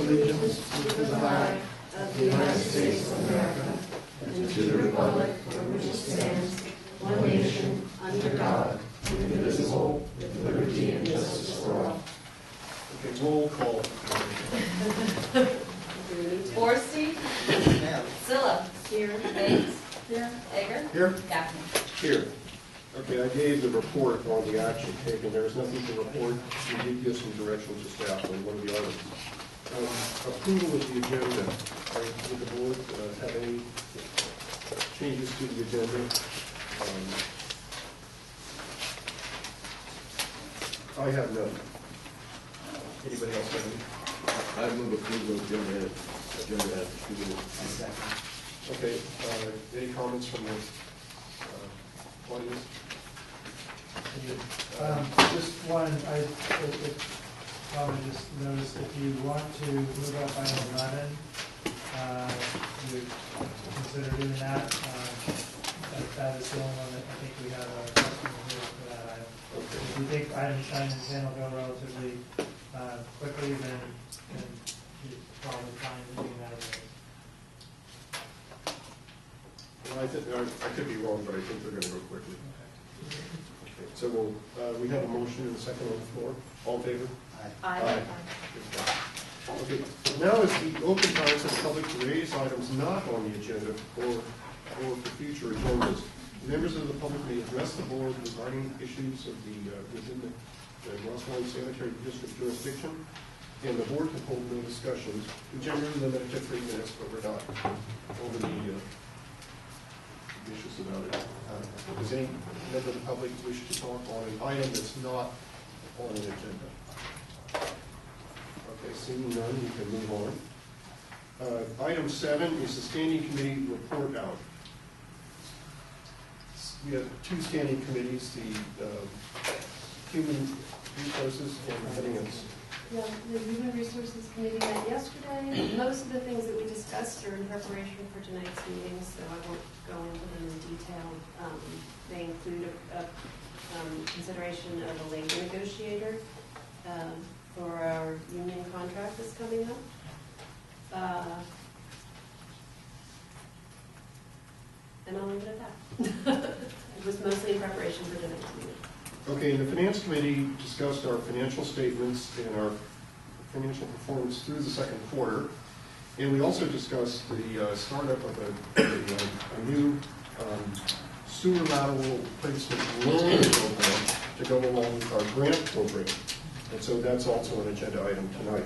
allegiance to the flag of the United States of America and to the republic for which it stands, one nation, under God, indivisible, with liberty and justice for all. Okay, roll call. Forsty? Scylla? Here. Bates? Here. Egger? Here? Gaffney? Here. Okay, I gave the report on the action taken. There is nothing to report. We did give some direction to staff on one of the items. Approval of the agenda. Would the board have any changes to the agenda? I have none. Anybody else have any? I move approval of agenda as distributed. Okay, any comments from the audience? Just one, I probably just noticed if you want to move up item 11, you would consider doing that. That is the only one that I think we have a customer here for that item. Okay. If you think item 9 and 10 will go relatively quickly, then you're probably fine doing that as Well, I could be wrong, but I think they're going to go quickly. Okay, so we have a motion and a second on the floor. All in favor? Aye. Okay, now is the open time for the public to raise items not on the agenda or for future agendas. Members of the public may address the board regarding issues of within the Roswell Sanitary District jurisdiction, and the board can hold no discussions. We generally limit it to 3 minutes, but we're not overly vicious about it. Does any member of the public wish to talk on an item that's not on an agenda? Okay, seeing none, we can move on. Item 7 is the standing committee report out. We have 2 standing committees, the Human Resources and Finance. Yeah, the Human Resources Committee met yesterday. Most of the things that we discussed are in preparation for tonight's meeting, so I won't go into them in detail. They include a consideration of a labor negotiator for our union contract that's coming up. And I'll leave it at that. It was mostly in preparation for tonight's meeting. Okay, the Finance Committee discussed our financial statements and our financial performance through the second quarter. And we also discussed the startup of a new sewer lateral replacement loan program to go along with our grant program. And so that's also an agenda item tonight.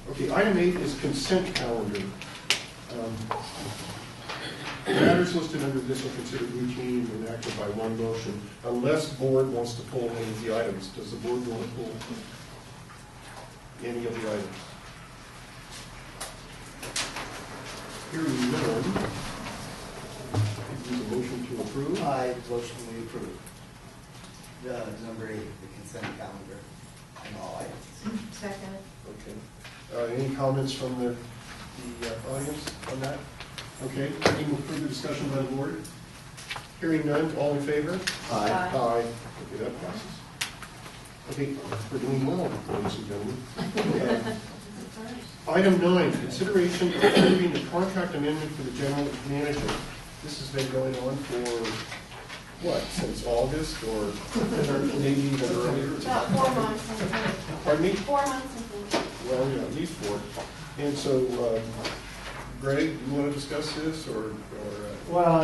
Okay, item 8 is consent calendar. Matters listed under this are considered routine and acted by one motion, unless board wants to pull any of the items. Does the board want to pull any of the items? Hearing none, is a motion to approve? I motion we approve. Number 8, the consent calendar, and all items. Second. Okay. Any comments from the audience on that? Okay. Any further discussion by the board? Hearing none, all in favor? Aye. Aye. Okay, that passes. Okay, we're doing well, ladies and gentlemen. Item 9, consideration of approving the contract amendment for the general manager. This has been going on for, what, since August or maybe even earlier? About 4 months. Pardon me? 4 months. Well, yeah, at least 4. And so, Greg, you want to discuss this or well, I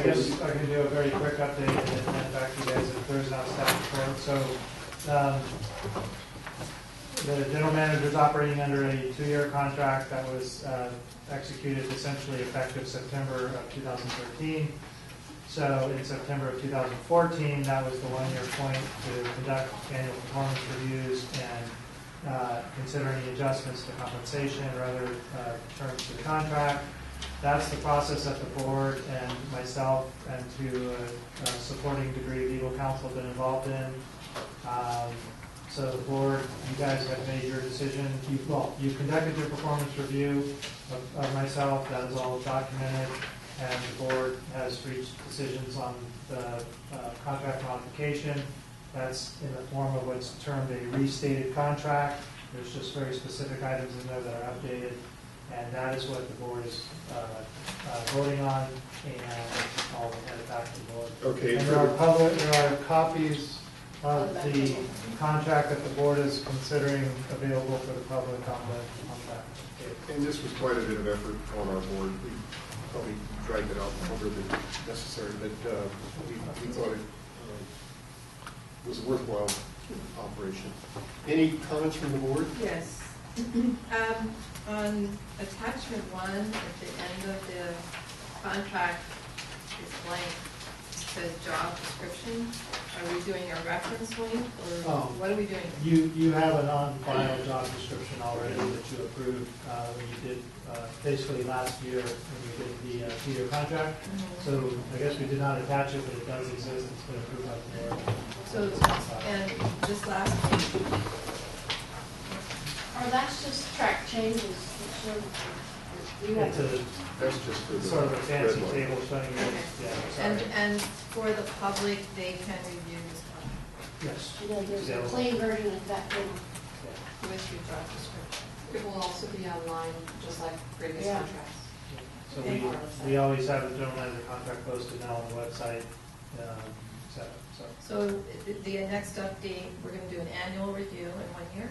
guess I can do a very quick update and then back to you guys if there's not staff report. So the general manager is operating under a 2-year contract that was executed essentially effective September of 2013. So in September of 2014, that was the 1-year point to conduct annual performance reviews and consider any adjustments to compensation or other terms to the contract. That's the process that the board and myself and to a supporting degree legal counsel have been involved in. So the board, you guys have made your decision. You conducted your performance review of myself. That is all documented. And the board has reached decisions on the contract modification. That's in the form of what's termed a restated contract. There's just very specific items in there that are updated, and that is what the board is voting on, and I'll hand it back to the board. Okay. And there are copies of the contract that the board is considering available for the public on that. And this was quite a bit of effort on our board. We probably dragged it out longer than necessary, but we thought it was a worthwhile operation. Any comments from the board? Yes. On attachment 1, at the end of the contract, is blank, it says job description. Are we doing a reference link, or what are we doing? You have an on-file job description already that you approved when you did, basically last year when you did the 2-year contract. So I guess we did not attach it, but it does exist. It's been approved by the board. So, and this last page, Or that's just track changes. You have It's a That's just for the sort of a fancy red line. table showing you, yeah, sorry. and for the public, they can review this contract Yes. There's a clean version of that table. with your job description. It will also be online, just like previous Yeah. contracts. So we always have a general manager contract posted now on the website, so. So the next update, we're going to do an annual review in 1 year,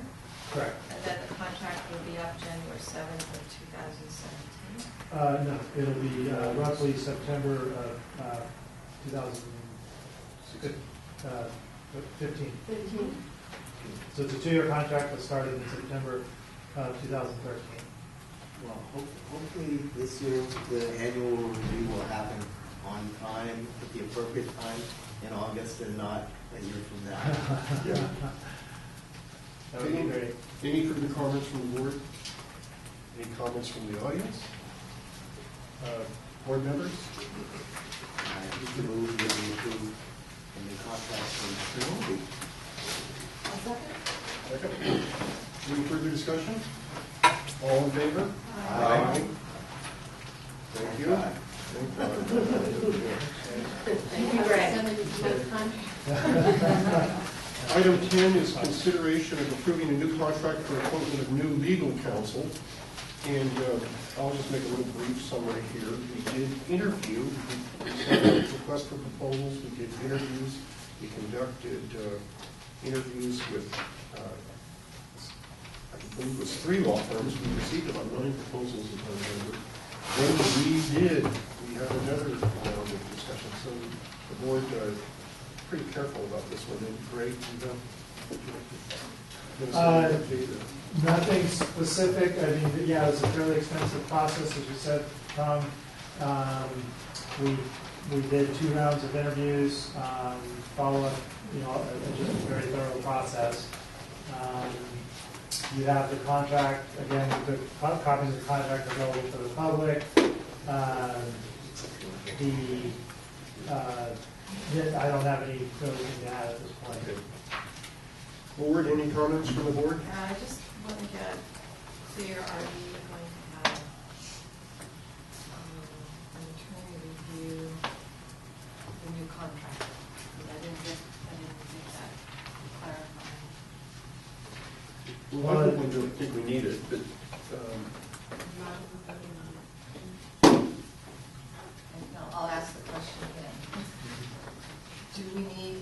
Correct. and then the contract will be up January 7th of 2017. No, it'll be roughly September of 2015. 15. So it's a 2-year contract that started in September of 2013. Well, hopefully this year, the annual review will happen on time, at the appropriate time in August and not a year from now. Yeah. That would be great. Any further comments from the board? Any comments from the audience? Board members? I need to move that we approve the new contract for Trinity. Second. Any further discussion? All in favor? Aye. Thank you. Aye. Thank God. Thank you, Greg. Item 10 is consideration of approving a new contract for appointment of new legal counsel. And I'll just make a little brief summary here. We did interview, we sent out requests for proposals, we did interviews, we conducted interviews with, I believe it was 3 law firms. We received about 9 proposals, if I remember. Then we had another round of discussion. So the board pretty careful about this one. And Greg, Nothing specific. I mean, yeah, it was a fairly expensive process, as you said, Tom. We did 2 rounds of interviews, follow up, just a very thorough process. You have the contract, again, the copies of the contract available for the public. I don't have any further thing to add at this point. Okay. Board, any comments from the board? I just want to get clear, are we going to have an attorney review the new contract? Because I didn't get that clarified. Well, I don't think we need it, but No, I'll ask the question again. Do we need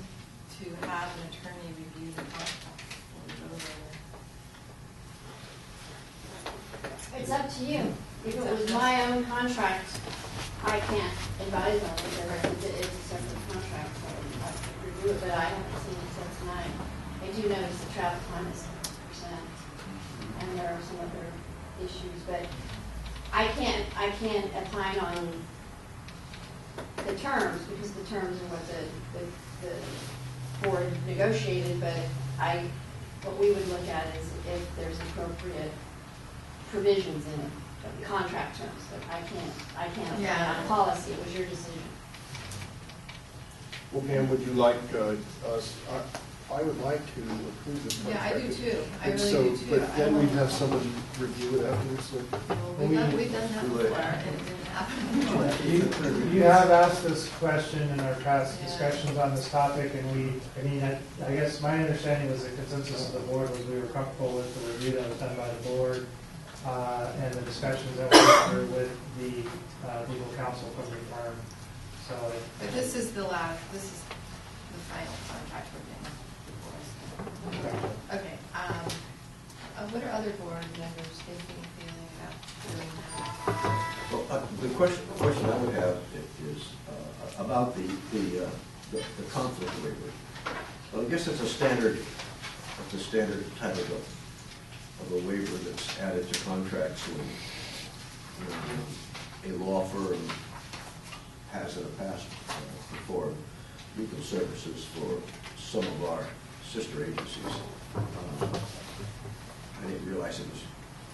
to have an attorney review the contract? It's up to you. If it was my own contract, I can't advise on it. It's a separate contract, so I have to review it, but I haven't seen it since tonight. I do notice the travel time is 7%, and there are some other issues, but I can't opine on the terms, because the terms are what the board negotiated, but what we would look at is if there's appropriate provisions in it, contract terms, but I can't opine on policy. It was your decision. well, Pam, would you like us? I would like to approve this Yeah, contract. I do too. I And really so, do too. but then we'd have somebody review it afterwards. So. Well, we've done that before, and it didn't happen. You have asked this question in our past discussions on this topic, and I guess my understanding was the consensus of the board was we were comfortable with the review that was done by the board, and the discussions that went through with the legal counsel from the firm. So, But this is the final contract we're getting. Okay, what are other board members thinking, feeling about doing that? Well, the question I would have is about the conflict waiver. Well, I guess it's a standard type of a waiver that's added to contracts when a law firm has in the past performed legal services for some of our sister agencies. I didn't realize it was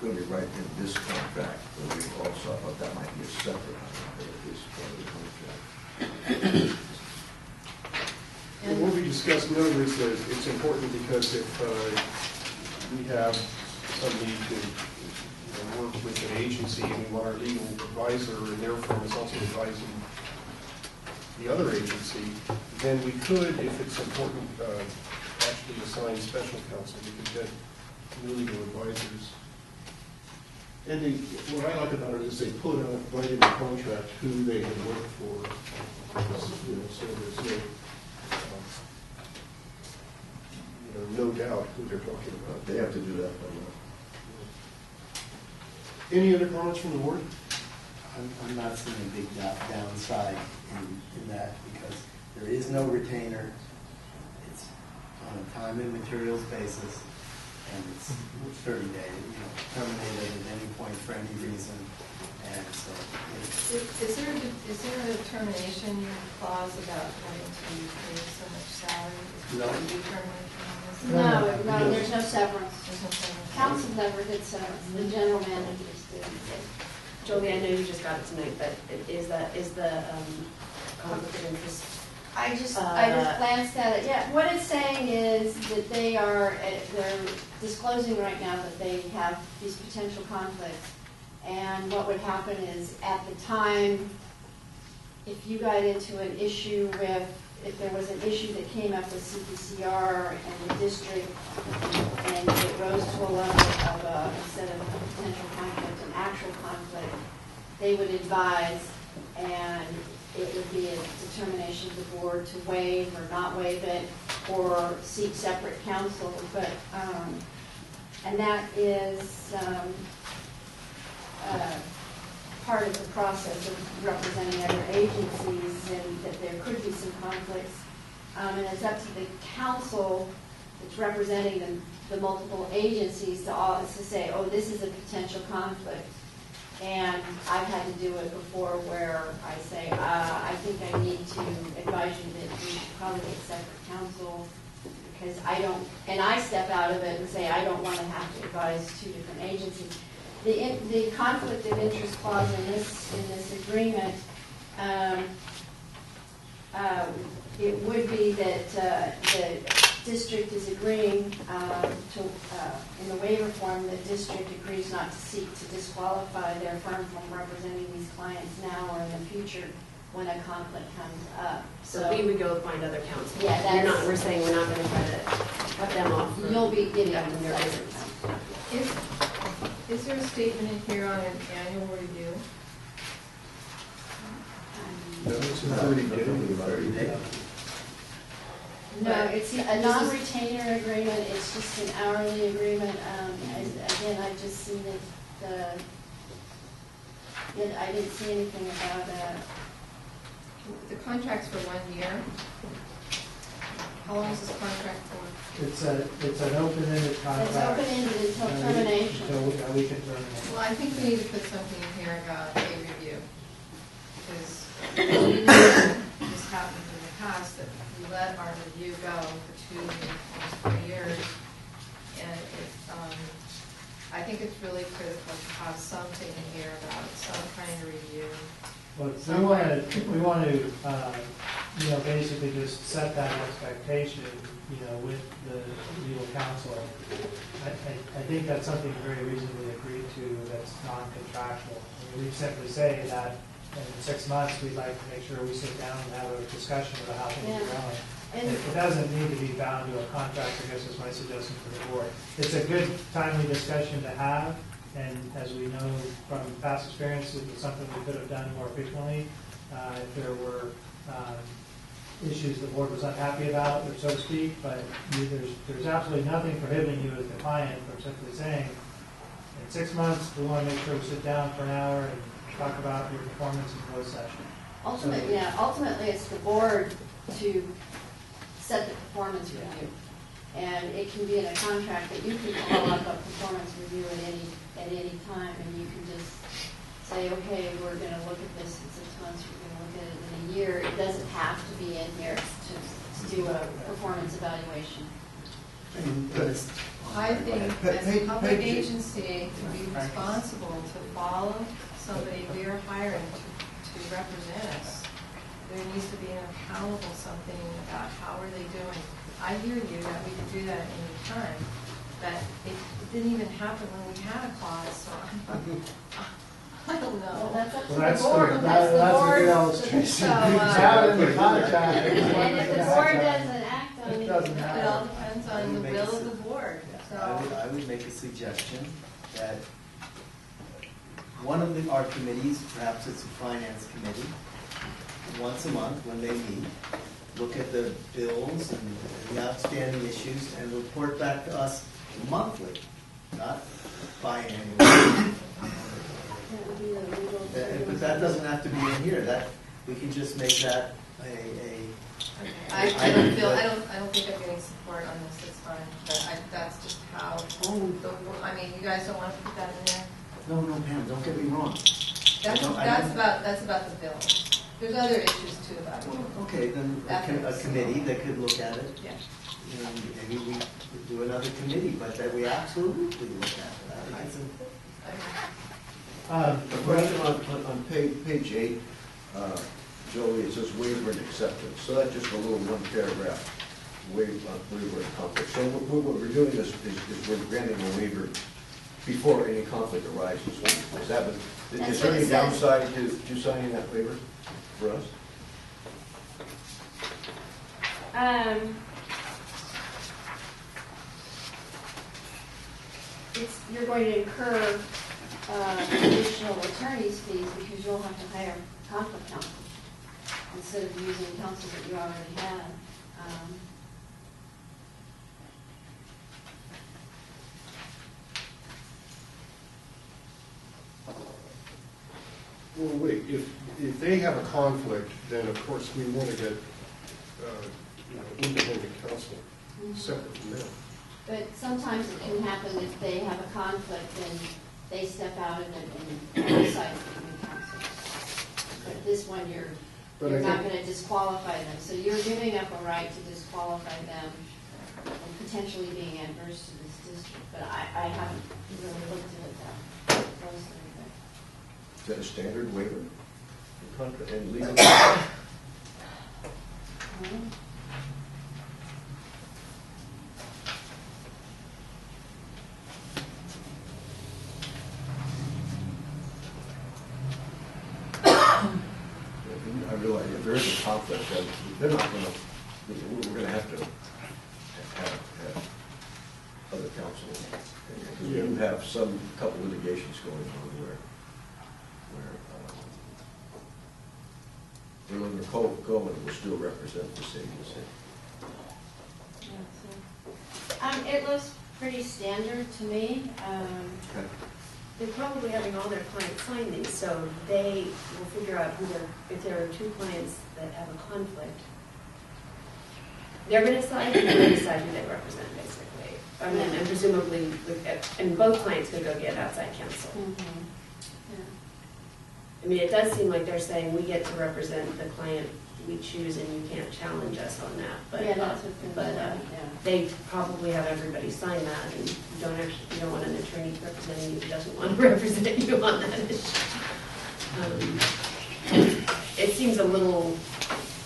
going to be right in this contract, but we also thought that might be a separate item, but it is part of the contract. And what we discussed in other words, it's important because if we have some need to work with an agency and we want our legal advisor and their firm is also advising the other agency, then we could, if it's important, actually assign special counsel. We could get new legal advisors. And what I like about it is they put out right in the contract who they have worked for. So there's no doubt who they're talking about. They have to do that by law. Any other comments from the board? I'm not seeing a big downside in that because there is no retainer. It's on a time and materials basis, and it's 30 days, terminated at any point for any reason. And so, Is there a termination clause about having to pay so much salary? No. Can you terminate on this? No, there's no severance. There's no severance. Council never did severance, the general managers did. Jolie, I know you just got it tonight, but is the conflict of interest? I just glanced at it. Yeah, what it's saying is that they're disclosing right now that they have these potential conflicts. And what would happen is at the time, if you got into an issue if there was an issue that came up with CPCR and the district, and it rose to a level of instead of a potential conflict, an actual conflict, they would advise, and it would be a determination of the board to waive or not waive it, or seek separate counsel. But and that is part of the process of representing other agencies, and that there could be some conflicts. And it's up to the council that's representing the multiple agencies to say, oh, this is a potential conflict. And I've had to do it before where I say, I think I need to advise you that we should probably get separate counsel because I step out of it and say, I don't want to have to advise two different agencies. The conflict of interest clause in this agreement, it would be that the district is agreeing in the waiver form, the district agrees not to seek to disqualify their firm from representing these clients now or in the future when a conflict comes up. So we would go find other counsel. Yeah, we're saying we're not going to try to cut them off. You'll be getting them them their their business. Is there a statement in here on an annual review? No, it's 30 days. No, it's a non-retainer agreement, it's just an hourly agreement. Again, I've just seen it, I didn't see anything about The contract's for 1 year. How long is this contract for? it's an open-ended contract. it's open-ended until termination. Until we can terminate. Well, I think we need to put something in here about a review. Because we know this happened in the past, that we let our review go for 2, almost 3 years. And I think it's really critical to have something in here about some kind of review. Well, we want to, basically just set that expectation, with the legal counsel. I think that's something very reasonably agreed to that's non-contractual. We simply say that And in 6 months, we'd like to make sure we sit down and have a discussion about how things are going. And It doesn't need to be bound to a contract, I guess is my suggestion for the board. It's a good, timely discussion to have, and as we know from past experience, it was something we could have done more frequently. If there were issues the board was unhappy about, or so to speak, but there's absolutely nothing prohibiting you as the client from simply saying, in 6 months, we want to make sure we sit down for an hour and talk about your performance in closed session. Ultimately, it's the board to set the performance review. And it can be in a contract that you can call up a performance review at any time, and you can just say, okay, we're going to look at this in 6 months, we're going to look at it in a year. It doesn't have to be in here to do a performance evaluation. I think as a public agency, to be responsible to follow somebody we are hiring to represent us, there needs to be an accountable something about how are they doing. I hear you that we could do that at any time, but it didn't even happen when we had a clause, so I don't know. Well, that's up to Well, the that's board. the- That's the that's a board. good illustration. So, Have it in the contract. and if the board doesn't act on It it, doesn't It matter. all depends on the will of the board, so. I would make a suggestion that one of our committees, perhaps it's a finance committee, once a month when they meet, look at the bills and the outstanding issues and report back to us monthly, not biannually. that would be the legal. But that doesn't have to be in here. That, we can just make that a I don't think I'm getting support on this, it's fine, but that's just how, I mean, you guys don't want to put that in there? no, Pam, don't get me wrong. That's about the bill. There's other issues too about it. Okay, then a committee that could look at it. Yeah. And maybe we could do another committee, but that we absolutely look at that. A question on page 8, Joey, it says waiver and acceptance. So that's just a little one paragraph, waiver and conflict. So what we're doing is we're granting a waiver before any conflict arises. Is there That's any what it says. downside to signing that waiver for us? You're going to incur additional attorney's fees because you'll have to hire conflict counsel instead of using counsel that you already have. Well, wait, if they have a conflict, then of course we want to get, independent counsel separate from them. But sometimes it can happen if they have a conflict and they step out and decide to new counsel. But this one, you're not going to disqualify them. So you're giving up a right to disqualify them and potentially being adverse to this district. But I haven't really looked at it that closely. Is that a standard waiver in contract and legal? I realize if there is a conflict, then they're not going to, we're going to have to have other counsel. Because we do have some couple litigations going on where Berlin Cohen will still represent the city. It looks pretty standard to me. Okay. They're probably having all their clients sign these, so they will figure out if there are two clients that have a conflict, they're going to sign and they decide who they represent, basically. And presumably, and both clients could go get outside counsel. I mean, it does seem like they're saying we get to represent the client we choose and you can't challenge us on that. But, Yeah, that's what they're saying, yeah. they probably have everybody sign that, and you don't want an attorney representing you who doesn't want to represent you on that issue. It seems a little...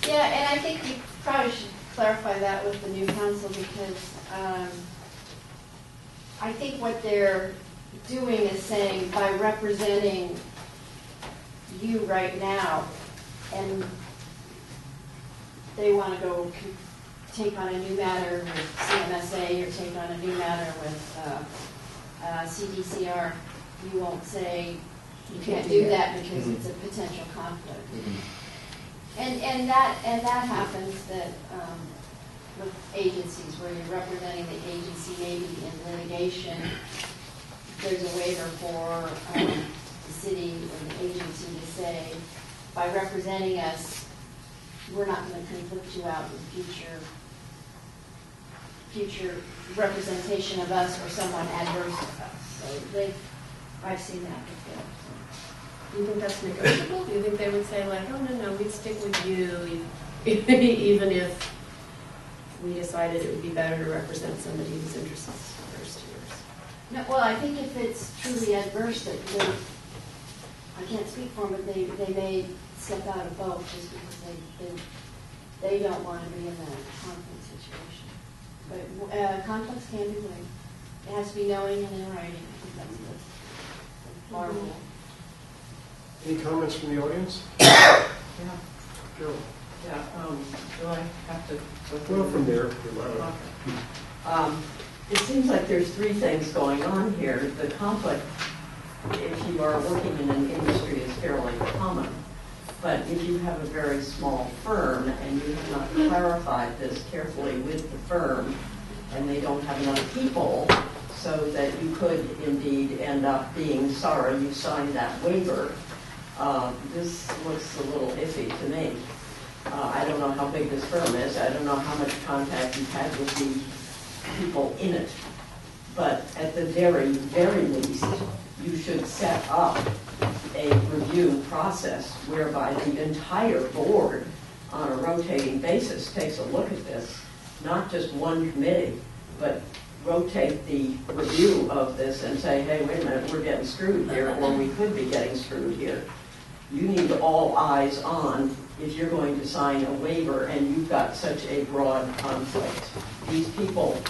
Yeah, and I think you probably should clarify that with the new counsel because I think what they're doing is saying by representing you right now, and they want to go take on a new matter with CMSA or take on a new matter with CDCR, you won't say you can't do that because it's a potential conflict. And that happens that with agencies where you're representing the agency maybe in litigation, there's a waiver for the city or the agency to say, by representing us, we're not going to conflict you out with future representation of us or someone adverse to us. So I've seen that before. Do you think that's negotiable? Do you think they would say like, oh, no, we'd stick with you even if we decided it would be better to represent somebody whose interests are adverse to yours? No, well, I think if it's truly adverse, that I can't speak for them, but they may step out of both just because they don't want to be in that conflict situation. But conflicts can be waived. It has to be knowing and in writing. I think that's the bar rule. Any comments from the audience? Yeah, Carol? yeah, do I have to go through? Well, from there. Okay. It seems like there's three things going on here. The conflict, if you are working in an industry, is fairly common. But if you have a very small firm and you have not clarified this carefully with the firm, and they don't have enough people, so that you could indeed end up being sorry you signed that waiver, this looks a little iffy to me. I don't know how big this firm is. I don't know how much contact you've had with the people in it. But at the very, very least, you should set up a review process whereby the entire board on a rotating basis takes a look at this, not just one committee, but rotate the review of this and say, hey, wait a minute, we're getting screwed here, or we could be getting screwed here. You need all eyes on if you're going to sign a waiver and you've got such a broad conflict. These people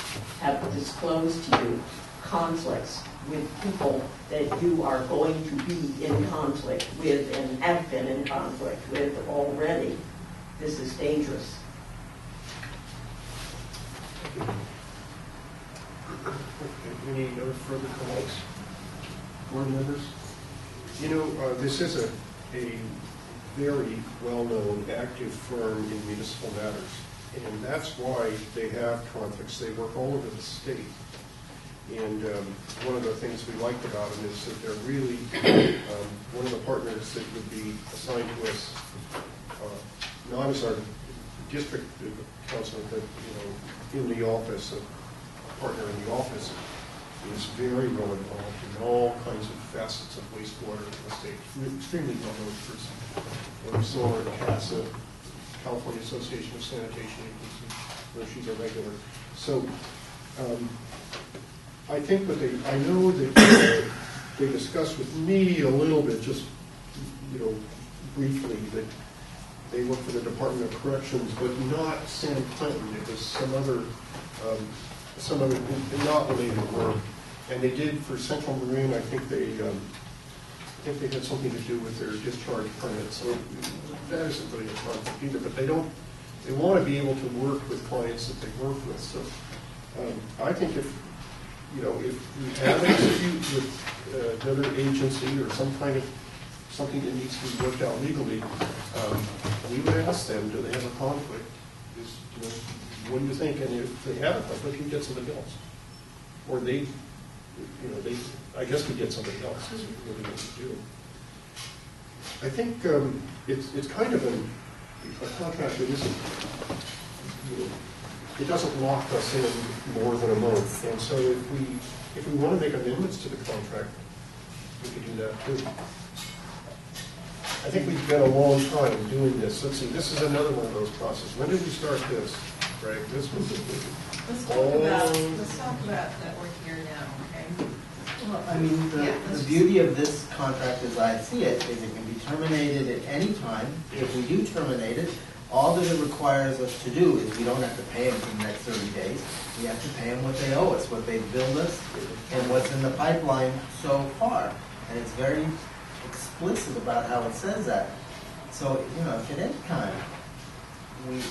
have disclosed to you conflicts with people that you are going to be in conflict with and have been in conflict with already. This is dangerous. Any other further comments? Board members? You know, this is a very well-known, active firm in municipal matters, and that's why they have conflicts. They work all over the state. And one of the things we liked about them is that they're really one of the partners that would be assigned to us, not as our district council, but in the office, a partner in the office is very well involved in all kinds of facets of wastewater in the state. Extremely well-known person. Or Solar at CASA, California Association of Sanitation Agencies, where she's a regular. So I think what I know that they discussed with me a little bit, just briefly, that they work for the Department of Corrections, but not San Quentin. It was some other not related work. And they did for Central Marin. I think they had something to do with their discharge permit. So that isn't really a conflict either. But they want to be able to work with clients that they work with. So I think if we have a dispute with another agency or something that needs to be worked out legally, we would ask them, do they have a conflict? What do you think? And if they have a conflict, you get somebody else. Or I guess we get somebody else is really what we do. I think it's kind of a contract that isn't, it doesn't lock us in more than a month. And so if we want to make amendments to the contract, we could do that too. I think we've got a long time doing this. Let's see, this is another one of those processes. When did we start this? Right, this was Let's talk about that we're here now, okay? Well, I mean, the beauty of this contract, as I see it, is it can be terminated at any time. If we do terminate it, all that it requires us to do is we don't have to pay them for the next 30 days. We have to pay them what they owe us, what they've billed us, and what's in the pipeline so far. And it's very explicit about how it says that. So, you know, if at any time we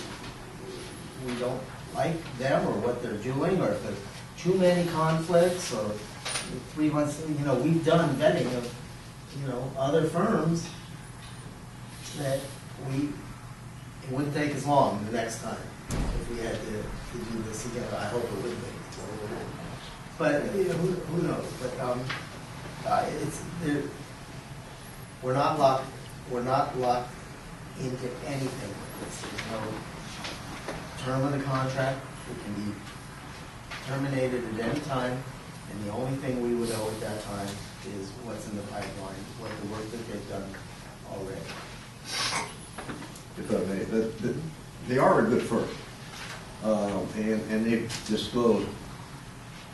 don't like them or what they're doing, or if there's too many conflicts, or 3 months, you know, we've done vetting of, you know, other firms that it wouldn't take as long the next time if we had to do this again. I hope it wouldn't be. But, you know, who knows? But we're not locked into anything. There's no term of the contract. It can be terminated at any time, and the only thing we would know at that time is what's in the pipeline, what the work that they've done already. If I may, they are a good firm, and they've disclosed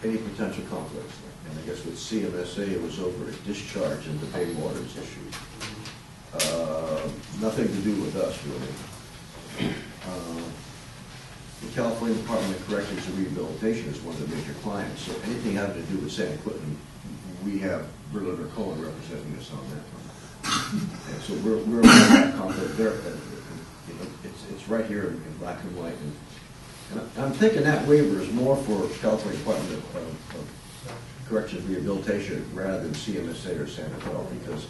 any potential conflicts. And I guess with CMSA, it was over a discharge and the Bay Waters issue. Nothing to do with us, really. The California Department of Corrections and Rehabilitation is one of the major clients, so anything having to do with San Quentin, we have Berlin or Cohen representing us on that one. And so we're in conflict there. You know, it's right here in black and white. And I'm thinking that waiver is more for California Department of Corrections and Rehabilitation rather than CMSA or Santa Fe, because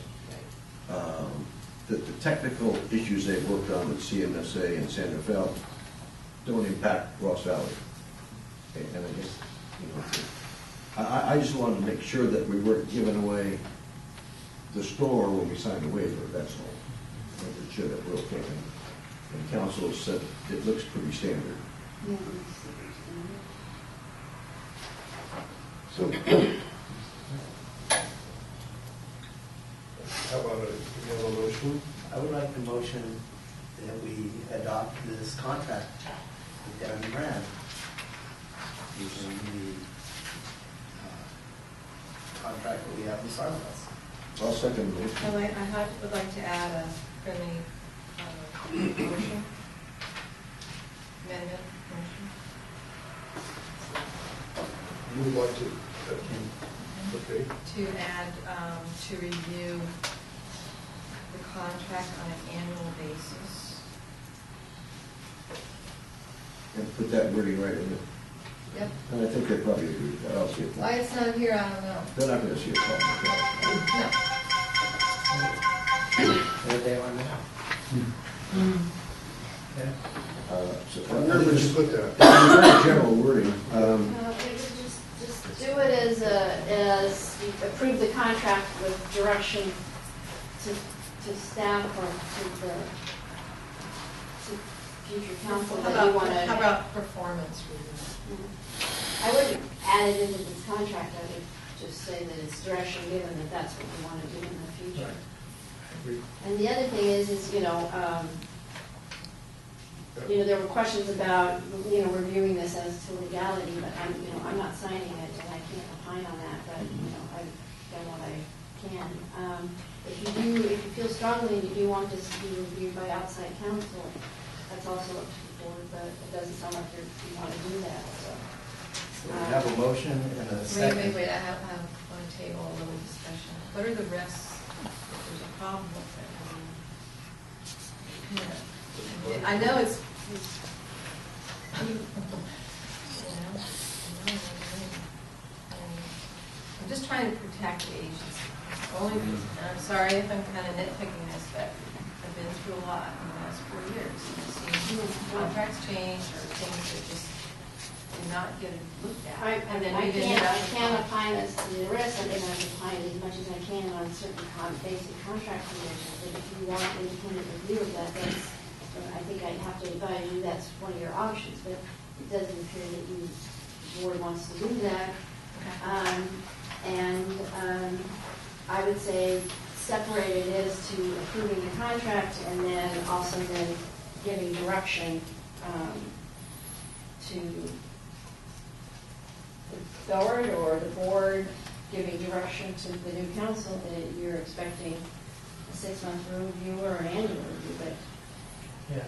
the technical issues they've worked on with CMSA and Santa Fe don't impact Ross Valley. And I guess, you know, I just wanted to make sure that we weren't giving away the store when we signed the waiver, that's all. Making sure that we're okay. And council said it looks pretty standard. Yeah. So, how about a motion? I would like the motion that we adopt this contract with Darren Brand using the contract that we have in front of us. I'll second the motion. I would like to add a friendly motion, amendment motion. You would like to, okay. To add, to review the contract on an annual basis. And put that wording right in it. Yep. And I think they probably agree with that. I'll see it. Why it's not here, I don't know. They're not going to see a problem with that. No. There they are now. Where would you put that? Very general wording. Just do it as you approve the contract with direction to staff or to future council that you want to. How about performance review? I wouldn't add it into this contract. I would just say that it's direction given that that's what we want to do in the future. And the other thing is there were questions about, reviewing this as to legality, but I'm not signing it, and I can't opine on that, but, I've done what I can. If you feel strongly and you do want this to be reviewed by outside counsel, that's also up to the board, but it doesn't sound like you want to do that, so. So we have a motion and a second. Wait, I have on the table a little discussion. What are the risks if there's a problem with it? I know it's I'm just trying to protect the agency. And I'm sorry if I'm kind of nitpicking this, but I've been through a lot in the last 4 years. I've seen contracts change or things that just do not get looked at. I can't opine as to the risk. I think I've opined as much as I can on certain basic contract conditions. But if you want independent review of that, I think I'd have to advise you that's one of your options. But it doesn't appear that the board wants to do that. I would say separate it as to approving the contract and then also then giving direction to the board or the board giving direction to the new council that you're expecting a 6-month review or an annual review, but Yeah.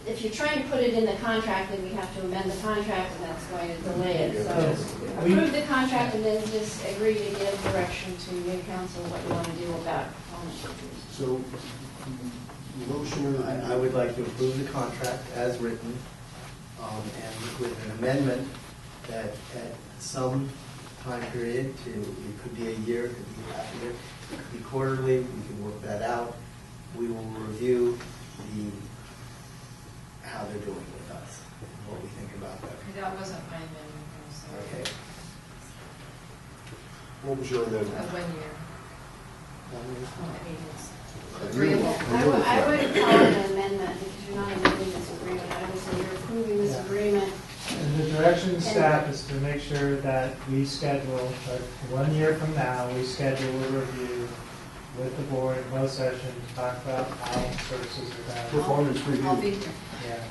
If you're trying to put it in the contract, then we have to amend the contract, and that's going to delay it. So approve the contract and then just agree to give direction to new council what you want to do about performance reviews. So, motion or? I would like to approve the contract as written, and with an amendment that at some time period, it could be a year, it could be half a year, it could be quarterly, we can work that out. We will review how they're doing with us, what we think about that. That wasn't my amendment, I'm sorry. Okay. What was your amendment? 1 year. I mean, it's Okay. agreeable. I would call it an amendment because you're not amending this agreement. I would say you're approving this Yeah. agreement. And the direction of staff is to make sure that we schedule, 1 year from now, we schedule a review with the board in closed session to talk about how services are done. Performance I'll review. be here. Yeah.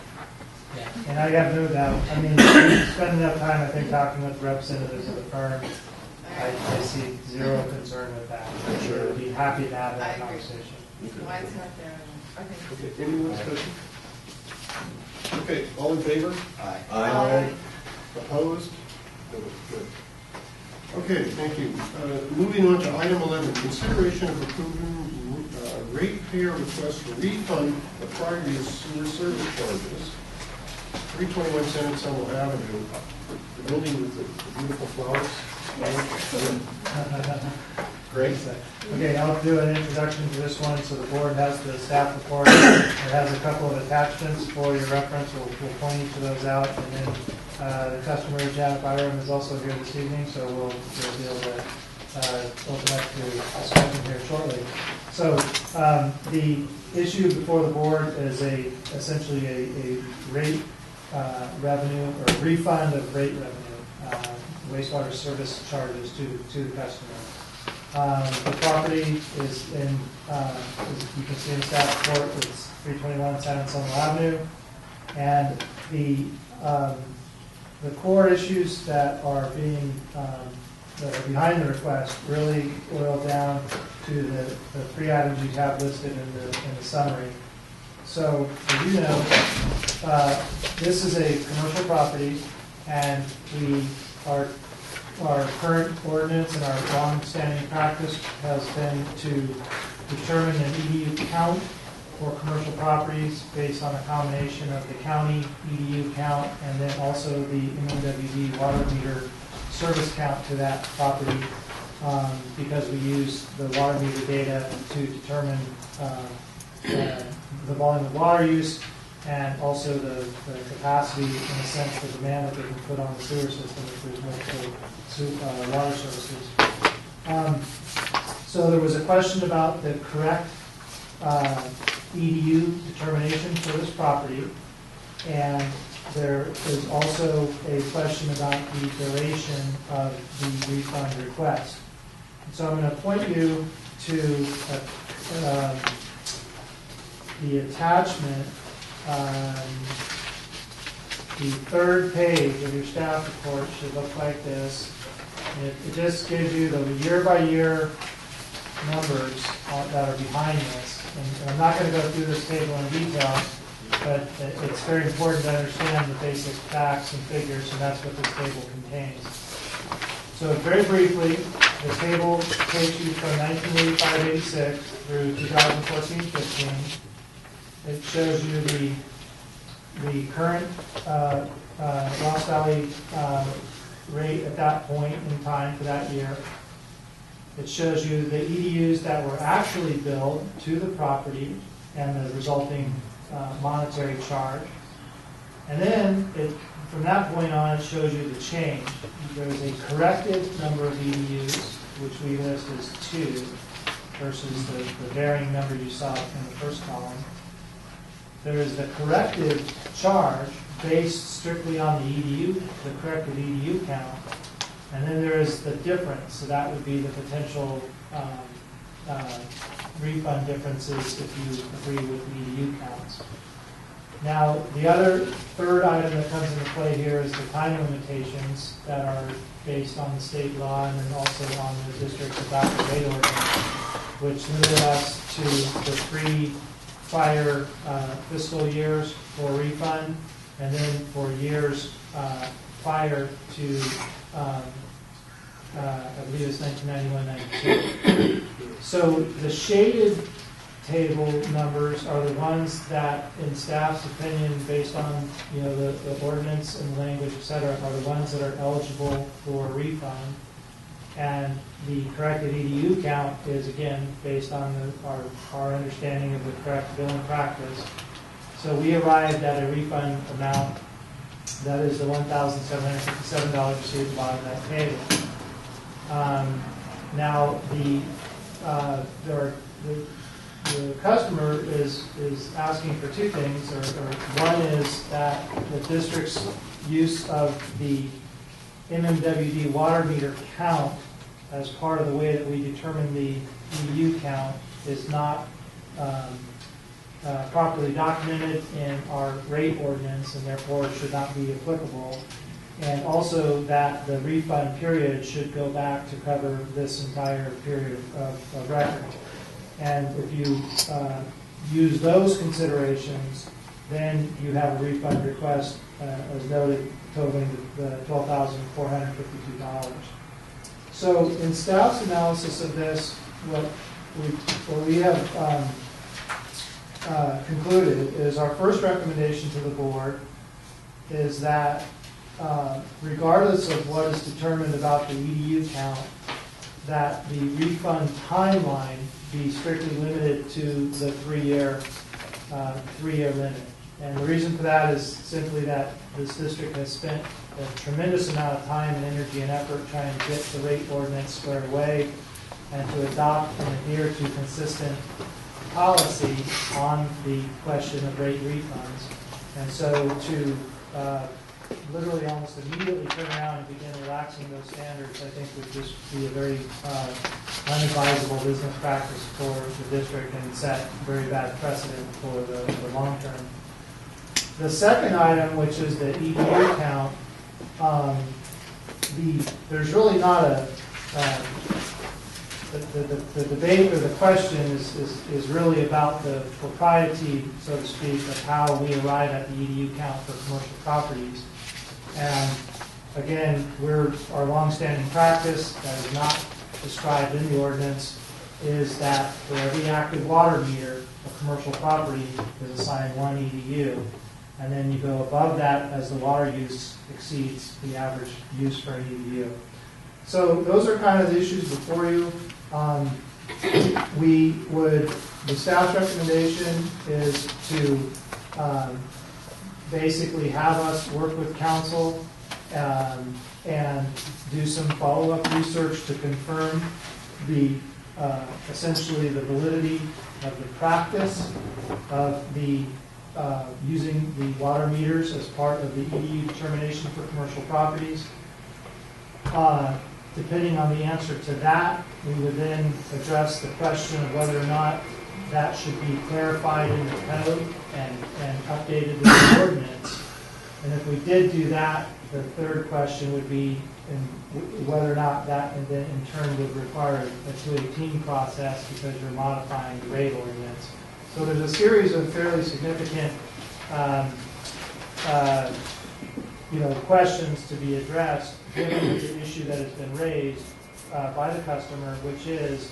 Yeah. And I have no doubt, I mean, we spend enough time, I think, talking with representatives of the firm. I see zero concern with that. Sure. We'd be happy to have I that agree. conversation. Why it's not there? Okay. Okay, any more discussion? Okay, all in favor? Aye. Opposed? Good, good. Okay, thank you. Moving on to item 11, consideration of approving ratepayer request for refund of prior year sewer service charges. 321 Senate Summer Avenue, the building with the beautiful flowers. Great. Okay, I'll do an introduction to this one, so the board has the staff report. It has a couple of attachments for your reference. We'll point each of those out, and then the customer, Janet Byram, is also here this evening, so we'll be able to open up to discussion here shortly. So the issue before the board is essentially a rate revenue or refund of rate revenue, wastewater service charges to the customer. The property is in, as you can see in the staff report, it's 321 San Anselmo Avenue, and the core issues that are being that are behind the request really boil down to the 3 items you have listed in the summary. So, as you know, this is a commercial property, and our current ordinance and our long-standing practice has been to determine an EDU count for commercial properties based on a combination of the county EDU count and then also the MMWD water meter service count to that property, because we use the water meter data to determine the volume of water use and also the capacity, in a sense, the demand that they can put on the sewer system if there's multiple water services. So there was a question about the correct EDU determination for this property, and there is also a question about the duration of the refund request. So I'm going to point you to the attachment. The third page of your staff report should look like this. It just gives you the year-by-year numbers that are behind this. And I'm not going to go through this table in detail, but it's very important to understand the basic facts and figures, and that's what this table contains. So very briefly, the table takes you from 1985-86 through 2014-15. It shows you the current Lost Valley rate at that point in time for that year. It shows you the EDUs that were actually billed to the property and the resulting monetary charge. And then, from that point on, it shows you the change. There's a corrected number of EDUs, which we list as 2, versus the varying number you saw in the first column. There is the corrected charge based strictly on the EDU, the corrected EDU count, and then there is the difference. So that would be the potential refund differences if you agree with the EDU counts. Now, the other third item that comes into play here is the time limitations that are based on the state law and then also on the district's adopted rate ordinance, which limit us to the 3 prior fiscal years for refund, and then for years prior to, I believe it's 1991-92. So the shaded table numbers are the ones that, in staff's opinion, based on the ordinance and language, et cetera, are the ones that are eligible for refund. And the corrected EDU count is, again, based on our understanding of the correct billing practice. So we arrived at a refund amount that is the $1,757 you see at the bottom of that table. Now, the customer is asking for two things. One is that the district's use of the MMWD water meter count as part of the way that we determine the EDU count is not properly documented in our rate ordinance, and therefore should not be applicable. And also that the refund period should go back to cover this entire period of record. And if you use those considerations, then you have a refund request, as noted, totaling the $12,452. So in staff's analysis of this, what we have concluded is our first recommendation to the board is that regardless of what is determined about the EDU count, that the refund timeline be strictly limited to the three-year limit. And the reason for that is simply that this district has spent a tremendous amount of time and energy and effort trying to get the rate ordinance squared away and to adopt and adhere to consistent policy on the question of rate refunds. And so to literally almost immediately turn around and begin relaxing those standards, I think would just be a very unadvisable business practice for the district and set very bad precedent for the long term. The second item, which is the EDU count, there's really not the debate or the question is really about the propriety, so to speak, of how we arrive at the EDU count for commercial properties. And again, our longstanding practice that is not described in the ordinance is that for every active water meter, a commercial property is assigned one EDU. And then you go above that as the water use exceeds the average use for an EDU. So those are kind of the issues before you. The staff's recommendation is to basically have us work with council and do some follow-up research to confirm essentially the validity of the practice of using the water meters as part of the EDU determination for commercial properties. Depending on the answer to that, we would then address the question of whether or not that should be clarified in the code and updated in the ordinance. And if we did do that, the third question would be whether or not that then in turn would require a 218 process because you're modifying the rate ordinance. So there's a series of fairly significant questions to be addressed given the issue that has been raised by the customer, which is,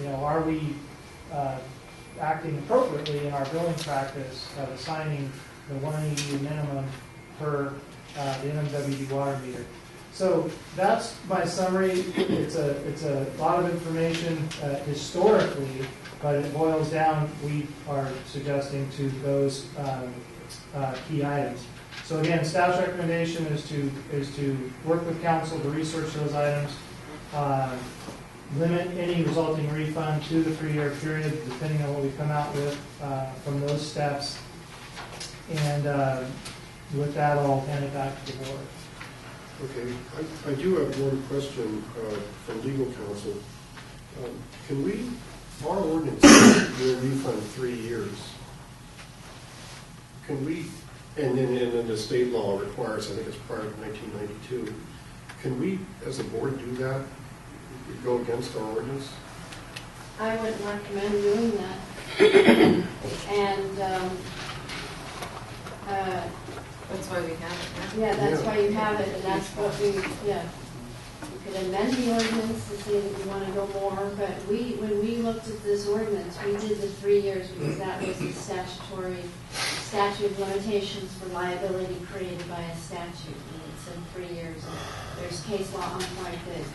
are we acting appropriately in our billing practice of assigning the 180 minimum per the MMWD water meter. So that's my summary. It's a lot of information historically, but it boils down, we are suggesting, to those key items. So again, staff's recommendation is to work with council to research those items, limit any resulting refund to the 3-year period, depending on what we come out with from those steps. And with that, I'll hand it back to the board. Okay, I do have one question from legal counsel. Can our ordinance will refund 3 years. Can we, and then the state law requires, I think it's prior to 1992, can we, as a board, do that? Go against our ordinance? I wouldn't recommend doing that. And Yeah, that's why you have it, and that's what we, yeah. You could amend the ordinance to say that you want to go more, but when we looked at this ordinance, we did the 3 years because that was the statute of limitations for liability created by a statute, and it said 3 years. And there's case law on point that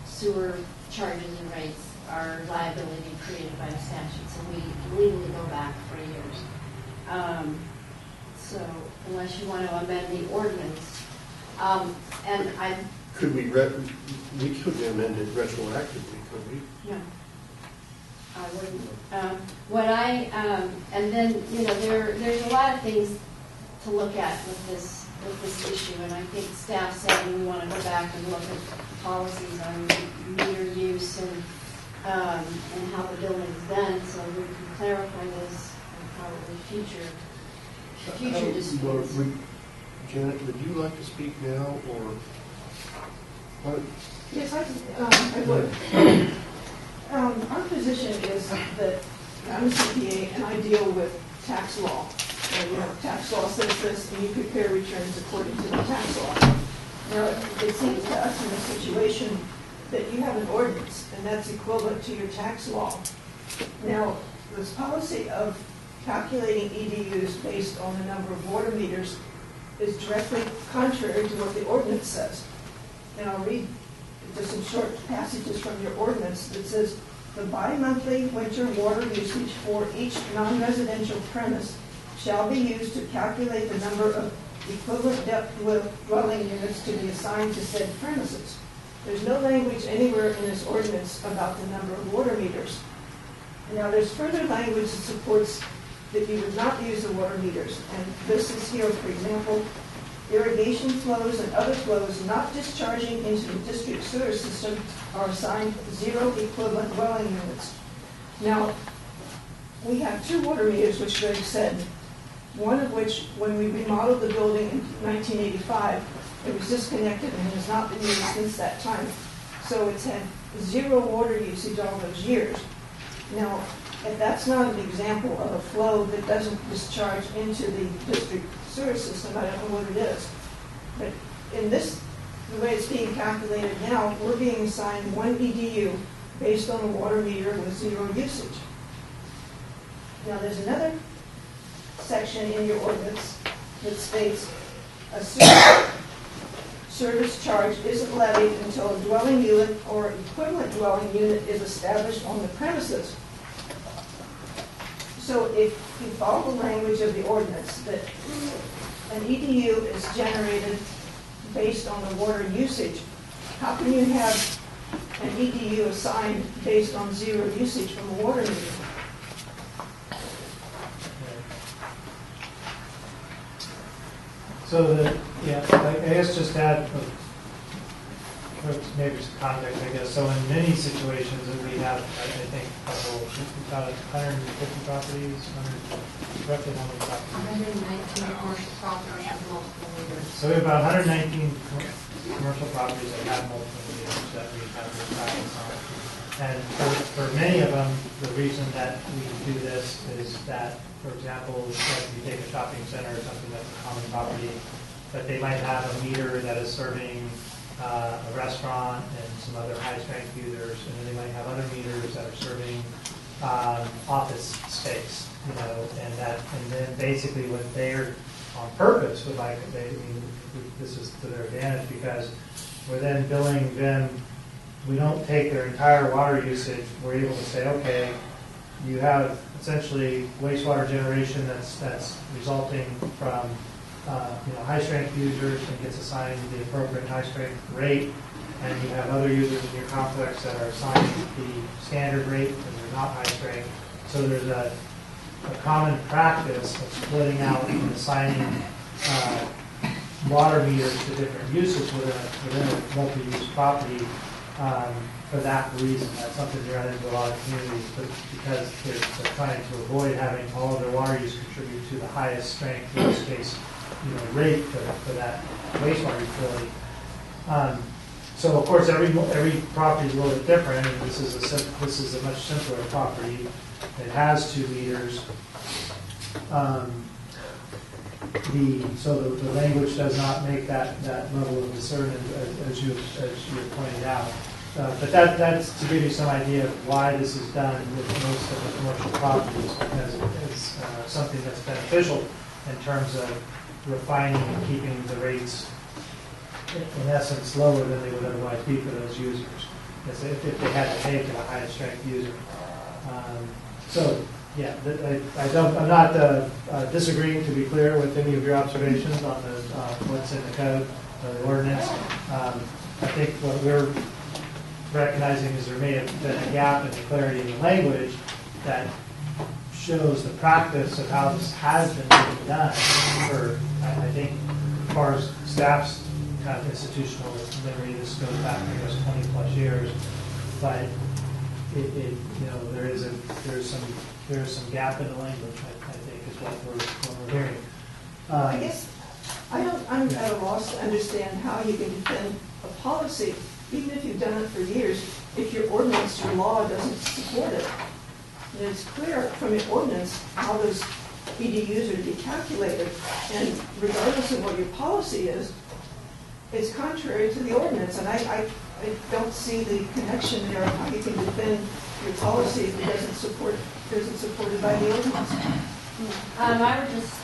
sewer charges and rates are liability created by a statute, so we legally go back 3 years. So unless you want to amend the ordinance, and I. Could we could amend it retroactively, could we? No. I wouldn't. And then, there's a lot of things to look at with this issue, and I think staff said we want to go back and look at policies on meter use and how the building is done, so we can clarify this and probably future disputes. Janet, would you like to speak now, or? Yes, I would. Our position is that I'm a CPA and I deal with tax law. And, tax law says this, and you prepare returns according to the tax law. Now, it seems to us in this situation that you have an ordinance, and that's equivalent to your tax law. Now, this policy of calculating EDUs based on the number of water meters is directly contrary to what the ordinance says. And I'll read just some short passages from your ordinance that says, the bi-monthly winter water usage for each non-residential premise shall be used to calculate the number of equivalent dwelling units to be assigned to said premises. There's no language anywhere in this ordinance about the number of water meters. Now, there's further language that supports that you would not use the water meters. And this is here, for example, irrigation flows and other flows not discharging into the district sewer system are assigned 0 equivalent dwelling units. Now, we have 2 water meters, which Greg said, one of which, when we remodeled the building in 1985, it was disconnected and has not been used since that time. So it's had 0 water usage all those years. Now, if that's not an example of a flow that doesn't discharge into the district sewer system, I don't know what it is. But in this, the way it's being calculated now, we're being assigned 1 EDU based on a water meter with 0 usage. Now, there's another section in your ordinance that states a service charge isn't levied until a dwelling unit or equivalent dwelling unit is established on the premises. So if you follow the language of the ordinance that an EDU is generated based on the water usage, how can you have an EDU assigned based on 0 usage from a water meter? So I guess just to add maybe some context, I guess. So in many situations that we have, I think, about 150 properties, roughly how many properties? 119 commercial properties with multiple meters. So we have about 119 commercial properties that have multiple meters that we have this practice on. And for many of them, the reason that we do this is that, for example, like you take a shopping center or something that's a common property, that they might have a meter that is serving a restaurant and some other high-strength users, and then they might have other meters that are serving office space, and then basically what they're on purpose would like, this is to their advantage because we're then billing them. We don't take their entire water usage. We're able to say, okay, you have essentially wastewater generation that's resulting from high-strength users and gets assigned the appropriate high-strength rate, and you have other users in your complex that are assigned the standard rate and they're not high-strength. So there's a common practice of splitting out and assigning water meters to different uses within a multi-use property for that reason. That's something you run into a lot of communities, but because they're trying to avoid having all of their water use contribute to the highest strength, in this case, rate for that wastewater utility. So of course every property is a little bit different, and this is a much simpler property. It has 2 meters. So the language does not make that level of discernment as you pointed out. But that's to give you some idea of why this is done with most of the commercial properties, because it's something that's beneficial in terms of refining and keeping the rates, in essence, lower than they would otherwise be for those users, as if they had to take a high strength user. So, yeah, I'm not disagreeing, to be clear, with any of your observations on what's in the code or the ordinance. I think what we're recognizing is there may have been a gap in the clarity of the language that shows the practice of how this has been being done for, I think, as far as staff's kind of institutional memory, this goes back, I guess, 20 plus years, but there is some gap in the language, I think, is what we're hearing. I guess I'm at a loss to understand how you can defend a policy, even if you've done it for years, if your ordinance, your law doesn't support it. And it's clear from your ordinance how those EDUs are to be calculated, and regardless of what your policy is, it's contrary to the ordinance, and I don't see the connection there of how you can defend your policy if it isn't supported by the ordinance. I would just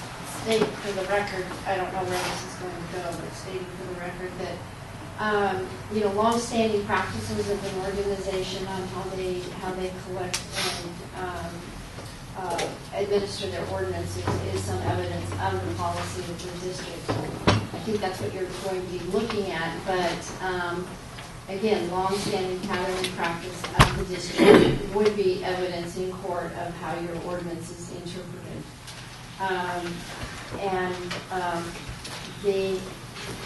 state for the record, I don't know where this is going to go, but stating for the record that long-standing practices of an organization on how they collect and administer their ordinances is some evidence of the policy of the district. I think that's what you're going to be looking at, but again, long-standing pattern and practice of the district would be evidence in court of how your ordinance is interpreted. The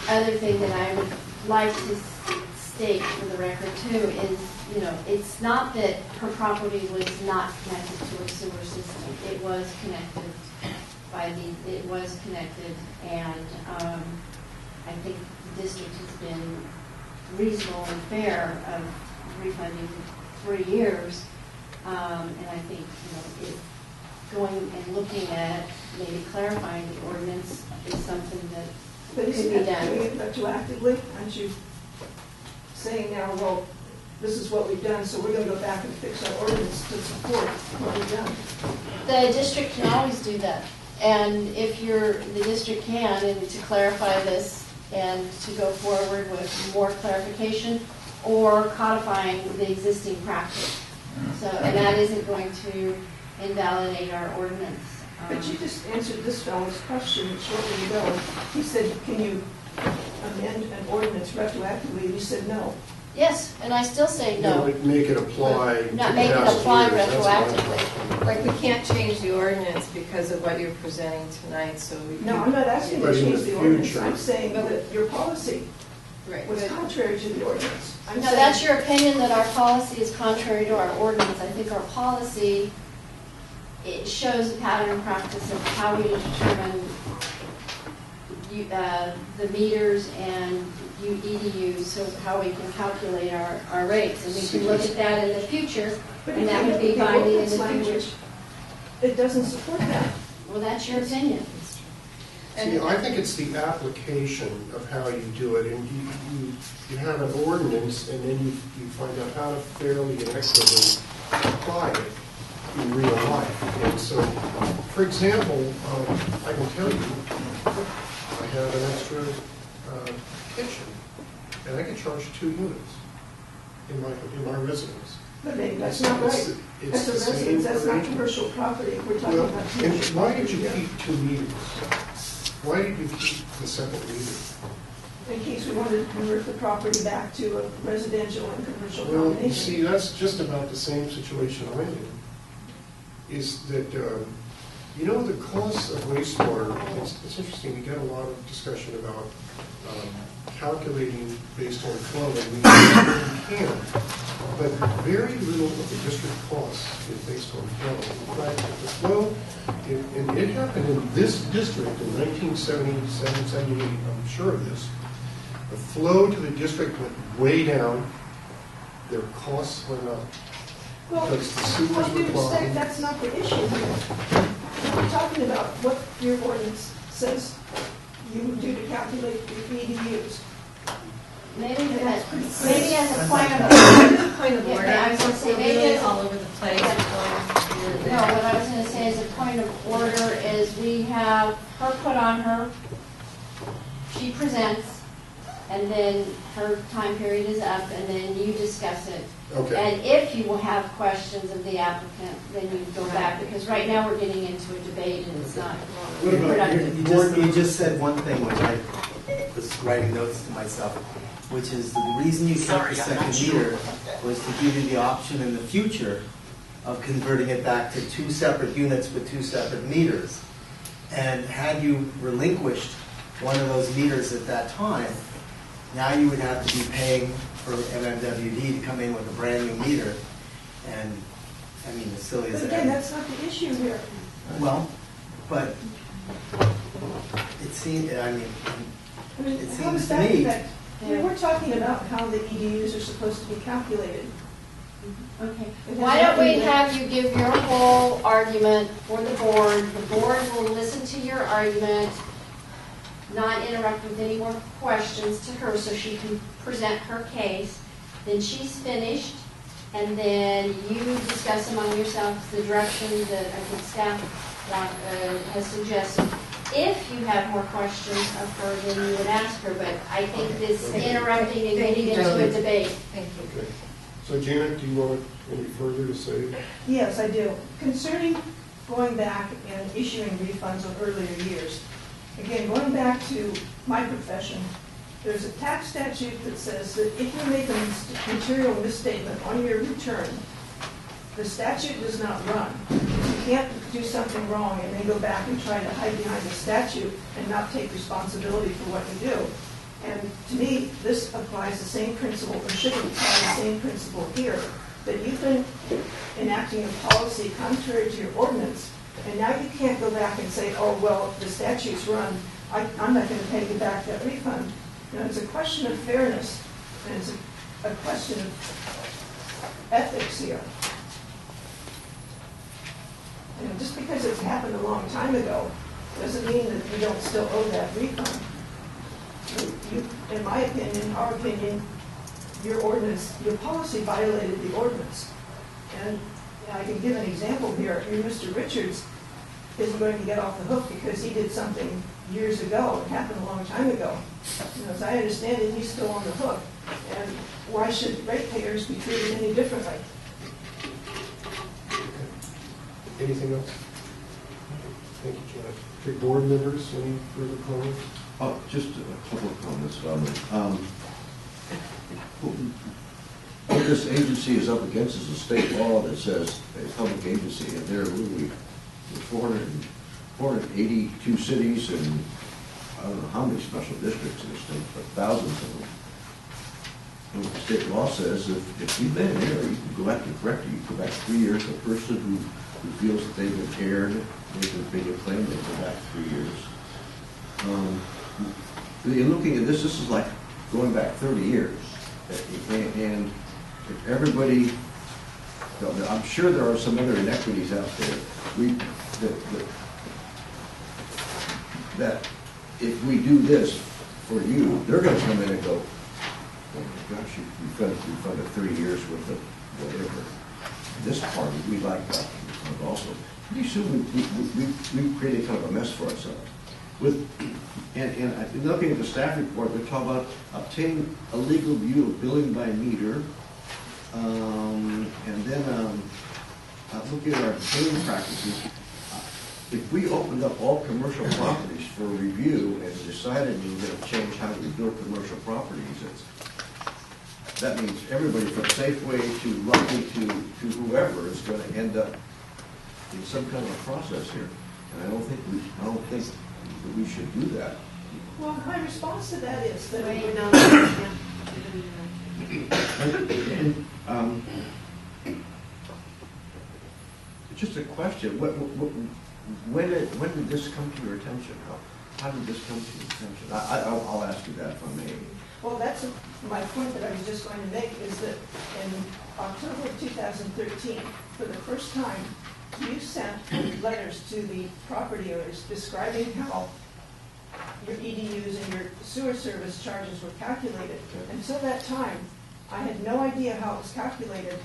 other thing that I would like to state for the record too is, it's not that her property was not connected to a sewer system. It was connected and I think the district has been reasonable and fair of refunding 3 years. And I think, going and looking at maybe clarifying the ordinance is something that But could isn't be that done. doing it retroactively? Aren't you saying now, well, this is what we've done, so we're going to go back and fix our ordinance to support what we've done? The district can always do that. And if the district can, and to clarify this and to go forward with more clarification or codifying the existing practice. And that isn't going to invalidate our ordinance. But you just answered this fellow's question shortly ago. He said, can you amend an ordinance retroactively? You said no. Yes, and I still say no. Make it apply. Not make it apply to past years, that's my retroactively. Like, we can't change the ordinance because of what you're presenting tonight, so we. No, I'm not asking you But to in change the the ordinance. future- I'm saying that your policy Right, was but- contrary to the ordinance. I'm No, saying- that's your opinion that our policy is contrary to our ordinance. I think our policy, it shows a pattern and practice of how we determine the meters and EDUs, so how we can calculate our rates. And we can look at that in the future, But and if that you would look be at the binding in ordinance the future. language, it doesn't support that. Well, that's your opinion. See, I think it's the application of how you do it, and you have an ordinance, and then you find out how to fairly and equitably apply it in real life. And so, for example, I can tell you, I have an extra kitchen, and I can charge 2 units in my residence. But maybe that's not right. It's That's a the same residence, that's not arrangement. commercial property. We're talking Well, about and commercial why property. did you Yeah. keep 2 meters? Why did you keep the second meter? In case we wanted to convert the property back to a residential and commercial Well, you combination. see, that's just about the same situation I'm in. Is that, the costs of wastewater, it's interesting, we get a lot of discussion about calculating based on flow, and we can, but very little of the district costs is based on flow. In fact, the flow, and it happened in this district in 1977, 78, I'm sure of this, the flow to the district went way down, their costs went up. Well, Because the sewers all due were clogged. respect, that's not the issue here. We're talking about what your ordinance says you would do to calculate your EDUs. Maybe as a point of, Point of order, Yeah, I was gonna say, we're maybe really it's- all over the place. no, what I was gonna say as a point of order is we have her put on her, she presents, and then her time period is up, and then you discuss it. Okay. And if you will have questions of the applicant, then you go back, because right now we're getting into a debate and it's not What about productive. You just said one thing when I was writing notes to myself, which is the reason you kept the second meter was to give you the option in the future of converting it back to 2 separate units with 2 separate meters. And had you relinquished one of those meters at that time, now you would have to be paying for MMWD to come in with a brand new meter. And, I mean, as silly as But that. again, that's not the issue here. Well, but it seemed, I mean, It how seems does to that me- affect? We're talking about how the EDUs are supposed to be calculated. Okay. It has Why don't we nothing to- have you give your whole argument for the board? The board will listen to your argument, not interrupt with any more questions to her so she can present her case. Then she's finished, and then you discuss among yourselves the direction that I think staff has suggested. If you have more questions of her, then you would ask her, but I think this interrupting and getting into a debate. Thank you. Okay. So Janet, do you want any further to say? Yes, I do. Concerning going back and issuing refunds of earlier years, again, going back to my profession, there's a tax statute that says that if you make a material misstatement on your return, the statute does not run. You can't do something wrong and then go back and try to hide behind the statute and not take responsibility for what you do. And to me, this applies the same principle, or should apply the same principle here, that you've been enacting a policy contrary to your ordinance, and now you can't go back and say, oh, well, the statute's run, I'm not going to pay you back that refund. You know, it's a question of fairness, and it's a question of ethics here. You know, just because it's happened a long time ago doesn't mean that you don't still owe that refund. You, in my opinion, our opinion, your ordinance, your policy violated the ordinance. And I can give an example here. Your Mr. Richards isn't going to get off the hook because he did something years ago. It happened a long time ago. You know, as I understand it, he's still on the hook. And why should ratepayers be treated any differently? Anything else? Thank you, Janet. Okay, board members, any further comments? Oh, just a couple of comments, what this agency is up against is a state law that says a public agency, and there are really 482 cities and I don't know how many special districts in the state, but thousands of them. And what the state law says, if you've been in error, you can go back and correct it. You go back 3 years. A person who feels that they've been erred, makes a bigger claim, they go back 3 years. You're looking at this is like going back 30 years. And if everybody, I'm sure there are some other inequities out there. That if we do this for you, they're going to come in and go, oh my gosh, you refunded 30 years worth of whatever. This party, we like that also. Pretty soon we created kind of a mess for ourselves. And looking at the staff report, they talk about obtaining a legal view of billing by meter, and then looking at our billing practices. If we opened up all commercial properties for review and decided we were going to change how we build commercial properties, that means everybody from Safeway to Lucky to whoever is going to end up in some kind of a process here. And I don't think that we should do that. Well, my response to that is that Right, no, yeah. Just a question. When did this come to your attention? How did this come to your attention? I'll ask you that if I may. Well, that's my point that I was just going to make, is that in October of 2013, for the first time, you sent letters to the property owners describing how your EDUs and your sewer service charges were calculated. Until that time, I had no idea how it was calculated.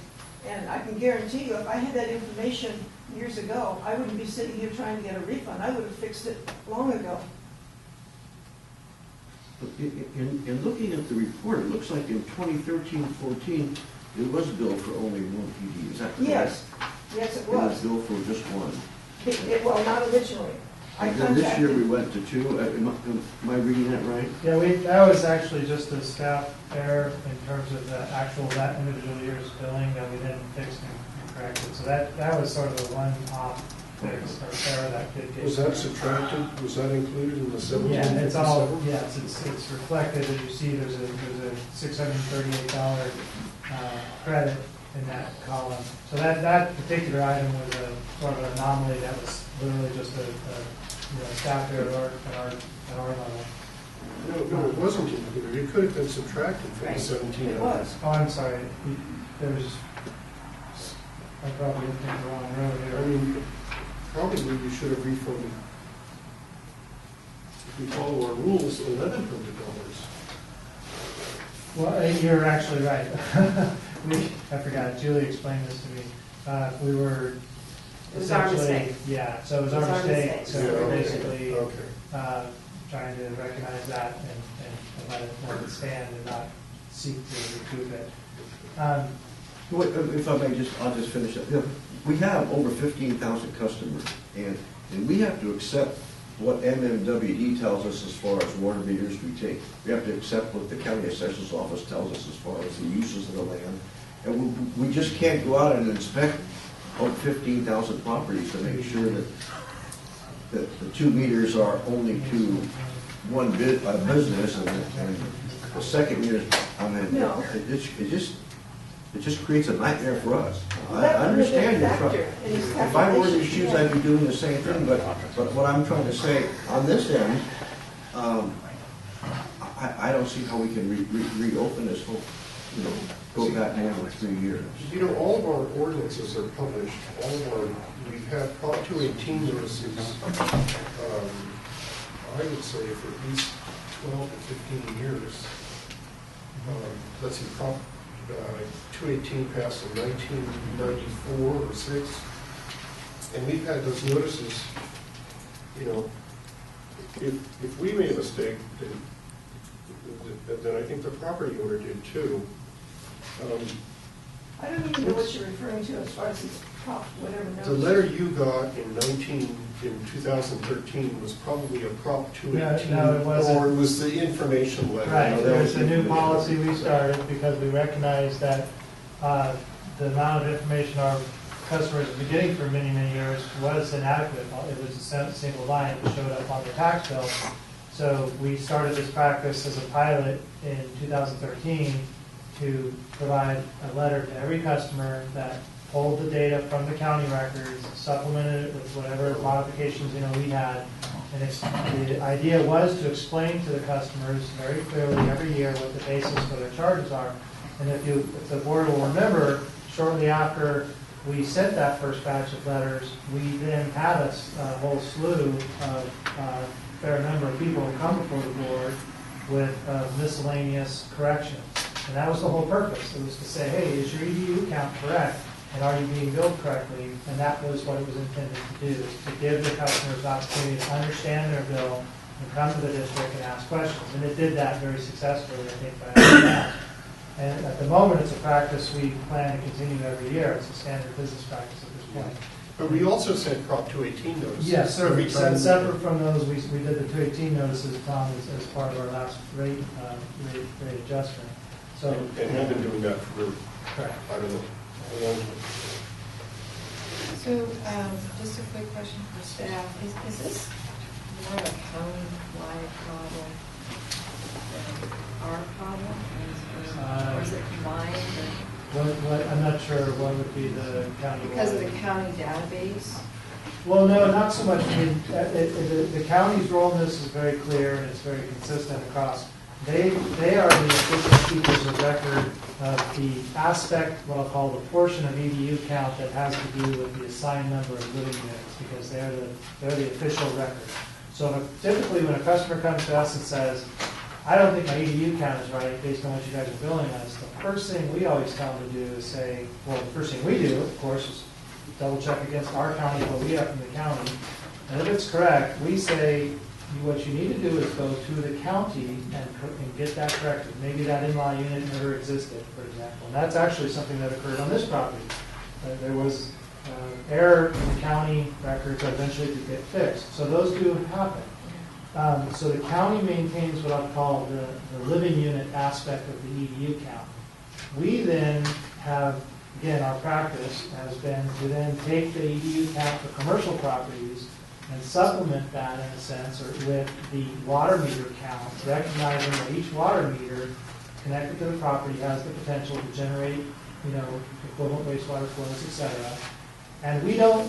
And I can guarantee you, if I had that information years ago, I wouldn't be sitting here trying to get a refund. I would have fixed it long ago. In looking at the report, it looks like in 2013-14, it was billed for only one PD, is that correct? Yes, yes, it It was was. billed for just one. Well, not originally. I And then this year we contacted, went to two, am I reading that right? Yeah, that was actually just a staff error in terms of the actual, that individual year's billing that we didn't fix and corrected. So that was sort of a one-off fix or error that did get. Was that subtracted, was that included in the 17? Yeah, it's all, yes, it's reflected, as you see, there's a $638 credit in that column. So that particular item was a sort of an anomaly that was literally just a staff error at our level. No, it wasn't included. It could have been subtracted from the Right. 17. it was. Oh, I'm sorry, I probably looked at the wrong row I here. mean, probably we should have refunded, if we follow our rules, $1,100. Well, you're actually right. I forgot, Julie explained this to me. We were It was our essentially- mistake. Yeah, so it was It was our our mistake, mistake. so Yeah, we're okay. basically Okay. trying to recognize that and let it stand and not seek to recoup it. Wait, if I may I'll just finish up. You know, we have over 15,000 customers, and we have to accept what MMWD tells us as far as water meters we take. We have to accept what the county assessor's office tells us as far as the uses of the land. And we just can't go out and inspect over 15,000 properties to make sure that the 2 meters are only to one business, and the second meter, I mean, No. it just creates a nightmare for us. I That would have been understand a your factor truck. in his If I were in your calculations, shoes, yeah. I'd be doing the same thing, but what I'm trying to say, on this end, I don't see how we can reopen this whole, go back more than 3 years. You know, all of our ordinances are published, we've had Prop 218 notices, I would say for at least 12 to 15 years. Let's see, Prop 218 passed in 1994 or 6, and we've had those notices, if we made a mistake, then I think the property owner did too. I don't even know what you're referring to as far as these prop, whatever notice. The letter you got in 2013 was probably a Prop 218. No, it wasn't. Or it was the information letter. Right, No, that there's was a the new information. policy we started because we recognized that the amount of information our customers have been getting for many, many years was inadequate. It was a single line that showed up on their tax bill. So we started this practice as a pilot in 2013 to provide a letter to every customer that pulled the data from the county records, supplemented it with whatever modifications we had. And the idea was to explain to the customers very clearly every year what the basis for their charges are. And if the board will remember, shortly after we sent that first batch of letters, we then had a whole slew of fair number of people who come before the board with miscellaneous corrections. And that was the whole purpose. It was to say, hey, is your EDU count correct? And are you being billed correctly? And that was what it was intended to do, to give the customers the opportunity to understand their bill and come to the district and ask questions. And it did that very successfully, I think, by that. And at the moment, it's a practice we plan to continue every year. It's a standard business practice at this point. But we also sent Prop 218 notices. Yes, sir. Every time Separate from those, we did the 218 notices, Tom, as part of our last rate adjustment. So, And have been doing that for, correct. I don't know, a long time. So, just a quick question for staff. Is this more of a county-wide problem than our problem? Or is it combined? I'm not sure what would be the county. Because of the county database? Well, no, not so much. I mean, the county's role in this is very clear and it's very consistent across. They are the official keepers of record of the aspect, what I'll call the portion of EDU count that has to do with the assigned number of living units, because they're the official record. So typically when a customer comes to us and says, I don't think my EDU count is right based on what you guys are billing us, the first thing we always tell them to do is say, well, the first thing we do, of course, is double check against our county, what we have from the county. And if it's correct, we say, what you need to do is go to the county and get that corrected. Maybe that in-law unit never existed, for example. And that's actually something that occurred on this property. There was error in the county records that eventually did get fixed. So those do happen. So the county maintains what I'll call the living unit aspect of the EDU count. We then have, again, our practice has been to then take the EDU count for commercial properties and supplement that in a sense or with the water meter count, recognizing that each water meter connected to the property has the potential to generate, equivalent wastewater flows, et cetera. And we don't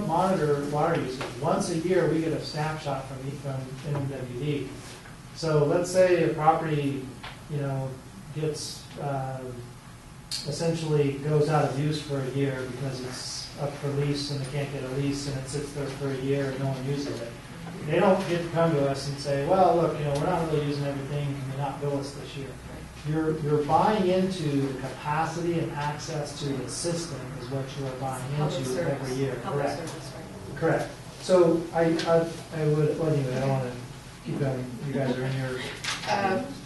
monitor water usage. Once a year, we get a snapshot from NMWD. So let's say a property, gets essentially goes out of use for a year because it's up for lease and they can't get a lease and it sits there for a year and no one uses it. They don't get to come to us and say, well, look, we're not really using everything, can you not bill us this year? You're buying into the capacity and access to the system is what you are buying into every year. Correct. Correct. So I would, well, anyway, I don't want to keep going. You guys are in your...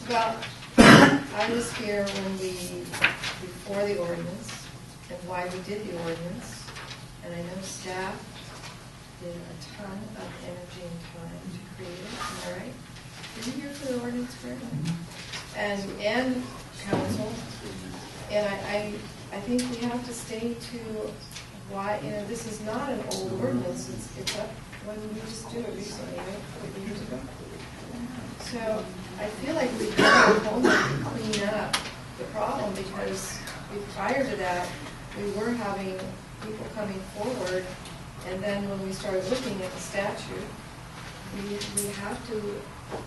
Well, I was here before the ordinance and why we did the ordinance. And I know staff did a ton of energy and time to create it. Am I right? Were you here for the ordinance, Marin? And council. And I think we have to stay to why, this is not an old ordinance. It's up when we just did it recently, right? A couple years ago. So I feel like we have to clean up the problem because prior to that, we were having people coming forward, and then when we started looking at the statute,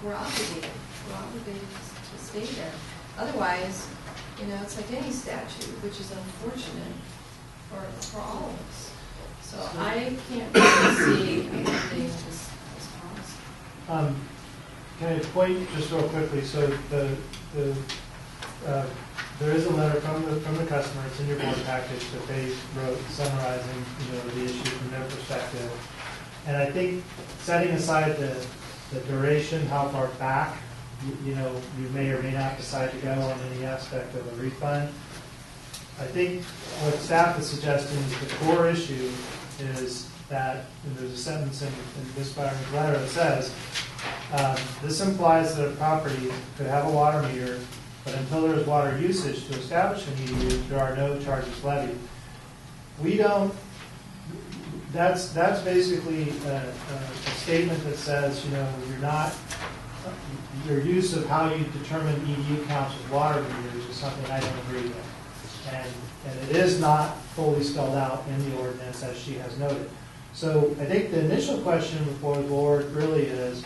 we're obligated to stay there. Otherwise, it's like any statute, which is unfortunate for all of us. So I can't really see amending this policy. Can I point just real quickly? So there is a letter from the customer. It's in your board package that they wrote summarizing the issue from their perspective. And I think setting aside the duration, how far back you may or may not decide to go on any aspect of a refund. I think what staff is suggesting is the core issue is that, and there's a sentence in this letter that says, this implies that a property could have a water meter, but until there is water usage to establish an EDU, there are no charges levied. We don't, that's basically a statement that says, your use of how you determine EDU counts with water meters is something I don't agree with. And it is not fully spelled out in the ordinance as she has noted. So I think the initial question before the board really is,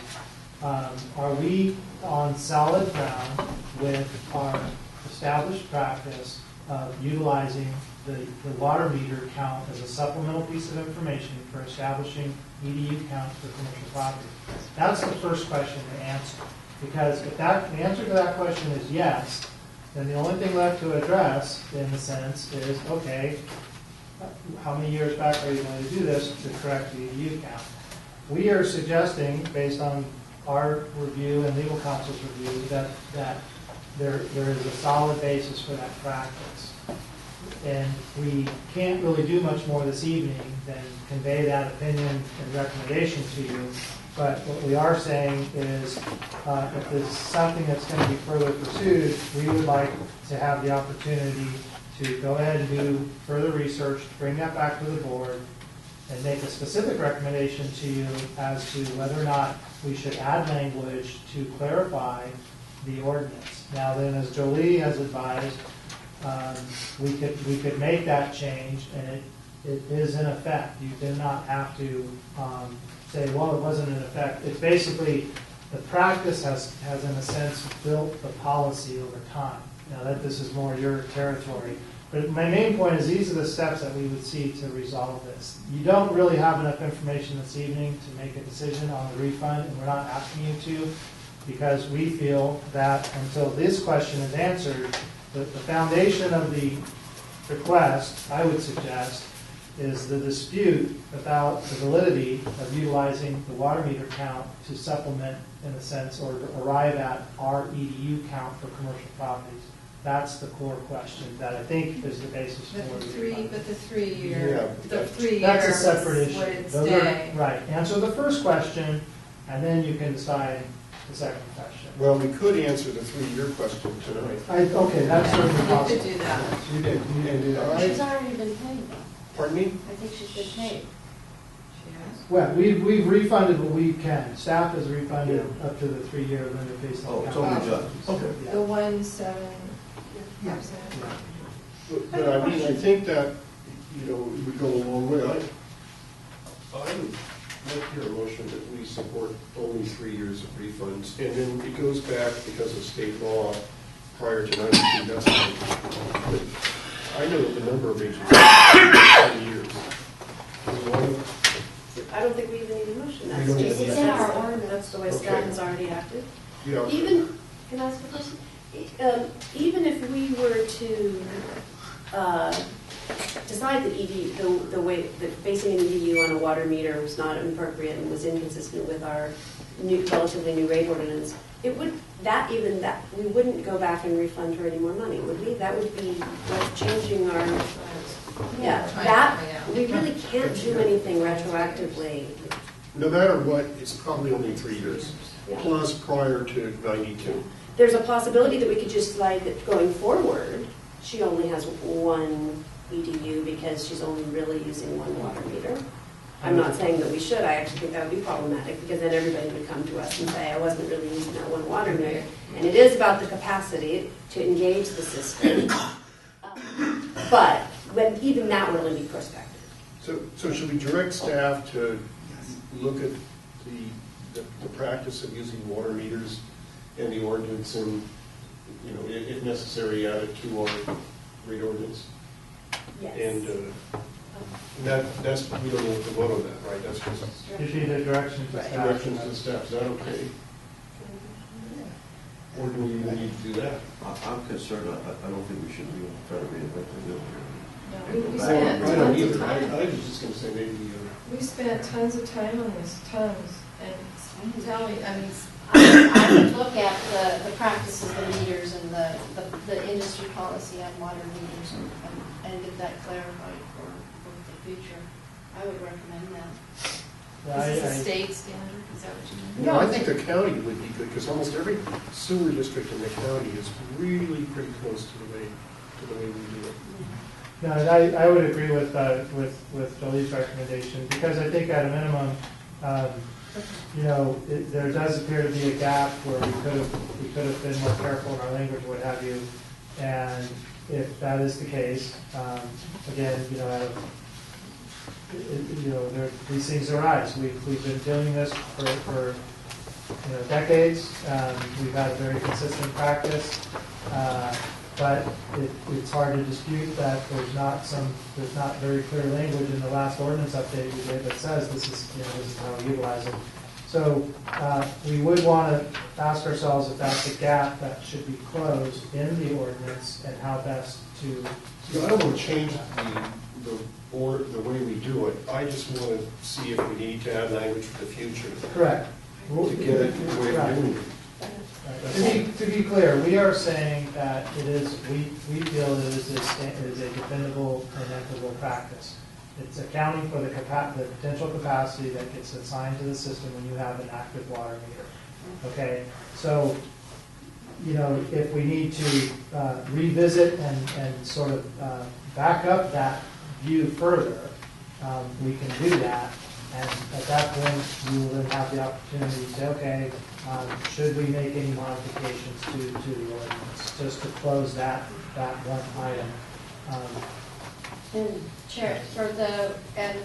are we on solid ground with our established practice of utilizing the water meter count as a supplemental piece of information for establishing EDU counts for commercial property? That's the first question to answer. Because if the answer to that question is yes, then the only thing left to address, in a sense, is, okay, how many years back are you going to do this to correct the EDU count? We are suggesting, based on our review and legal counsel's review, that there is a solid basis for that practice. And we can't really do much more this evening than convey that opinion and recommendation to you. But what we are saying is, if there's something that's going to be further pursued, we would like to have the opportunity to go ahead and do further research, bring that back to the board, and make a specific recommendation to you as to whether or not we should add language to clarify the ordinance. Now then, as Jolie has advised, we could make that change, and it is in effect. You do not have to say, well, it wasn't in effect. It's basically, the practice has in a sense built the policy over time. Now that this is more your territory, But my main point is these are the steps that we would see to resolve this. You don't really have enough information this evening to make a decision on the refund, and we're not asking you to, because we feel that until this question is answered, the foundation of the request, I would suggest, is the dispute about the validity of utilizing the water meter count to supplement, in a sense, or to arrive at our EDU count for commercial properties. That's the core question that I think is the basis for But the the three, refund. but the 3 year, Yeah, the 3 year That's a separate issue. would it Those stay? Right. Answer the first question, and then you can decide the second question. Well, we could answer the 3-year question tonight. Okay, that's certainly You could possible. do that. You did. She's already been paid though. Pardon me? I think she's been paid. She has? Well, we've refunded what we can. Staff has refunded up to the 3-year limit based on. Oh, it's only done. Okay. Yeah. The 1.7%? But I mean, I think that, it would go a long way. I would like to hear a motion that we support only 3 years of refunds. And then it goes back because of state law prior to 92, that's fine. But I know that the number of agencies is 10 years. I don't think we even need a motion. We That's don't just, need a that's, motion. It's in our ordinance. that's the way staff Okay. has already acted. Yeah. Even, can I ask a question? Even if we were to decide that the way that basing an EDU on a water meter was not appropriate and was inconsistent with our relatively new rate ordinance, it would we wouldn't go back and refund her any more money, would we? That would be like changing our we really can't do anything retroactively. No matter what, it's probably only 3 years, Yeah. plus prior to 92. There's a possibility that we could just slide that going forward, she only has one EDU because she's only really using one water meter. I'm not saying that we should, I actually think that would be problematic, because then everybody would come to us and say, I wasn't really using that one water meter. And it is about the capacity to engage the system. But even that would only be prospective. So should we direct staff to look at the practice of using water meters and the ordinance and, if necessary, add it to our rate ordinance? Yes. And that's, we don't have to vote on that, right? That's just Gives you the direction to staff. directions to staff. Is that okay? Or do we even need to do that? I'm concerned, I don't think we should be trying to reinvent the wheel here. No, we I spent don't tons of either. time. I was just going to say maybe. We spent tons of time on this, tons. And tell me, I would look at the practices, the meters, and the industry policy on water meters and get that clarified for the future. I would recommend that. is this a state standard? Is that what you mean? No, I think the county would be good, because almost every sewer district in the county is really pretty close to the way we do it. No, I would agree with Jolie's recommendation, because I think at a minimum, there does appear to be a gap where we could have been more careful in our language, what have you. And if that is the case, again, these things arise. We've been doing this for decades. We've had a very consistent practice. But it's hard to dispute that there's not very clear language in the last ordinance update we did that says this is how we utilize it. So we would want to ask ourselves if that's a gap that should be closed in the ordinance, and how best to. I don't want to change the way we do it. I just want to see if we need to add language for the future Correct. to get it the way we're doing it. To be clear, we are saying that we feel it is a defendable and equitable practice. It's accounting for the potential capacity that gets assigned to the system when you have an active water meter. Okay, so if we need to revisit and sort of back up that view further, we can do that. And at that point, we will then have the opportunity to say, okay, should we make any modifications to the ordinance, just to close that one item. And Chair, and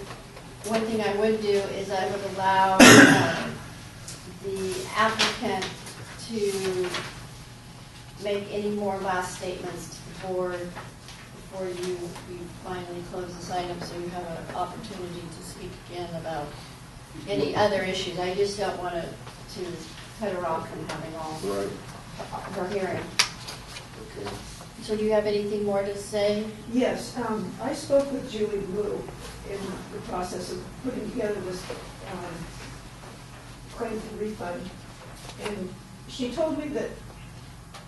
one thing I would do is I would allow the applicant to make any more last statements to the board before you finally close this item, so you have an opportunity to speak again about any other issues. I just don't want to cut her off from having all Right. her hearing. Okay. So do you have anything more to say? Yes, I spoke with Julie Blue in the process of putting together this claim for refund, and she told me that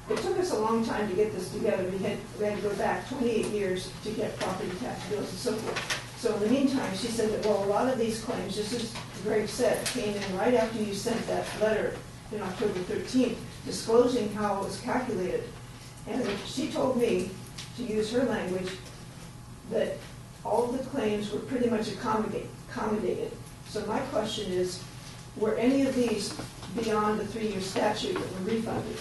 it took us a long time to get this together. We had to go back 28 years to get property tax bills and so forth. So in the meantime, she said that, well, a lot of these claims, just as Greg said, came in right after you sent that letter in October 13th, disclosing how it was calculated. And she told me, to use her language, that all of the claims were pretty much accommodated. So my question is, were any of these beyond the 3-year statute that were refunded?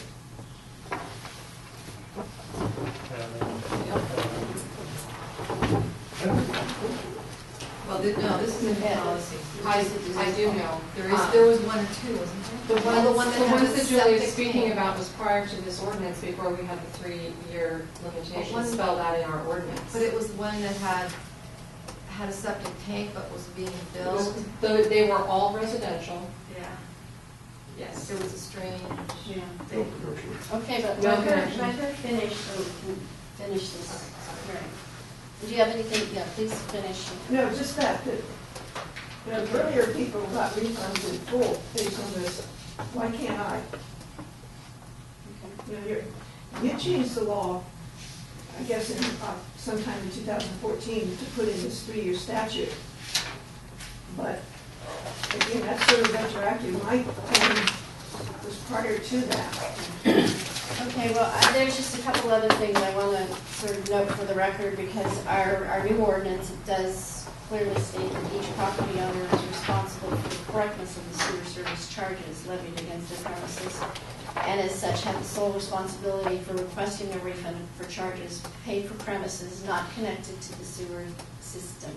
Well, no, this is in policy. I do know. Ah. There was one or two, wasn't there? The one The ones that Julie is septic speaking tank. about was prior to this ordinance, before we had the 3-year limitation One- spelled out in our ordinance. But it was one that had a septic tank but was being built. They were all residential, Yeah. yes. There was a strange Yeah. thing. Okay, but No let her connection. finish so we can finish this hearing. Do you have anything? Yeah, please finish. No, just that earlier people got refunds in full based on this. Why can't I? Okay. You changed the law, I guess, in sometime in 2014 to put in this 3-year statute. But again, that's sort of retroactive. My claim was prior to that. Okay, well, there's just a couple other things I want to sort of note for the record, because our new ordinance, it does clearly state that each property owner is responsible for the correctness of the sewer service charges levied against their premises, and as such have the sole responsibility for requesting a refund for charges paid for premises not connected to the sewer system.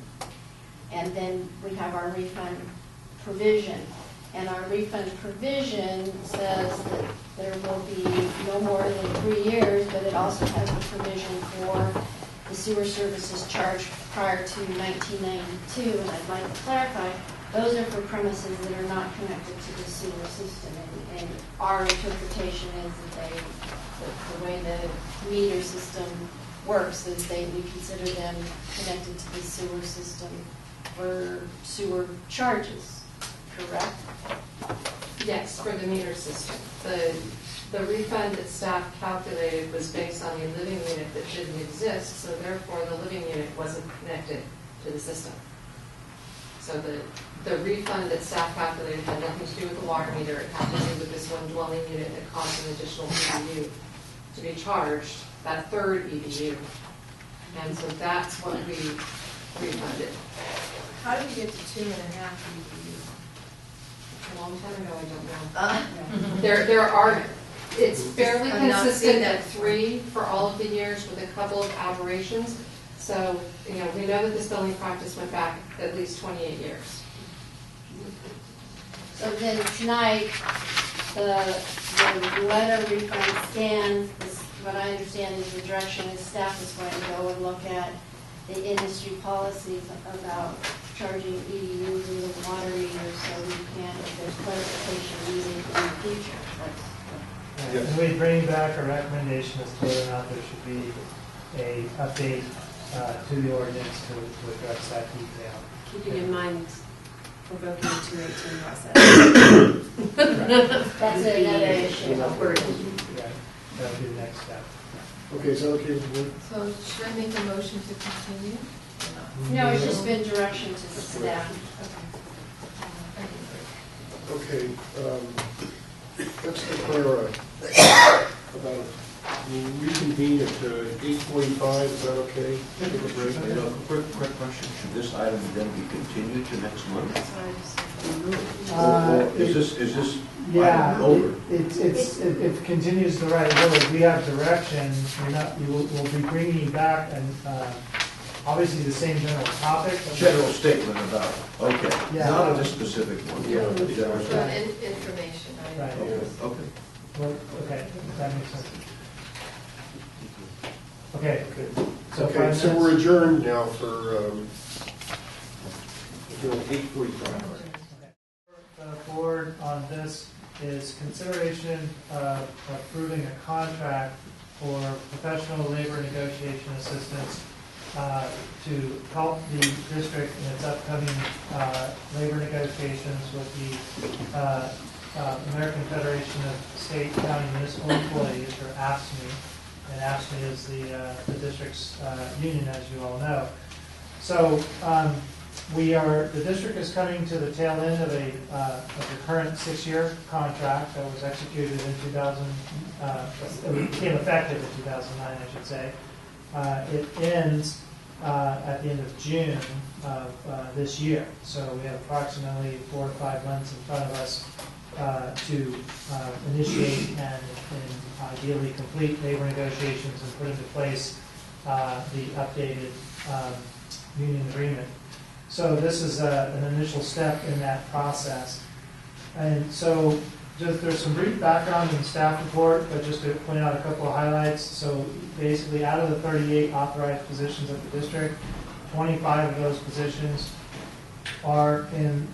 And then we have our refund provision. And our refund provision says that there will be no more than 3 years, but it also has a provision for the sewer services charged prior to 1992. And I'd like to clarify, those are for premises that are not connected to the sewer system. And our interpretation is that the way the meter system works is we consider them connected to the sewer system for sewer charges. Correct? Yes, for the meter system. The refund that staff calculated was based on a living unit that didn't exist, so therefore the living unit wasn't connected to the system. So the refund that staff calculated had nothing to do with the water meter. It had to do with this one dwelling unit that caused an additional EDU to be charged, that third EDU. And so that's what we refunded. How did you get to 2.5 EDU? A long time ago, I Uh, don't know. There are, it's fairly I'm not seeing consistent that. at 3 for all of the years with a couple of aberrations. So, we know that this billing practice went back at least 28 years. So then tonight, the letter refund stands. What I understand is the direction is staff is going to go and look at the industry policies about charging EDUs and the water meters, so we can, if there's clarification needed in the future. Yes. And we bring back a recommendation as to whether or not there should be a update to the ordinance to address that detail. Keeping in mind, we're going to the 218 process. That's another issue. Yeah, that would be the next step. Okay, so okay, well, So should I make a motion to continue? No, it's just been direction to staff. okay, let's declare about reconvene at 8:45, is that okay? Take a break. Quick question, should this item then be continued to next month? That's what I just said. Or is this Yeah, item over? it continues the right way. We have direction. We'll be bringing you back and obviously the same general topic. General statement about, okay, Yeah. not a specific one. Yeah. General So statement. information, Right. Okay. Well, okay, that makes sense. Okay, So Okay, 5 so minutes. we're adjourned now for, 8:45. The board on this is consideration of approving a contract for professional labor negotiation assistance to help the district in its upcoming labor negotiations with the American Federation of State, County, Municipal Employees, or AFSCME. And AFSCME is the district's union, as you all know. So the district is coming to the tail end of the current 6-year contract that was executed in 2000, it became effective in 2009, I should say. It ends at the end of June of this year. So we have approximately 4 to 5 months in front of us to initiate and ideally complete labor negotiations and put into place the updated union agreement. So this is an initial step in that process. And so there's some brief background in the staff report, but just to point out a couple of highlights. So basically, out of the 38 authorized positions at the district, 25 of those positions are in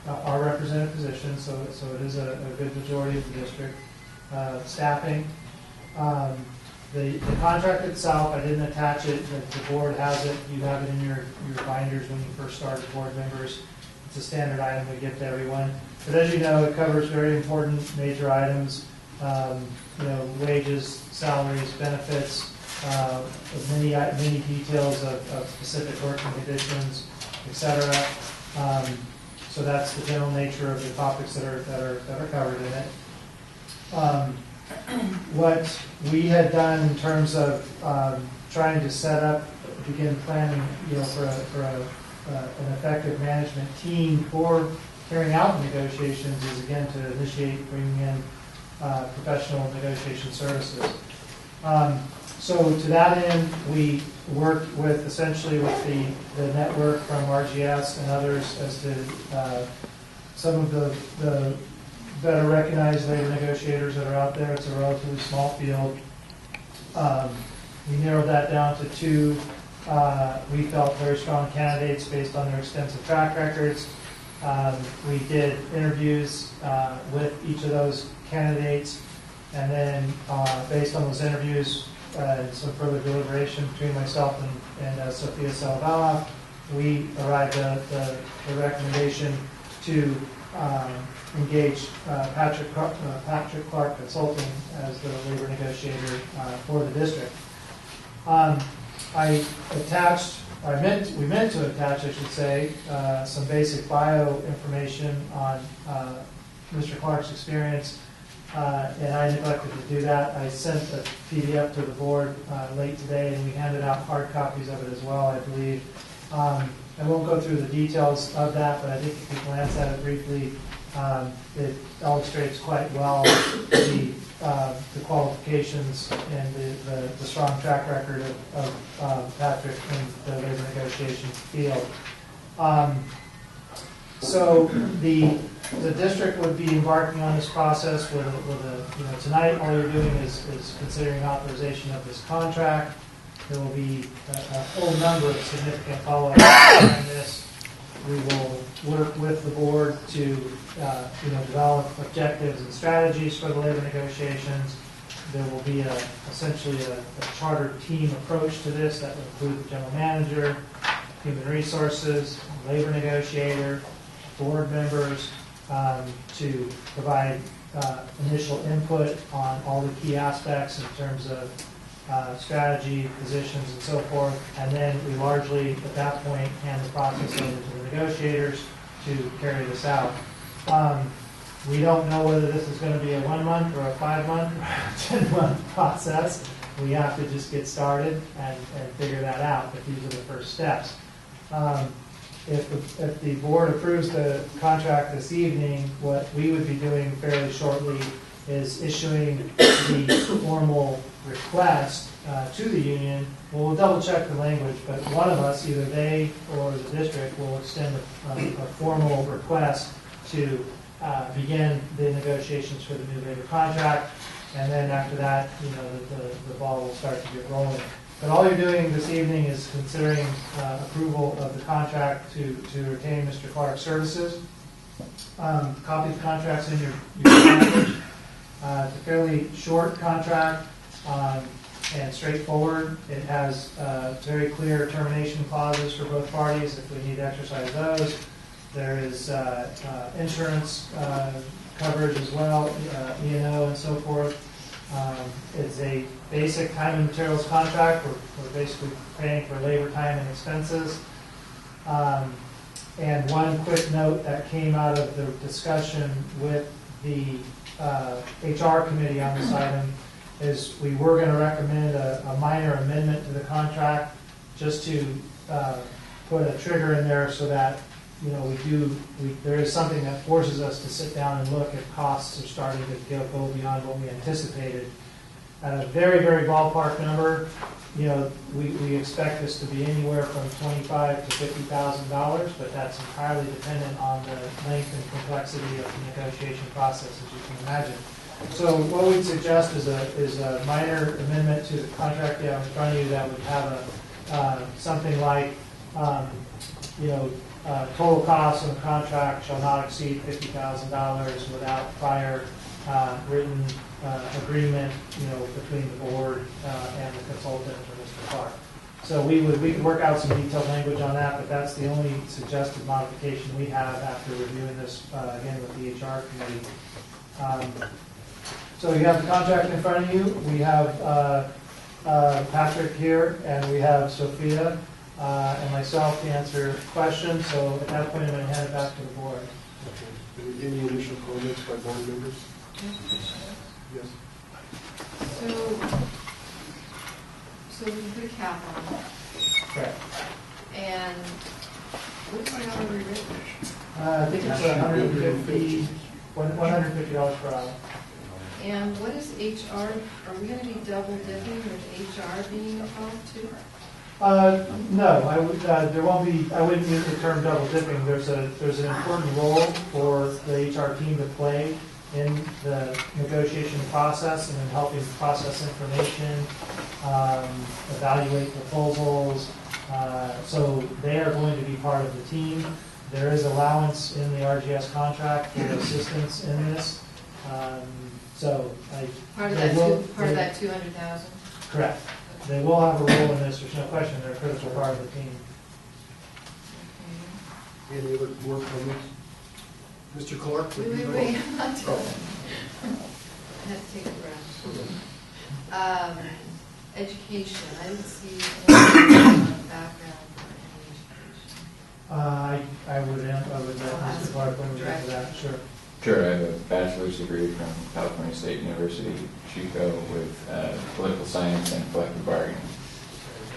are represented positions, so it is a good majority of the district. Staffing. The contract itself, I didn't attach it. The board has it. You have it in your binders when you first start as board members. It's a standard item we give to everyone. But as you know, it covers very important major items, wages, salaries, benefits, many details of specific working conditions, etc. So that's the general nature of the topics that are covered in it. What we had done in terms of trying to begin planning, for an effective management team for carrying out the negotiations is again to initiate bringing in professional negotiation services. So to that end, we worked essentially with the network from RGS and others as to some of the better recognized labor negotiators that are out there. It's a relatively small field. We narrowed that down to 2 we felt very strong candidates based on their extensive track records. We did interviews with each of those candidates, and then based on those interviews and some further deliberation between myself and Sophia Salvala, we arrived at the recommendation to engage Patrick Clark Consulting as the labor negotiator for the district. We meant to attach, I should say, some basic bio information on Mr. Clark's experience, and I neglected to do that. I sent a PDF to the board late today, and we handed out hard copies of it as well, I believe. I won't go through the details of that, but I think if you glance at it briefly, it illustrates quite well the qualifications and the strong track record of Patrick in the labor negotiation field. So the district would be embarking on this process with tonight all you're doing is considering authorization of this contract. There will be a whole number of significant follow-ups on this. We will work with the board to develop objectives and strategies for the labor negotiations. There will be essentially a charter team approach to this that will include the general manager, human resources, labor negotiator, board members, to provide initial input on all the key aspects in terms of strategy, positions, and so forth, and then we largely, at that point, hand the process over to the negotiators to carry this out. We don't know whether this is going to be a 1-month or a 5-month or a 10-month process. We have to just get started and figure that out, but these are the first steps. If the board approves the contract this evening, what we would be doing fairly shortly is issuing the formal request to the union. We'll double check the language, but one of us, either they or the district, will extend a formal request to begin the negotiations for the new labor contract, and then after that, the ball will start to get rolling. But all you're doing this evening is considering approval of the contract to retain Mr. Clark's services. Copy of the contract's in your package. It's a fairly short contract and straightforward. It has very clear termination clauses for both parties if we need to exercise those. There is insurance coverage as well, E&O and so forth. It's a basic time and materials contract. We're basically paying for labor, time, and expenses. And one quick note that came out of the discussion with the HR committee on this item is we were going to recommend a minor amendment to the contract just to put a trigger in there so that there is something that forces us to sit down and look if costs are starting to go beyond what we anticipated. At a very, very ballpark number, we expect this to be anywhere from $25,000 to $50,000, but that's entirely dependent on the length and complexity of the negotiation process, as you can imagine. So what we'd suggest is a minor amendment to the contract you have in front of you that would have something like, total costs on the contract shall not exceed $50,000 without prior written agreement, between the board and the consultant or Mr. Clark. So we could work out some detailed language on that, but that's the only suggested modification we have after reviewing this again with the HR committee. So you have the contract in front of you. We have Patrick here, and we have Sophia and myself to answer questions. So at that point, I'm going to hand it back to the board. Okay. Any initial comments by board members? Yes. So we put a cap on it, Correct. and what's the hourly rate? I think it's $150 per hour. And what is HR, are we going to be double dipping with HR being involved too? No, there won't be. I wouldn't use the term double dipping. There's an important role for the HR team to play in the negotiation process and in helping process information, evaluate proposals. So they are going to be part of the team. There is allowance in the RGS contract for assistance in this. Part of that 200,000. Correct. They will have a role in this. There's no question. They're a critical part of the team. Okay. Any other board comments? Mr. Clark? would you Wait, like- I'm not done. I had to take a breath. Education, I didn't see any background for any education. I would let Mr. Clark when we get to that. Sure. Sure, I have a bachelor's degree from California State University, Chico, with political science and collective bargaining.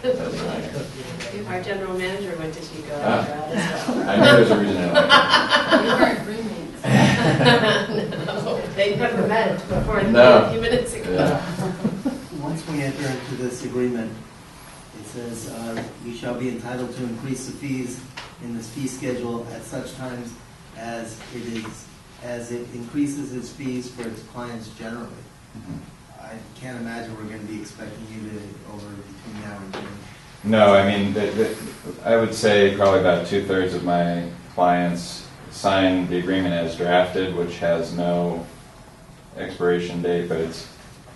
That's a minor. Our general manager went to Chico Ah. after that as well. I know there's a reason I like You weren't roommates. No, they never met before No. a few minutes ago. Yeah. Once we enter into this agreement, it says, you shall be entitled to increase the fees in this fee schedule at such times as it increases its fees for its clients generally. I can't imagine we're going to be expecting you to, over between now and June. No, I mean, I would say probably about 2/3 of my clients sign the agreement as drafted, which has no expiration date, but it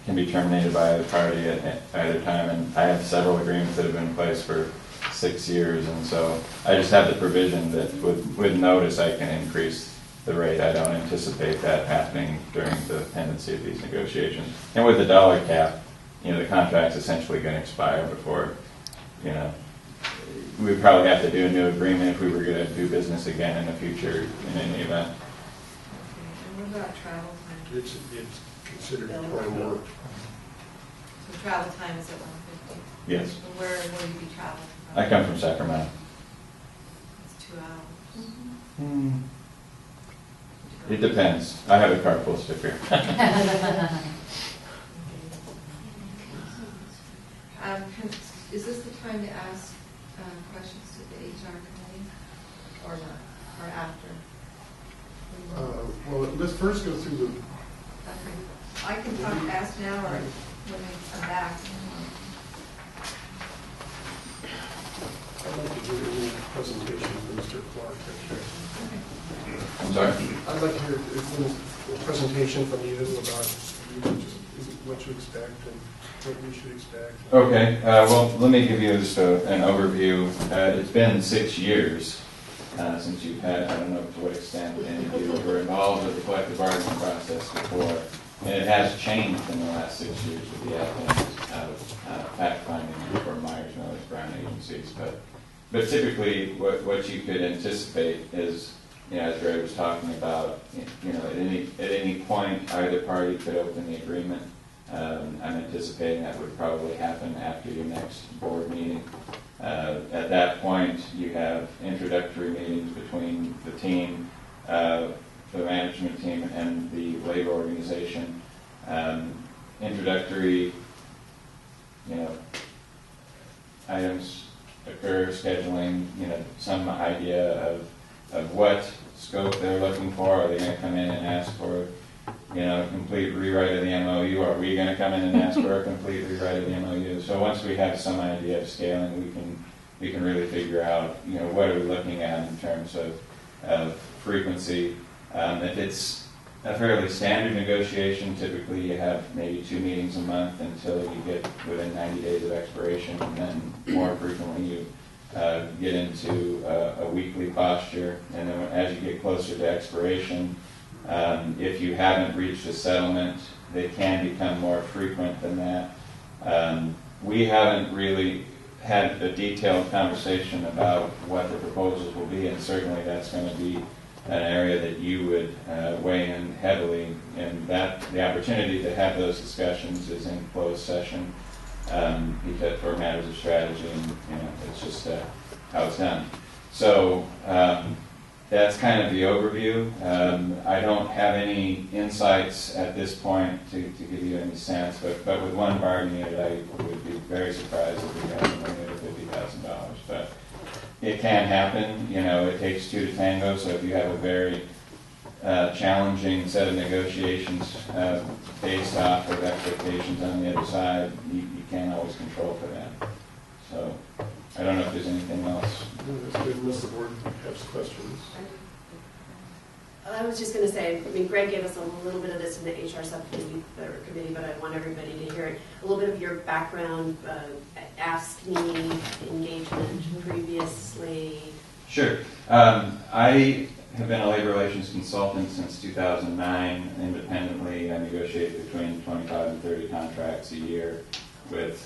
can be terminated by either party at either time. And I have several agreements that have been in place for 6 years, and so I just have the provision that with notice I can increase the rate. I don't anticipate that happening during the pendency of these negotiations. And with the dollar cap, the contract's essentially going to expire before, we'd probably have to do a new agreement if we were going to do business again in the future in any event. Okay, and what about travel time? It's considered prime work. So travel time is at 150? Yes. And where will you be traveling from? I come from Sacramento. It's 2 hours. It depends. I have a carpool sticker. Is this the time to ask questions to the HR committee, or not, or after? Well, let's first go through the, Okay. I can ask now or when we come back. I'd like to hear a little presentation from Mr. Clark. I'm sorry? I'd like to hear a little presentation from you about what you expect and what we should expect. Okay, well, let me give you just an overview. It's been 6 years since you've had, I don't know to what extent any of you were involved with the collective bargaining process before, and it has changed in the last 6 years with the advent of fact-finding for Myers, Miller's, Brown agencies. But typically, what you could anticipate is, as Greg was talking about, at any point, either party could open the agreement. I'm anticipating that would probably happen after your next board meeting. At that point, you have introductory meetings between the team, the management team, and the labor organization. Introductory, items occur, scheduling, some idea of what scope they're looking for. Are they going to come in and ask for a complete rewrite of the MOU? Are we going to come in and ask for a complete rewrite of the MOU? So once we have some idea of scaling, we can really figure out, what are we looking at in terms of frequency. If it's a fairly standard negotiation, typically you have maybe 2 meetings a month until you get within 90 days of expiration, and then more frequently you get into a weekly posture. And then as you get closer to expiration, if you haven't reached a settlement, they can become more frequent than that. We haven't really had a detailed conversation about what the proposals will be, and certainly that's going to be an area that you would weigh in heavily, and that the opportunity to have those discussions is in closed session because for matters of strategy, and it's just how it's done. So that's kind of the overview. I don't have any insights at this point to give you any sense, but with one bargaining unit, I would be very surprised if we got a limit of $50,000. But it can happen. It takes 2 to tango. So if you have a very challenging set of negotiations based off of expectations on the other side, you can't always control for that. So I don't know if there's anything else. That's good, unless the board has questions. I was just going to say, Greg gave us a little bit of this in the HR subcommittee or committee, but I want everybody to hear it. A little bit of your background, ask me, engagement previously. Sure. I have been a labor relations consultant since 2009. Independently, I negotiate between 25 and 30 contracts a year with,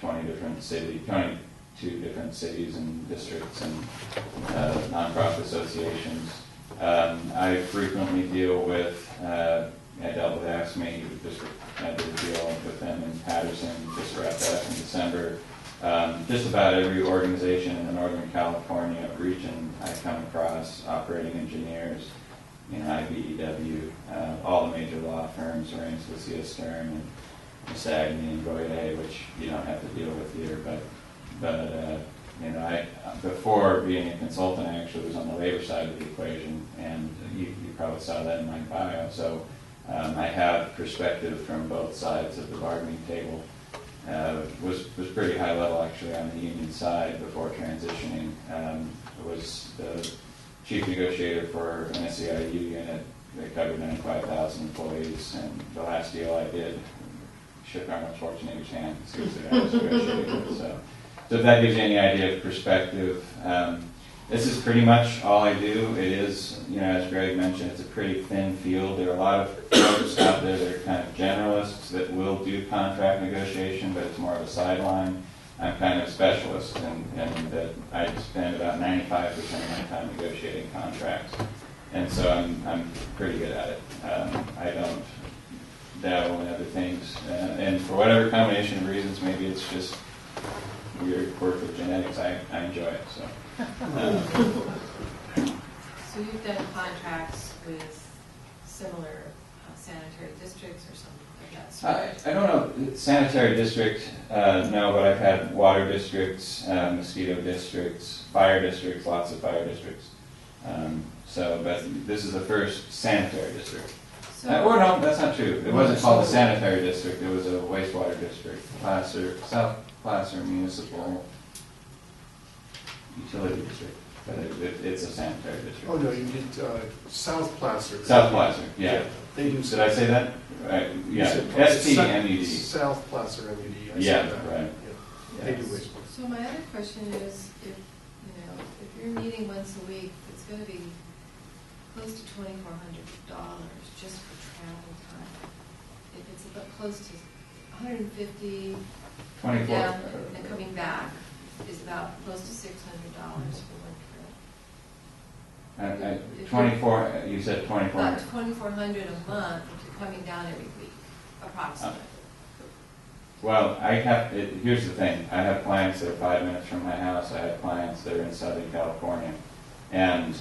22 different cities and districts and nonprofit associations. I frequently deal with, I dealt with AFSCME, I did a deal with them in Patterson, just wrapped up in December. Just about every organization in the Northern California region I come across, operating engineers, IBEW, all the major law firms, Marin, Stern, and Sagny and Goyde, which you don't have to deal with here, but I before being a consultant, I actually was on the labor side of the equation, and you probably saw that in my bio. So I have perspective from both sides of the bargaining table. Was pretty high level actually on the union side before transitioning. Was the chief negotiator for an SEIU unit that covered 95,000 employees, and the last deal I did shook Arnold Schwarzenegger's hand. Seriously, I was negotiating with. So if that gives you any idea of perspective, this is pretty much all I do. It is, as Greg mentioned, it's a pretty thin field. There are a lot of folks out there that are kind of generalists that will do contract negotiation, but it's more of a sideline. I'm kind of a specialist, and that I spend about 95% of my time negotiating contracts, and so I'm pretty good at it. I don't dabble in other things, and for whatever combination of reasons, maybe it's just weird quirk of genetics, I enjoy it. So you've done contracts with similar sanitary districts or something like that? I don't know, sanitary district, no, but I've had water districts, mosquito districts, fire districts, lots of fire districts. But this is the first sanitary district. Or no, that's not true. It wasn't called a sanitary district. It was a wastewater district. South Placer Municipal utility district, but it's a sanitary district. Oh, no, you did South Placer. South Placer, yeah. They do. Did I say that? You Yeah, said SPMUD. South Placer MUD. I Yeah, said that. right. Yeah. They do wastewater. So my other question is, if, if you're meeting once a week, it's gonna be close to $2,400 just for travel time. If it's about close to 150 24. down and coming back, is about close to $600 for one trip. 24, you said 24. About $2,400 a month if you're coming down every week, approximately. Well, here's the thing. I have clients that are 5 minutes from my house. I have clients that are in Southern California. And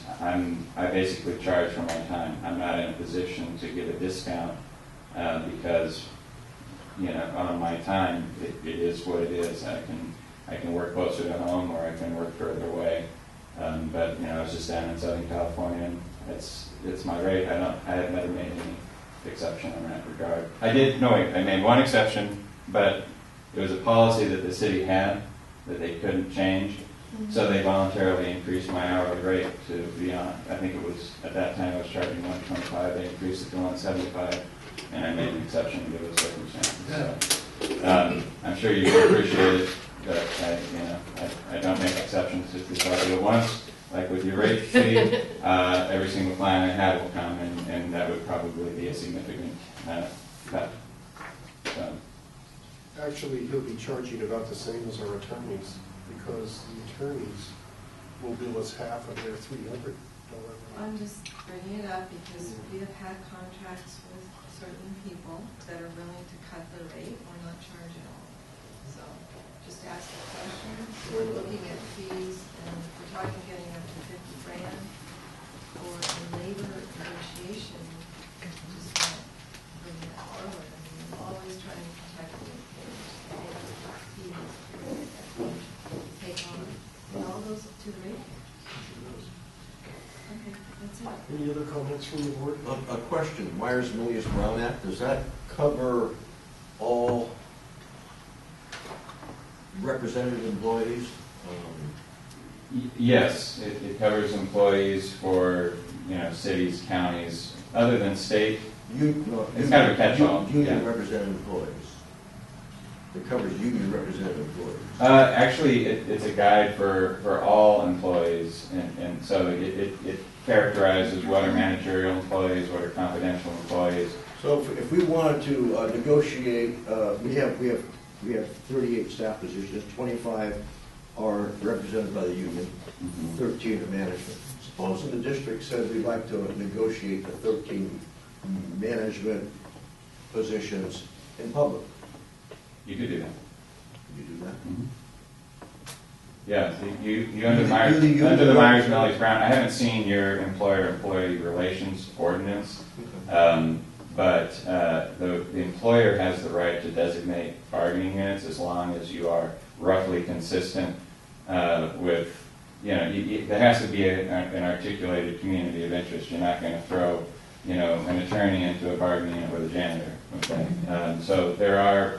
I basically charge for my time. I'm not in a position to give a discount because, on my time, it is what it is. I can work closer to home or I can work further away. But I was just down in Southern California, and it's my rate. I have never made any exception in that regard. I made one exception, but it was a policy that the city had that they couldn't change. So they voluntarily increased my hourly rate to be on. I think it was at that time I was charging $125. They increased it to $175, and I made an exception to those circumstances. So, I'm sure you can appreciate it. But I don't make exceptions just because I do it once. Like with your rate fee, every single client I have will come, and that would probably be a significant cut. So. Actually, he'll be charging about the same as our attorneys, because the attorneys will bill us half of their $300. I'm just bringing it up because we have had contracts with certain people that are willing to cut the rate or not charge at all. So just ask the question, we're looking at fees, and we're talking getting up to $50,000 for a labor negotiation. Just not bring that forward. I mean, I'm always trying to protect the employers. Take on all those to the rate. Okay, that's it. Any other comments from the board? A question, Myers-Milius-Brown Act, does that cover all represented employees? Yes, it covers employees for cities, counties, other than state. It's kind of a catch-all. Union represented employees. It covers union represented employees. Actually, it's a guide for all employees, and so it characterizes what are managerial employees, what are confidential employees. So if we wanted to negotiate, we have 38 staff positions, 25 are represented by the union, 13 are management. Suppose the district said we'd like to negotiate the 13 management positions in public. You could do that. Can you do that? Mm-hmm. Yeah, you under the Myers-Milius-Brown. I haven't seen your employer-employee relations ordinance, but the employer has the right to designate bargaining units as long as you are roughly consistent with. There has to be an articulated community of interest. You're not going to throw, an attorney into a bargaining unit with a janitor. Okay. So there are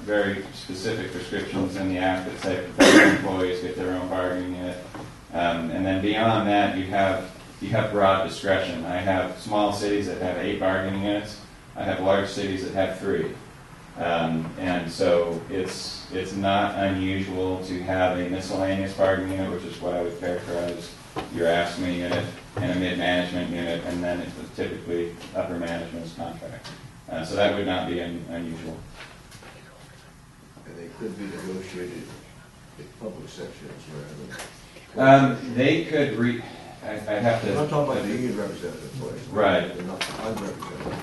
very specific prescriptions in the act that say professional employees get their own bargaining unit, and then beyond that you have broad discretion. I have small cities that have 8 bargaining units. I have large cities that have 3, and so it's not unusual to have a miscellaneous bargaining unit, which is what I would characterize your ASME unit, and a mid-management unit, and then it's typically upper management's contract. So that would not be unusual. And they could be negotiated in public sections rather than... They could I have to... I'm not talking about the union representative employees. Right. They're not unrepresented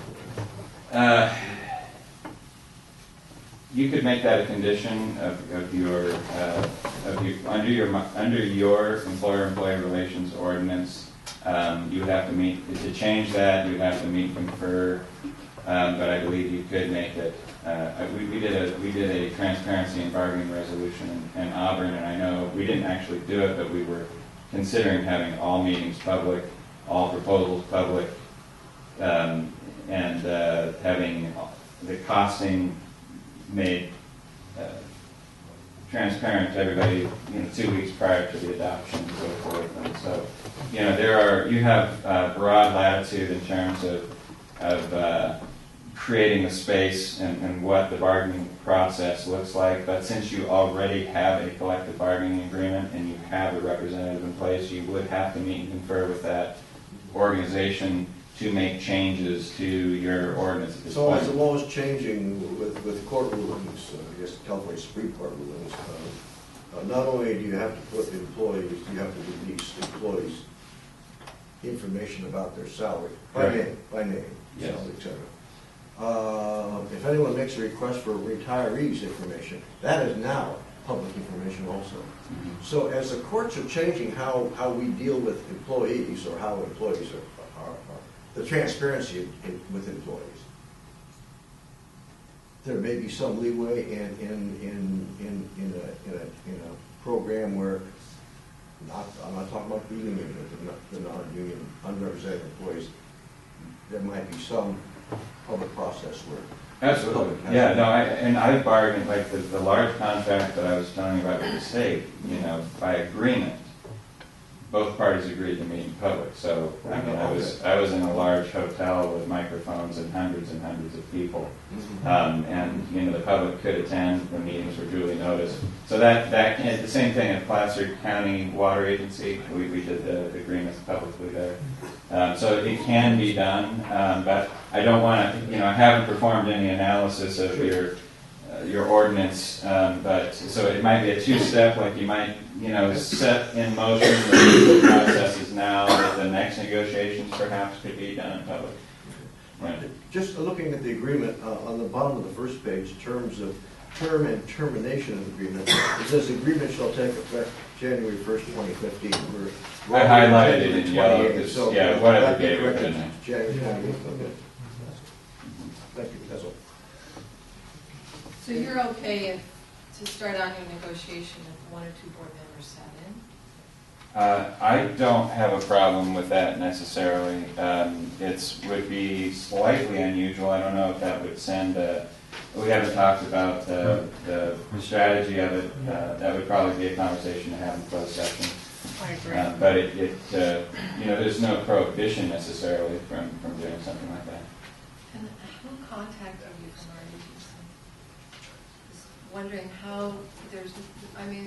employees. You could make that a condition under your employer-employee relations ordinance. You would have to meet to change that. You would have to meet and confer. But I believe you could make it. We did a transparency and bargaining resolution in Auburn, and I know we didn't actually do it, but we were considering having all meetings public, all proposals public, and having the costing made transparent to everybody, 2 weeks prior to the adoption and so forth. And so, you have broad latitude in terms of creating the space and what the bargaining process looks like. But since you already have a collective bargaining agreement and you have a representative in place, you would have to meet and confer with that organization to make changes to your ordinance at this So point. as the law is changing with court rulings, I guess California Supreme Court rulings, not only do you have to put employees, you have to release employees information about their salary, by name, Yes. salary, et cetera. If anyone makes a request for retirees information, that is now public information also. Mhm. So as the courts are changing how we deal with employees, or how employees are the transparency with employees, there may be some leeway in a program where, I'm not talking about the union, but the non-union, unrepresented employees, there might be some public process where. Absolutely. Yeah, no, and I bargained, like the large contract that I was telling you about with the state, by agreement, both parties agreed to meet in public. So, I mean, I was in a large hotel with microphones and hundreds of people. And, the public could attend, the meetings were duly noticed. So that the same thing at Placer County Water Agency, we did the agreements publicly there. So it can be done, but I don't want to, I haven't performed any analysis of your ordinance, but so it might be a two-step, like you might, set in motion the legal processes now, that the next negotiations perhaps could be done in public. Right. Just looking at the agreement, on the bottom of the first page, terms of term and termination of agreement, it says agreement shall take effect January 1st, 2015. I highlighted it in yellow, because, So, whatever gave it, didn't I? January 28th, okay. Thank you, that's all. So you're okay to start on your negotiation if one or two board members sat in? I don't have a problem with that necessarily. It would be slightly unusual. I don't know if that would send we haven't talked about the strategy of it. That would probably be a conversation to have in closed session. I agree. But there's no prohibition necessarily from doing something like that. And who contacted you from our agency? Just wondering how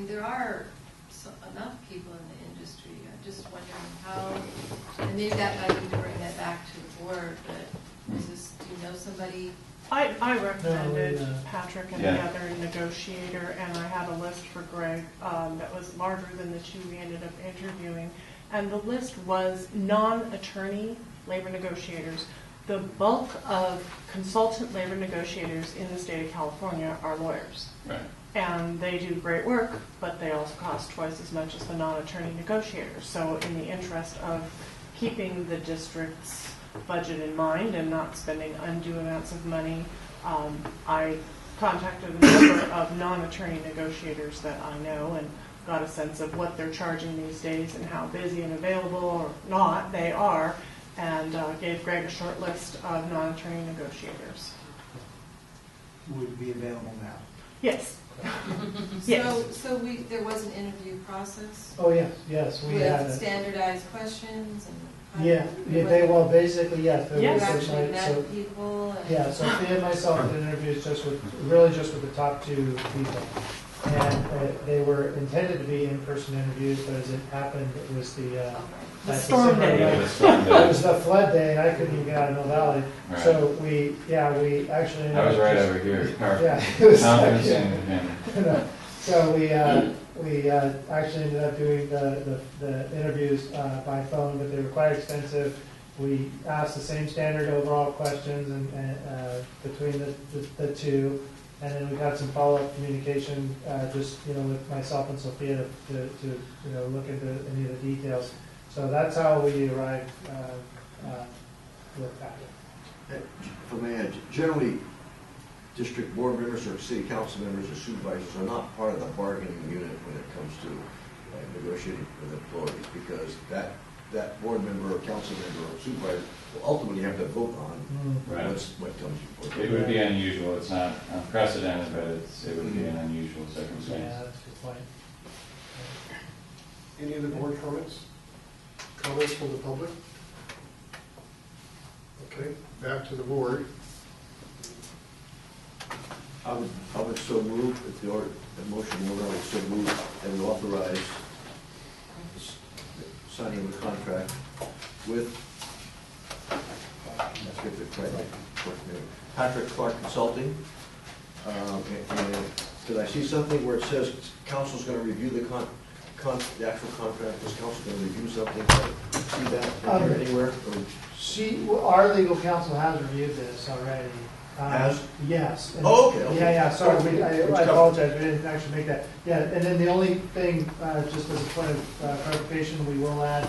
there are enough people in the industry. I'm just wondering how, and maybe that might be to bring that back to the board, but do you know somebody? I recommended No, Patrick and Yeah. the other negotiator, and I had a list for Greg that was larger than the two we ended up interviewing. And the list was non-attorney labor negotiators. The bulk of consultant labor negotiators in the state of California are lawyers. Right. And they do great work, but they also cost twice as much as the non-attorney negotiators. So in the interest of keeping the district's budget in mind and not spending undue amounts of money, I contacted a number of non-attorney negotiators that I know and got a sense of what they're charging these days and how busy and available or not they are, and gave Greg a short list of non-attorney negotiators. Would be available now. Yes. Yes. So there was an interview process Oh, yes, we had with it. standardized questions and. Basically, yes. there You was actually so- met people and. Yeah, Sophia and myself did interviews just with the top two people. And they were intended to be in-person interviews, but as it happened, it was the storm day. It was the flood day, and I couldn't even get out of Mill Valley. Right. So we actually. I was right over here. Yeah, it was. Confidence in him. So we actually ended up doing the interviews by phone, but they were quite extensive. We asked the same standard overall questions and between the two, and then we got some follow-up communication with myself and Sophia to look into any of the details. So that's how we arrived with that. If I may add, generally, district board members or city council members or supervisors are not part of the bargaining unit when it comes to negotiating with employees, because that that board member or council member or supervisor will ultimately have to vote on. Right. What comes before. It would be unusual, it's not unprecedented, but it would be an unusual Yeah, circumstance. that's a good point. Any other board comments? Comments from the public? Okay, back to the board. I would so move, if the motion were, I would so move that we authorize signing of a contract with, let's get the correct name, Patrick Clark Consulting. And did I see something where it says council's going to review the actual contract? Is council going to review something? See that in here anywhere? Or- Our legal counsel has reviewed this already. Has? Yes. And- Oh, okay, okay. Yeah, sorry, I Which apologize, we didn't actually make that. Yeah, and then the only thing, just as a point of clarification, we will add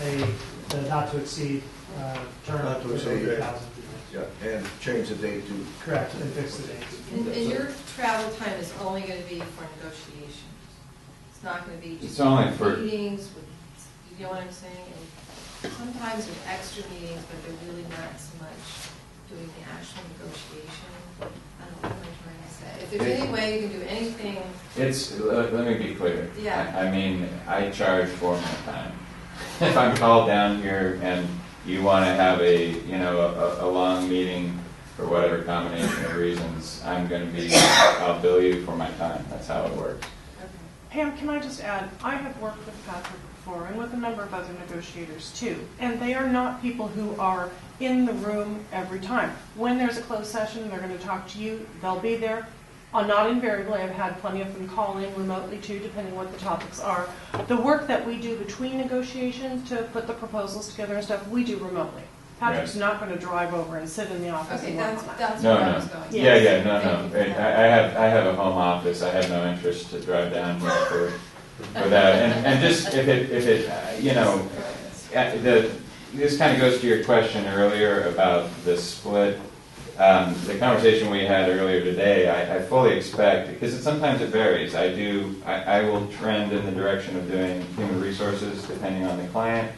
the not to exceed term. Not to exceed. 30,000. Yeah, and change the date to. Correct, and fix the date. And your travel time is only going to be for negotiations. It's not going to be It's just only for, meetings, you know what I'm saying? And sometimes there's extra meetings, but they're really not so much doing the actual negotiation. I don't know what I'm trying to say. If there's any way you can do anything, it's, let me be clear. Yeah. I mean, I charge for my time. If I'm called down here and you want to have a long meeting for whatever combination of reasons, I'll bill you for my time. That's how it works. Pam, can I just add, I have worked with Patrick before and with a number of other negotiators too, and they are not people who are in the room every time. When there's a closed session, they're going to talk to you, they'll be there. Not invariably, I've had plenty of them call in remotely too, depending what the topics are. The work that we do between negotiations to put the proposals together and stuff, we do remotely. Patrick's not going to drive over and sit in the office okay, and work on that. that's No, where I no. was going. Yeah, no. Thank you for I that. have a home office. I have no interest to drive down here for that. And just if it this kind of goes to your question earlier about the split. The conversation we had earlier today, I fully expect, because sometimes it varies. I will trend in the direction of doing human resources depending on the client.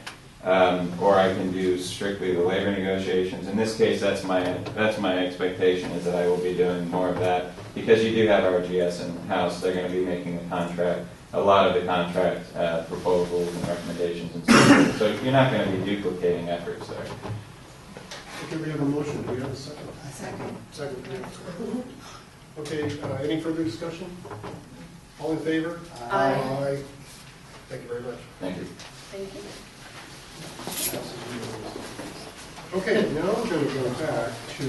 Or I can do strictly the labor negotiations. In this case, that's my expectation, is that I will be doing more of that, because you do have RGS in house. They're going to be making a lot of the contract proposals and recommendations and so forth. So you're not going to be duplicating efforts there. Okay, we have a motion. Do we have a second? Second. Okay, any further discussion? All in favor? Aye. Thank you very much. Thank you. Thank you. Okay, now we're going to go back to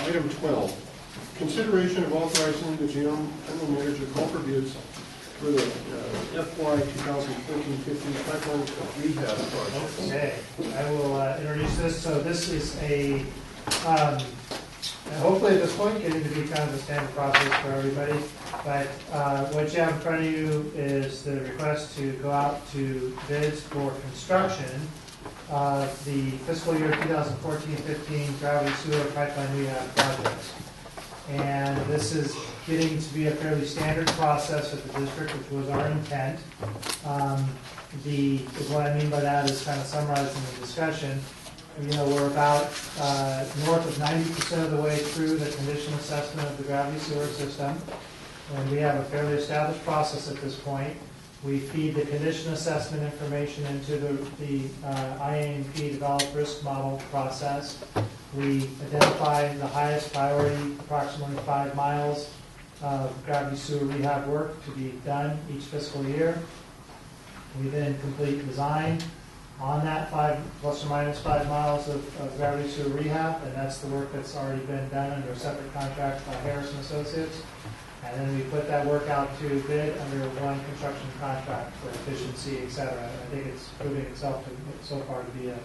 item 12. Consideration of authorizing the general manager call for bids for the FY 2014-15 pipeline rehab project. Okay, I will introduce this. So this is hopefully at this point getting to be kind of a standard process for everybody. But what you have in front of you is the request to go out to bids for construction of the fiscal year 2014-15 gravity sewer pipeline rehab projects. And this is getting to be a fairly standard process at the district, which was our intent. What I mean by that is kind of summarizing the discussion. We're about north of 90% of the way through the condition assessment of the gravity sewer system. And we have a fairly established process at this point. We feed the condition assessment information into the IAMP developed risk model process. We identify the highest priority, approximately 5 miles of gravity sewer rehab work to be done each fiscal year. We then complete design on that plus or minus 5 miles of gravity sewer rehab, and that's the work that's already been done under a separate contract by Harrison Associates. And then we put that work out to bid under one construction contract for efficiency, et cetera. I think it's proving itself so far to be a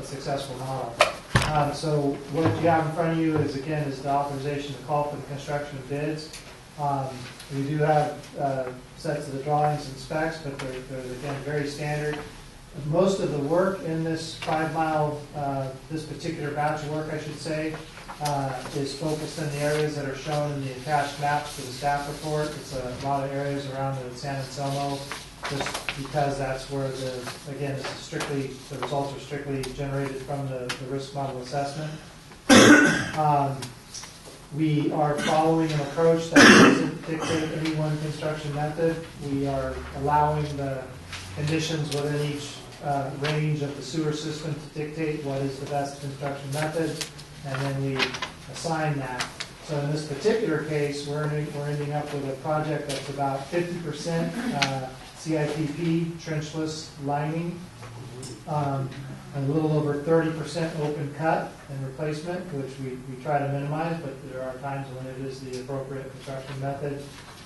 successful model. So what you have in front of you is the authorization to call for the construction of bids. We do have sets of the drawings and specs, but they're again very standard. Most of the work in this 5 mile, this particular batch of work, I should say, is focused in the areas that are shown in the attached maps to the staff report. It's a lot of areas around the San Anselmo, just because that's where again, this is strictly, the results are strictly generated from the risk model assessment. We are following an approach that doesn't dictate any one construction method. We are allowing the conditions within each range of the sewer system to dictate what is the best construction method, and then we assign that. So in this particular case, we're ending up with a project that's about 50% CIPP trenchless lining, a little over 30% open cut and replacement, which we try to minimize, but there are times when it is the appropriate construction method.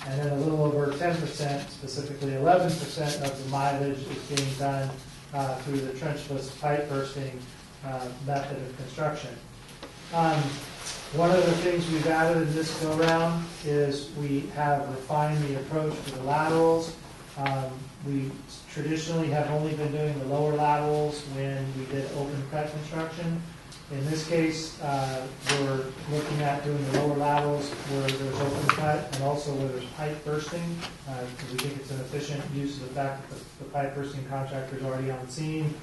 And then a little over 10%, specifically 11% of the mileage is being done through the trenchless pipe bursting method of construction. One of the things we've added in this go-round is we have refined the approach to the laterals. We traditionally have only been doing the lower laterals when we did open cut construction. In this case, we're looking at doing the lower laterals where there's open cut and also where there's pipe bursting, because we think it's an efficient use of the fact that the pipe bursting contractor is already on scene.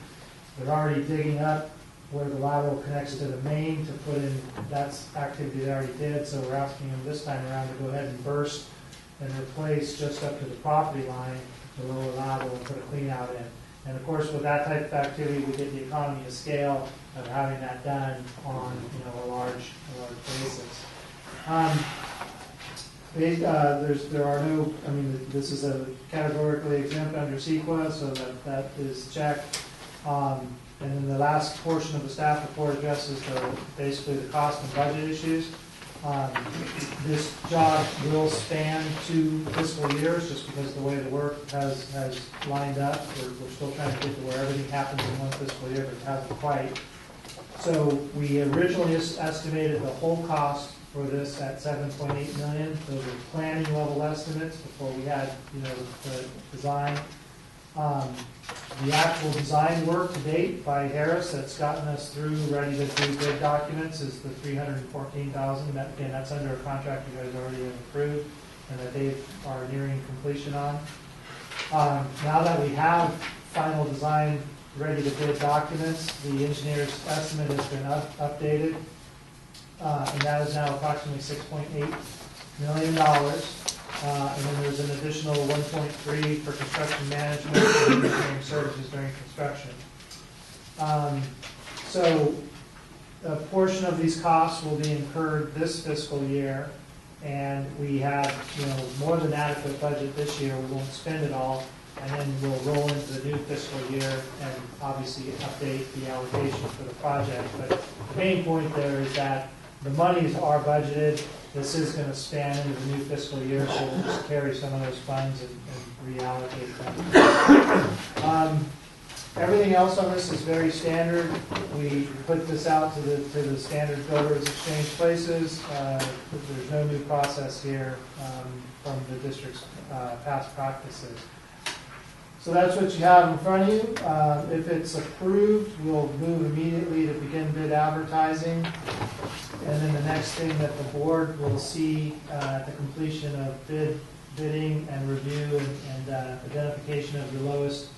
They're already digging up where the lateral connects to the main to put in, that's activity they already did, so we're asking them this time around to go ahead and burst and replace just up to the property line the lower lateral and put a clean out in. And of course, with that type of activity, we get the economy of scale of having that done on a large basis. There are no, this is a categorically exempt under CEQA, so that is checked. And then the last portion of the staff report addresses basically the cost and budget issues. This job will span 2 fiscal years just because the way the work has lined up. We're still trying to get to where everything happens in 1 fiscal year, but it hasn't quite. So we originally estimated the whole cost for this at $7.8 million. Those are planning level estimates before we had the design. The actual design work to date by Harris that's gotten us through ready to do bid documents is the $314,000. Again, that's under a contract you guys already have approved and that they are nearing completion on. Now that we have final design ready to bid documents, the engineer's estimate has been updated, and that is now approximately $6.8 million. And then there's an additional 1.3 for construction management and engineering services during construction. So a portion of these costs will be incurred this fiscal year, and we have more than adequate budget this year. We won't spend it all, and then we'll roll into the new fiscal year and obviously update the allocation for the project. But the main point there is that the monies are budgeted. This is going to span into the new fiscal year, so we'll just carry some of those funds and reallocate them. Everything else on this is very standard. We put this out to the standard builders exchange places. There's no new process here from the district's past practices. So that's what you have in front of you. If it's approved, we'll move immediately to begin bid advertising. And then the next thing that the board will see at the completion of bidding and review and identification of the lowest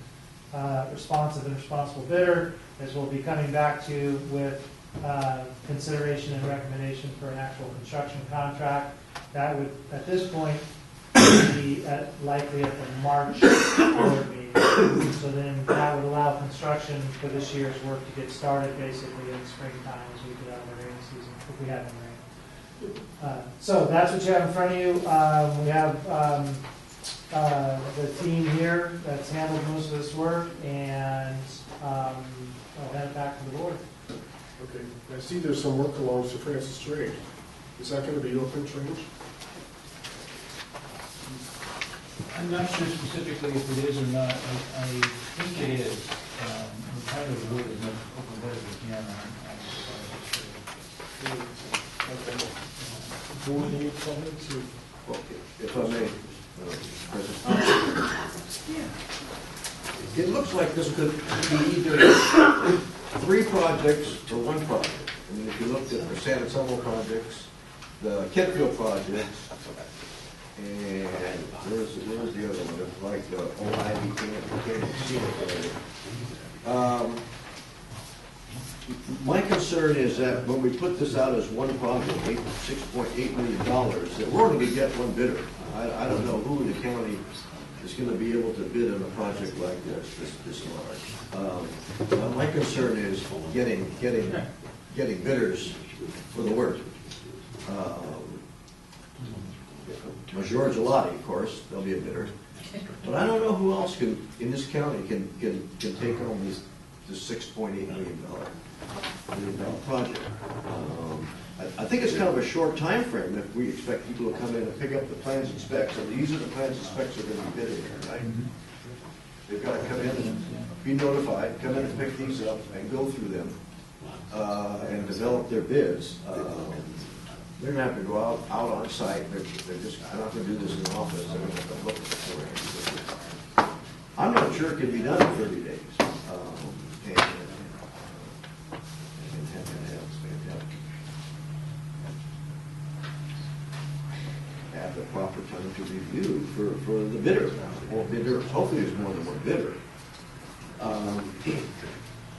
responsive and responsible bidder is we'll be coming back to you with consideration and recommendation for an actual construction contract. That would, at this point, be likely at the March board meeting. So then that would allow construction for this year's work to get started basically in springtime as we get out of the rainy season, if we have any rain. So that's what you have in front of you. We have the team here that's handled most of this work, and I'll hand it back to the board. Okay, I see there's some work along Sir Francis Strait. Is that going to be open trench? I'm not sure specifically if it is or not. I think it is. We're trying to avoid as much open bed as we can on Okay. Board, any comments? Okay, if I may, President. It looks like this could be either 3 projects or 1 project. I mean, if you looked at the San Antonio projects, the Kentfield projects, and where's the other one? It's like the Ivy can't see it there. My concern is that when we put this out as one project, $6.8 million, that we're only going to get one bidder. I don't know who in the county is going to be able to bid on a project like this large. My concern is getting bidders for the work. George Gelati, of course, there'll be a bidder. But I don't know who else in this county can take on this $6.8 million project. I think it's kind of a short time frame if we expect people to come in and pick up the plans and specs. And these are the plans and specs that are going to be bidding here, right? They've got to come in and be notified, come in and pick these up and go through them and develop their bids. They're going to have to go out on site. They're not going to do this in the office. They're going to have to look beforehand. I'm not sure it can be done in 30 days. Have the proper time to review for the bidder. Or bidder, hopefully there's more than one bidder.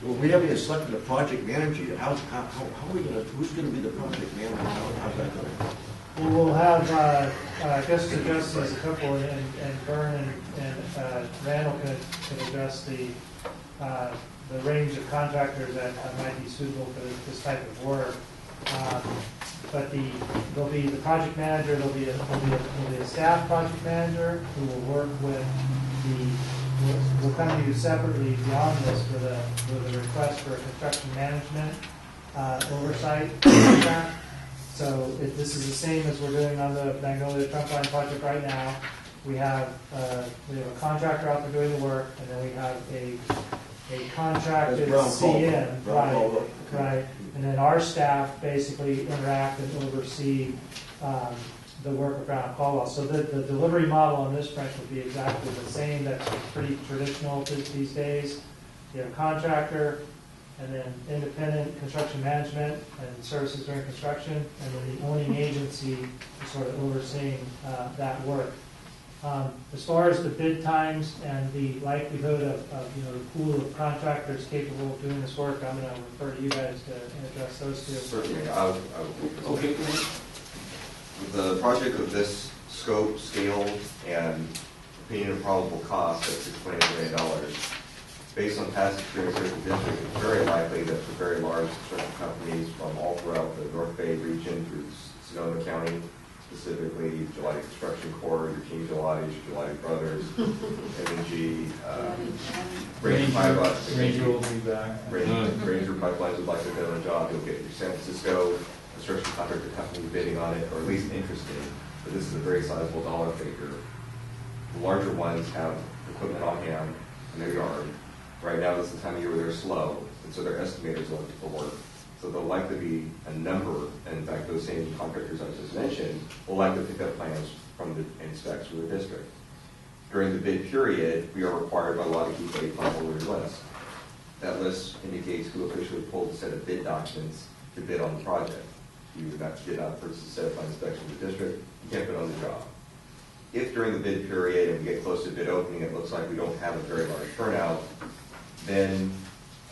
Well, we haven't even selected a project manager yet. How are we going to, who's going to be the project manager? How's that going to We will have, I guess to address these a couple, and Vern and Randall can address the range of contractors that might be suitable for this type of work. But there'll be the project manager, there'll be a staff project manager who will work with we'll come to you separately beyond this with a request for a construction management oversight contract. So this is the same as we're doing on the Magnolia Trunkline project right now. We have a contractor out there doing the work, and then we have a contracted CM, right? And then our staff basically interact and oversee the work around Caldwell. So the delivery model on this branch will be exactly the same. That's pretty traditional these days. You have a contractor, and then independent construction management and services during construction, and then the owning agency is sort of overseeing that work. As far as the bid times and the likelihood of the pool of contractors capable of doing this work, I'm going to refer to you guys to address those two. Certainly. Okay. The project of this scope, scale, and opinion of probable cost at $6.8 million, based on past experience here in the district, it's very likely that the very large construction companies from all throughout the North Bay region through Sonoma County, specifically Gelati Construction Corps, your Team Gelati, your Gelati Brothers, M&G, Ranger Pipelines would like to do a job. You'll get your San Francisco construction contractor company bidding on it, or at least interested. But this is a very sizable dollar figure. The larger ones have equipment on hand in their yard. Right now, this is the time of year where they're slow, and so their estimators are looking for work. So there'll likely be a number, and in fact, those same contractors I just mentioned will likely pick up plans from and specs for the district. During the bid period, we are required by law to keep a final list. That list indicates who officially pulled a set of bid documents to bid on the project. You did not purchase a set of final specs from the district, you can't bid on the job. If during the bid period and we get close to bid opening, it looks like we don't have a very large turnout, then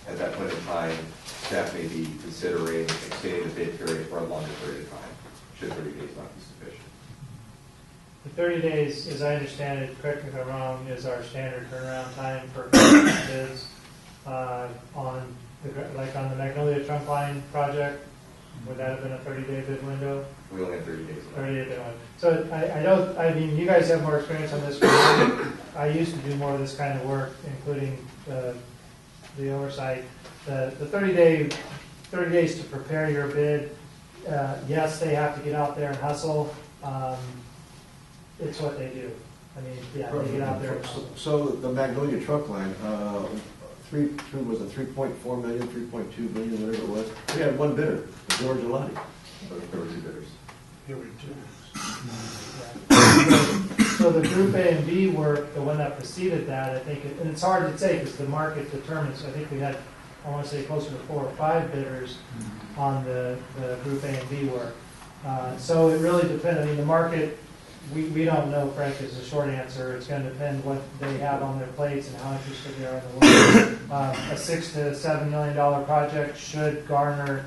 at that point in time, staff may be considering extending the bid period for a longer period of time, should 30 days not be sufficient. The 30 days, as I understand it, correct me if I'm wrong, is our standard turnaround time for bids on the Magnolia Trunkline project. Would that have been a 30-day bid window? We only have 30 days. 30-day bid window. So I mean, you guys have more experience on this. I used to do more of this kind of work, including the oversight. The 30 days to prepare your bid. Yes, they have to get out there and hustle. It's what they do. I mean, yeah, they get out there and hustle. So the Magnolia Trunkline, was it 3.4 million, 3.2 million, whatever it was? We had one bidder, George Gelati. There were two bidders. So the Group A and B work, the one that preceded that, I think, and it's hard to say because the market determines. I think we had I want to say closer to 4 or 5 bidders on the Group A and B work. So it really depends. I mean, the market, we don't know, Frank, is the short answer. It's going to depend what they have on their plates and how interested they are in the work. A $6 to $7 million project should garner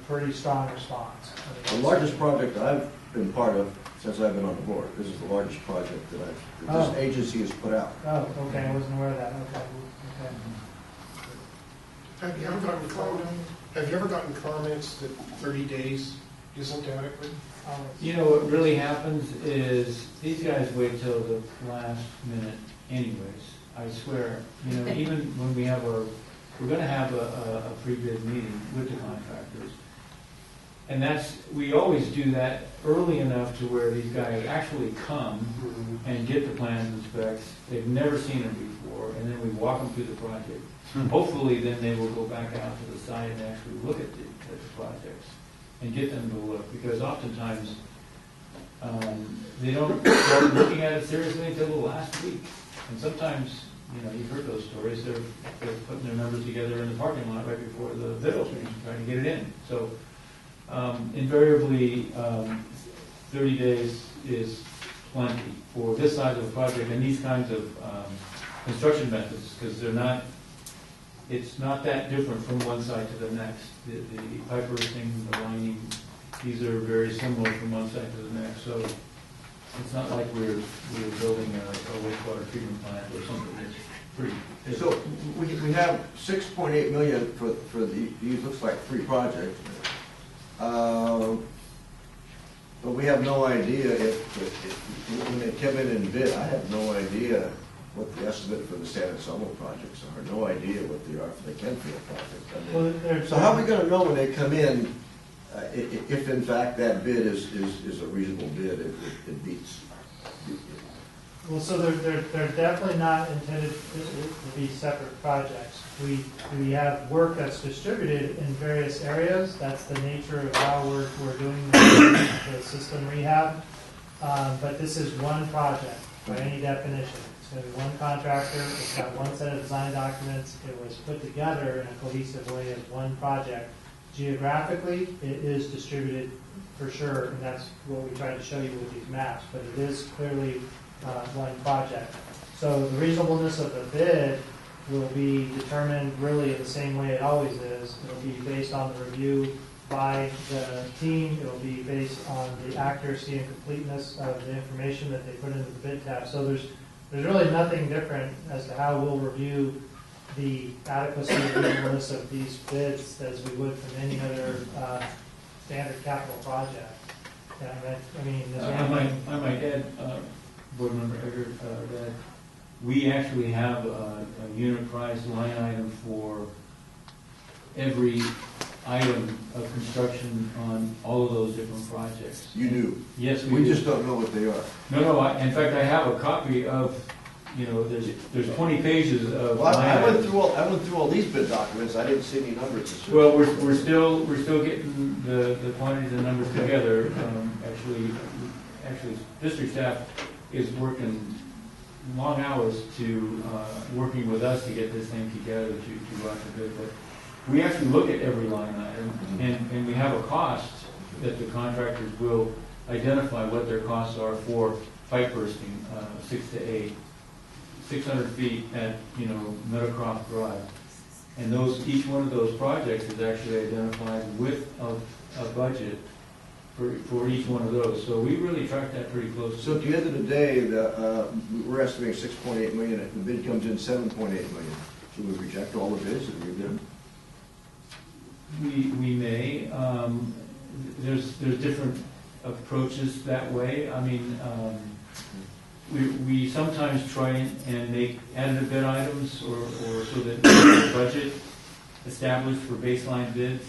pretty strong response. The largest project I've been part of since I've been on the board, this is the largest project that this agency has put out. Oh, okay, I wasn't aware of that. Okay. Have you ever gotten comments that 30 days isn't adequate? You know, what really happens is these guys wait till the last minute anyways, I swear. You know, even when we have we're going to have a pre-bid meeting with the contractors. And we always do that early enough to where these guys actually come and get the plans and specs. They've never seen them before, and then we walk them through the project. Hopefully, then they will go back out to the site and actually look at the projects and get them to look, because oftentimes they don't start looking at it seriously until the last week. And sometimes, you know, you've heard those stories. They're putting their numbers together in the parking lot right before the bid opening, trying to get it in. So. Invariably, 30 days is plenty for this size of a project and these kinds of construction methods, because it's not that different from one site to the next. The pipe bursting, the lining, these are very similar from one site to the next. So it's not like we're building a wastewater treatment plant or something that's pretty big. So we have $6.8 million for these looks like 3 projects. But we have no idea when they come in and bid, I have no idea what the estimate for the San Anselmo projects are, no idea what they are for the Kenfield project. I mean, so how are we going to know when they come in if in fact that bid is a reasonable bid, it beats? Well, so they're definitely not intended to be separate projects. We have work that's distributed in various areas. That's the nature of how we're doing the system rehab. But this is one project by any definition. It's going to be one contractor. It's got one set of design documents. It was put together in a cohesive way as one project. Geographically, it is distributed for sure, and that's what we tried to show you with these maps. But it is clearly one project. So the reasonableness of the bid will be determined really in the same way it always is. It'll be based on the review by the team. It'll be based on the accuracy and completeness of the information that they put into the bid tab. So there's really nothing different as to how we'll review the adequacy and reasonableness of these bids as we would from any other standard capital project. I mean, I might add, Board Member Eggert, that we actually have a unit price line item for every item of construction on all of those different projects. You do? Yes, we just don't know what they are. No, in fact, I have a copy of, you know, there's 20 pages of well, line I went items. through all these bid documents. I didn't see any numbers. Well, we're still getting the quantities and numbers together. Actually, district staff is working long hours to working with us to get this thing together to go out to bid. But we actually look at every line item, and we have a cost that the contractors will identify what their costs are for pipe bursting, 6 to 8, 600 feet at, you know, Meadowcroft Drive. And each one of those projects is actually identified with a budget for each one of those. So we really track that pretty closely. So at the end of the day, we're estimating $6.8 million. If the bid comes in $7.8 million, should we reject all the bids and rebid them? We may. There's different approaches that way. I mean, we sometimes try and make additive bid items or so that there's a budget established for baseline bids.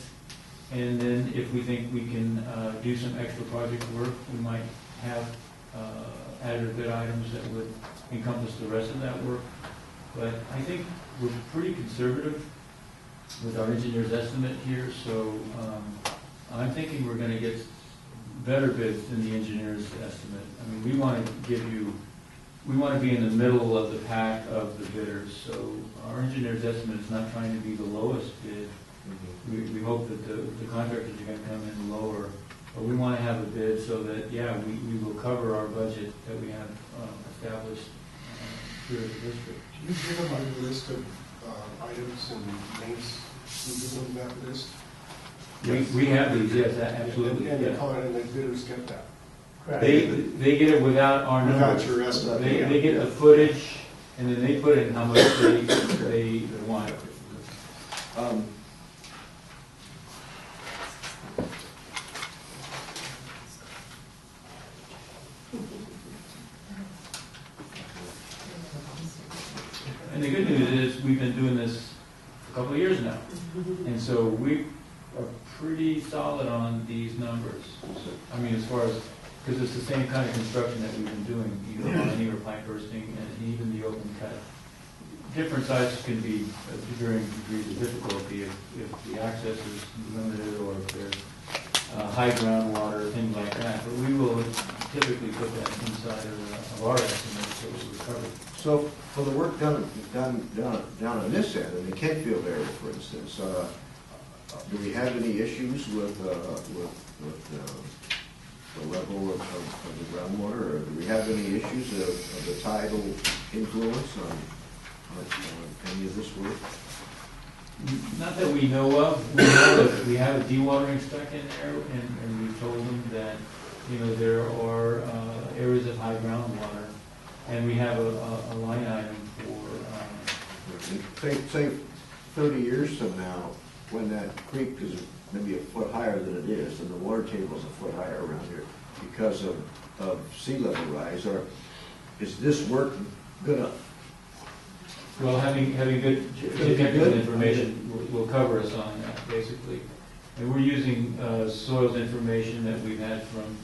And then if we think we can do some extra project work, we might have additive bid items that would encompass the rest of that work. But I think we're pretty conservative with our engineer's estimate here, so I'm thinking we're going to get better bids than the engineer's estimate. I mean, we want to give you we want to be in the middle of the pack of the bidders. So our engineer's estimate is not trying to be the lowest bid. We hope that the contractors are going to come in lower, but we want to have a bid so that, yeah, we will cover our budget that we have established here at the district. Do you give them a list of items and names in that list? We have these, yes, absolutely. And yeah. the bidders get that? Correct. They get it without our numbers. Without your estimate. They get the footage, and then they put in how much they want. And the good news is, we've been doing this for a couple of years now. And so we are pretty solid on these numbers. I mean, as far as, because it's the same kind of construction that we've been doing, either lining or pipe bursting, and even the open cut. Different sizes can be varying degrees of difficulty if the access is limited or if there's high groundwater, things like that. But we will typically put that inside of our estimate so we're covered. So for the work done on this end, in the Kentfield area, for instance, do we have any issues with the level of the groundwater, or do we have any issues of the tidal influence on any of this work? Not that we know of. We have a dewatering spec in there, and we told them that, you know, there are areas of high groundwater, and we have a line item for. Say 30 years from now, when that creek is maybe a foot higher than it is, and the water table is a foot higher around here because of sea level rise, or is this work gonna? Well, having good technical information will cover us on that, basically. And we're using soils information that we've had from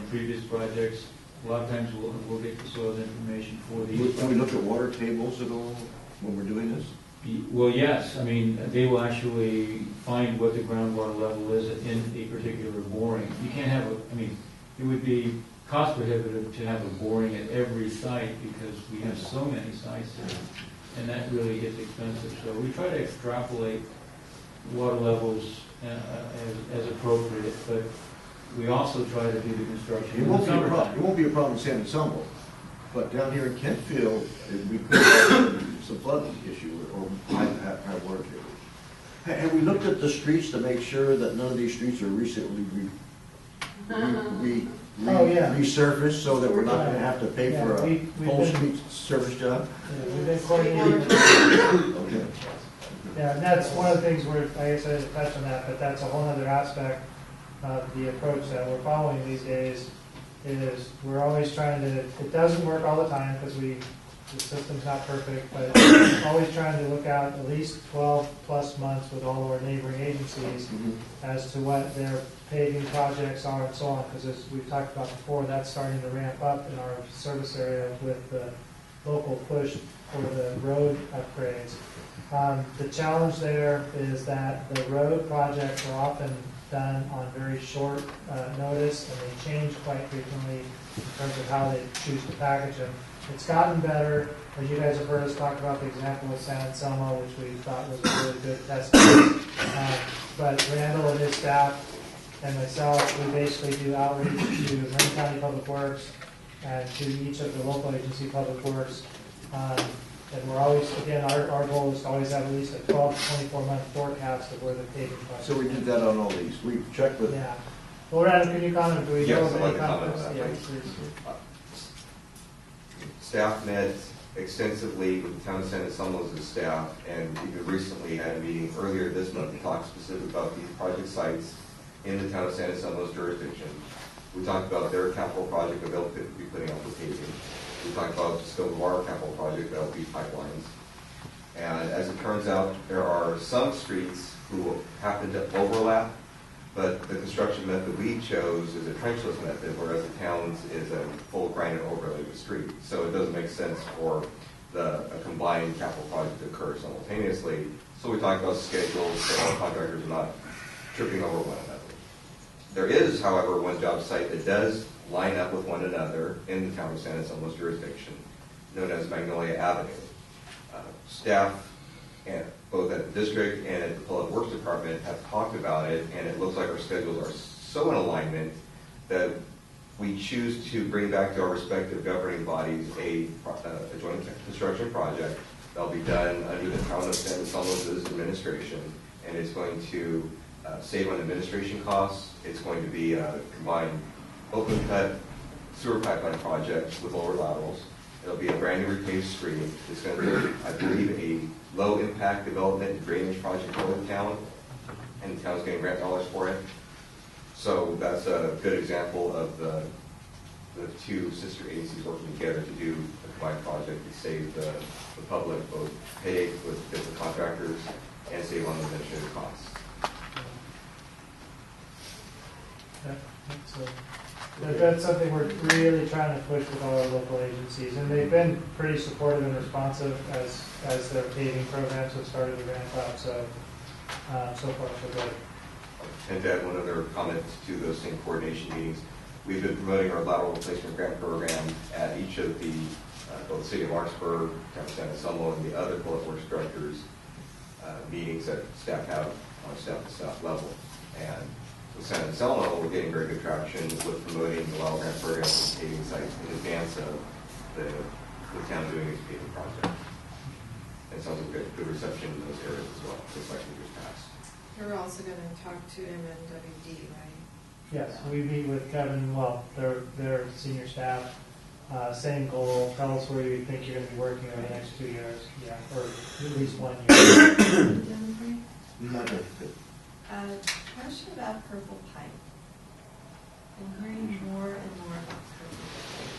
previous projects. A lot of times we'll get the soils information for these. Do we look at water tables at all when we're doing this? Well, yes. I mean, they will actually find what the groundwater level is in a particular boring. You can't have it would be cost prohibitive to have a boring at every site because we have so many sites there. And that really gets expensive. So we try to extrapolate water levels as appropriate, but we also try to do the construction. It won't be a problem in San Anselmo, but down here in Kentfield, we could have some flooding issue or high water table. Have we looked at the streets to make sure that none of these streets are recently resurfaced, so that we're not going to have to pay for a whole street service job? Yeah, we've been coordinating. Okay. Yeah, and that's one of the things where, I guess I didn't touch on that, but that's a whole other aspect of the approach that we're following these days, is we're always trying to, it doesn't work all the time because the system's not perfect, but always trying to look out at least 12 plus months with all of our neighboring agencies as to what their paving projects are and so on, because as we've talked about before, that's starting to ramp up in our service area with the local push for the road upgrades. The challenge there is that the road projects are often done on very short notice, and they change quite frequently in terms of how they choose to package them. It's gotten better. As you guys have heard us talk about the example of San Anselmo, which we thought was a really good test case. But Randall and his staff and myself, we basically do outreach to Marin County Public Works and to each of the local agency public works. And we're always, again, our goal is to always have at least a 12 to 24 month forecast of where the paving project. So we did that on all these. We checked with. Yeah. Well, Randall, can you comment? Do we Yes, know I'd of like any to comment comments? on that, Yeah, please. please. Staff met extensively with the town of San Anselmo's staff, and even recently had a meeting earlier this month to talk specifically about these project sites in the town of San Anselmo's jurisdiction. We talked about their capital project that they'll be putting out for paving. We talked about the scope of our capital project, that will be pipelines. And as it turns out, there are some streets who happen to overlap, but the construction method we chose is a trenchless method, whereas the town's is a full granite overlay of the street. So it doesn't make sense for a combined capital project to occur simultaneously. So we talked about schedules, so all contractors are not tripping over one another. There is, however, one job site that does line up with one another in the town of San Anselmo's jurisdiction. known as Magnolia Avenue. Staff, and both at the district and at the Public Works Department, have talked about it, and it looks like our schedules are so in alignment that we choose to bring back to our respective governing bodies a joint construction project that'll be done under the town of San Anselmo's administration, and it's going to save on administration costs. It's going to be a combined open cut sewer pipeline project with lower laterals. It'll be a brand new repaved street. It's going to be, I believe, a low impact development and drainage project for the town, and the town's getting grant dollars for it. So that's a good example of the two sister agencies working together to do a combined project to save the public both headache with different contractors and save on the administrative costs. That's something we're really trying to push with all our local agencies, and they've been pretty supportive and responsive as their paving programs have started to ramp up. So so far so good. And to add one other comment to those same coordination meetings, we've been promoting our lateral replacement grant program at each of the both City of Lawrenceburg, Town of San Anselmo, and the other public works directors meetings that staff have on staff level. And with San Anselmo, we're getting very good traction with promoting the lateral grant program and paving sites in advance of the town doing its paving project. And it sounds like good reception in those areas as well, just like we just passed. You're also going to talk to MNWD, right? Yes, we meet with Kevin, well, their senior staff, same goal, tell us where you think you're going to be working over the next 2 years, yeah, or at least 1 year. Question about purple pipe. I'm hearing more and more about purple pipe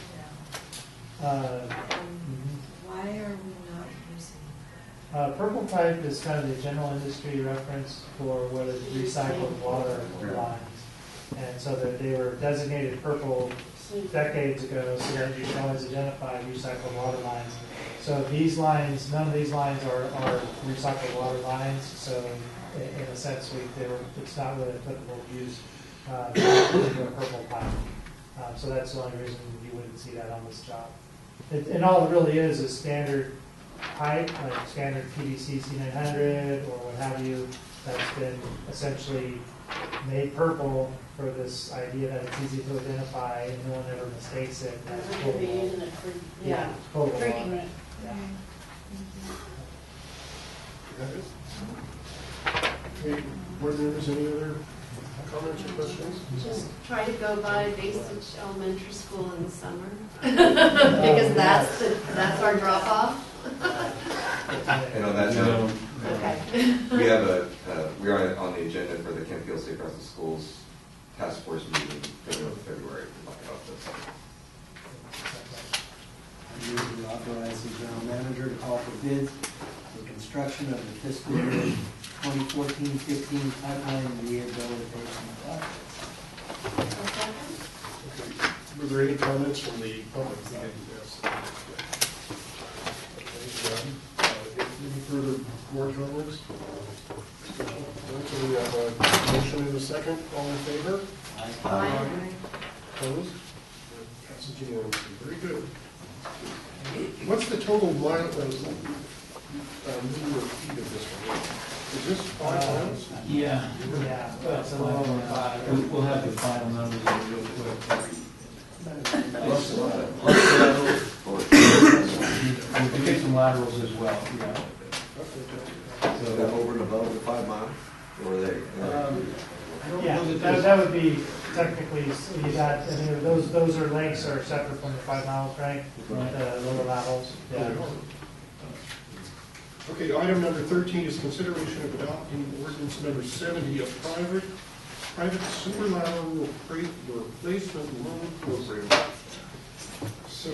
now. Why are we not using it? Purple pipe is kind of the general industry reference for what is recycled water lines. And so that they were designated purple decades ago so that you can always identify recycled water lines. So these lines, none of these lines are recycled water lines. So in a sense, it's not really applicable to use a purple pipe. So that's the only reason you wouldn't see that on this job. And all it really is standard pipe, like standard PVC C900 or what have you, that's been essentially made purple for this idea that it's easy to identify and no one ever mistakes it as potable. Yeah. Potable water. Drinking it. Okay, board members, any other comments or questions? Just try to go by Basic Elementary School in the summer, because that's our drop off. And on that note, Okay. we are on the agenda for the Kent Field Safe Routes to Schools Task Force meeting in February to talk about this. I move to authorize the general manager to call for bids for construction of the fiscal year 2014-15 pipeline rehabilitation projects. Okay. Were there any comments from the public? Yes. Okay, any further board comments? So we have a motion and a second. All in favor? Aye. Opposed? Passes unanimously. Very good. What's the total mile, meter feet of this one? Is this 5 miles? Yeah. Yeah, that's a little over 5. We'll have the final numbers real quick. We get some laterals as well, yeah. So that over and above the 5 miles, or are they? Yeah, that would be technically, you got, I mean, those are lengths are separate from the 5 miles, right? The lower laterals. Yeah. Okay, item number 13 is consideration of adopting ordinance number 70, a private sewer lateral replacement loan program. So,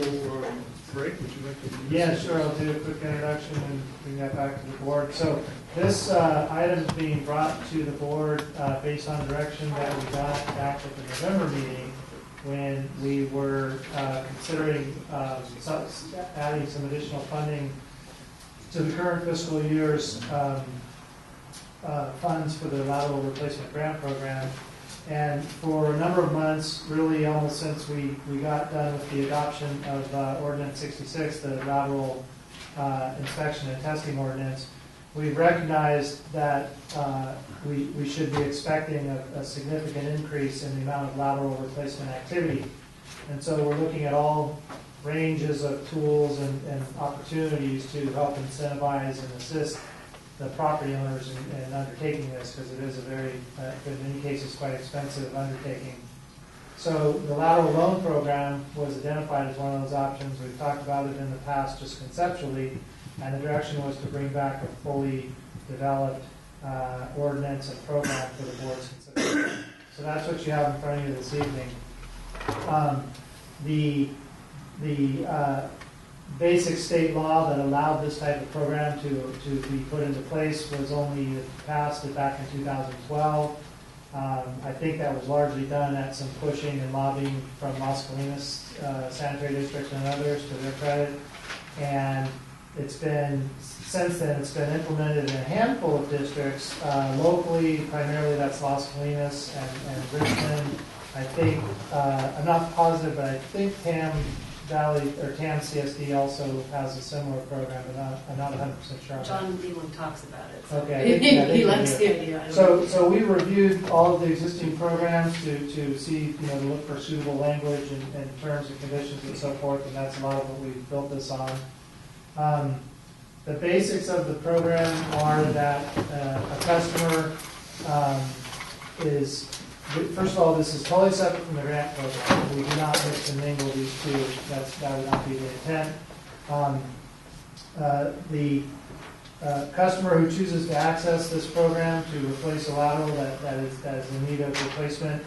Greg, would you like to do this? Yeah, sure. I'll do a quick introduction and bring that back to the board. So this item is being brought to the board based on direction that we got back at the November meeting when we were considering adding some additional funding to the current fiscal year's funds for the lateral replacement grant program. And for a number of months, really almost since we got done with the adoption of Ordinance 66, the lateral inspection and testing ordinance, we've recognized that we should be expecting a significant increase in the amount of lateral replacement activity. And so we're looking at all ranges of tools and opportunities to help incentivize and assist the property owners in undertaking this, because it is a very, in many cases, quite expensive undertaking. So the lateral loan program was identified as one of those options. We've talked about it in the past just conceptually, and the direction was to bring back a fully developed ordinance and program for the board's consideration. So that's what you have in front of you this evening. The basic state law that allowed this type of program to be put into place was only passed back in 2012. I think that was largely done at some pushing and lobbying from Las Colinas Sanitary District and others, to their credit. And it's been, since then, it's been implemented in a handful of districts. Locally, primarily that's Las Colinas and Richmond. I think, I'm not positive, but I think Tam Valley, or TAM CSD also has a similar program, but I'm not 100% sure. John Leland talks about it. So Okay. he likes the idea. So we reviewed all of the existing programs to see, to look for suitable language and terms and conditions and so forth, and that's a lot of what we built this on. The basics of the program are that a customer is, first of all, this is totally separate from the grant program. We do not mix and mingle these two. That would not be the intent. The customer who chooses to access this program to replace a lateral that is in need of replacement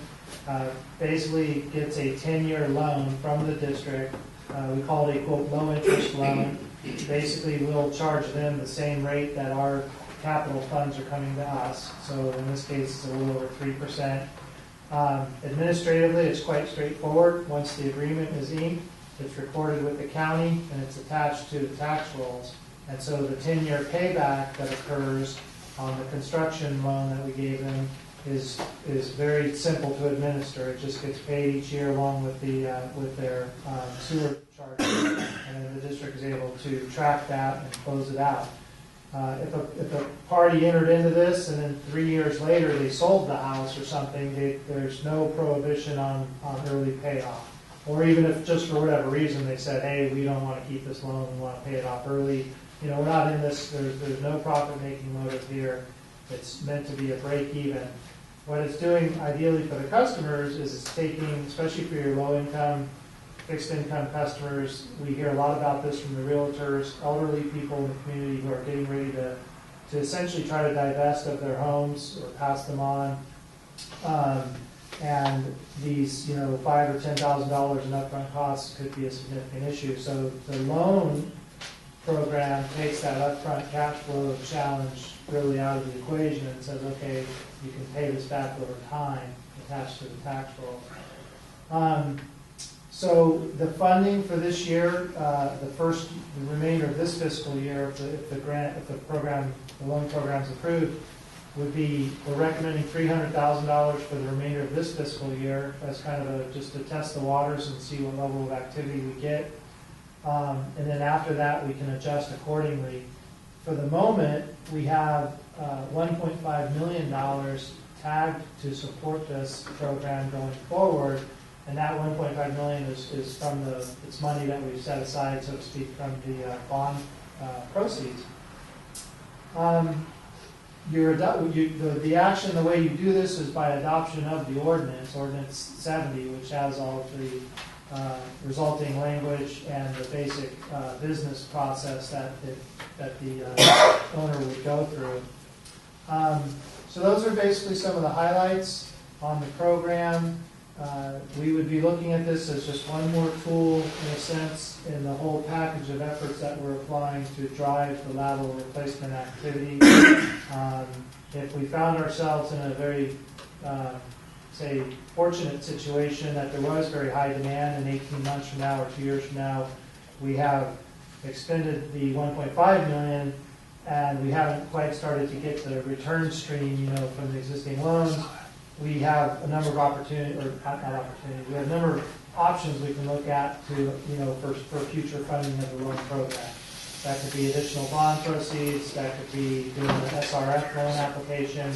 basically gets a 10-year loan from the district. We call it a, quote, low-interest loan. Basically, we'll charge them the same rate that our capital funds are coming to us. So in this case, it's a little over 3%. Administratively, it's quite straightforward. Once the agreement is inked, it's recorded with the county and it's attached to the tax rolls. And so the 10-year payback that occurs on the construction loan that we gave them is very simple to administer. It just gets paid each year along with their sewer charges, and then the district is able to track that and close it out. If a party entered into this and then 3 years later they sold the house or something, there's no prohibition on early payoff. Or even if just for whatever reason they said, hey, we don't want to keep this loan, we want to pay it off early. We're not in this, there's no profit-making motive here. It's meant to be a break-even. What it's doing ideally for the customers is it's taking, especially for your low-income, fixed-income customers, we hear a lot about this from the realtors, elderly people in the community who are getting ready to essentially try to divest of their homes or pass them on. And these, $5,000 or $10,000 in upfront costs could be a significant issue. So the loan program takes that upfront cash flow challenge really out of the equation and says, okay, you can pay this back over time attached to the tax roll. So the funding for this year, the remainder of this fiscal year, if the loan program is approved, would be, we're recommending $300,000 for the remainder of this fiscal year as kind of just to test the waters and see what level of activity we get. And then after that, we can adjust accordingly. For the moment, we have $1.5 million tagged to support this program going forward, and that $1.5 million is from it's money that we've set aside, so to speak, from the bond proceeds. The action, the way you do this is by adoption of the ordinance, Ordinance 70, which has all of the resulting language and the basic business process that the owner would go through. So those are basically some of the highlights on the program. We would be looking at this as just one more tool, in a sense, in the whole package of efforts that we're applying to drive the lateral replacement activity. If we found ourselves in a very, say, fortunate situation that there was very high demand and 18 months from now or 2 years from now, we have expended the $1.5 million and we haven't quite started to get the return stream, from the existing loans, we have a number of opportunities, or not opportunities, we have a number of options we can look at to, for future funding of the loan program. That could be additional bond proceeds, that could be doing an SRF loan application,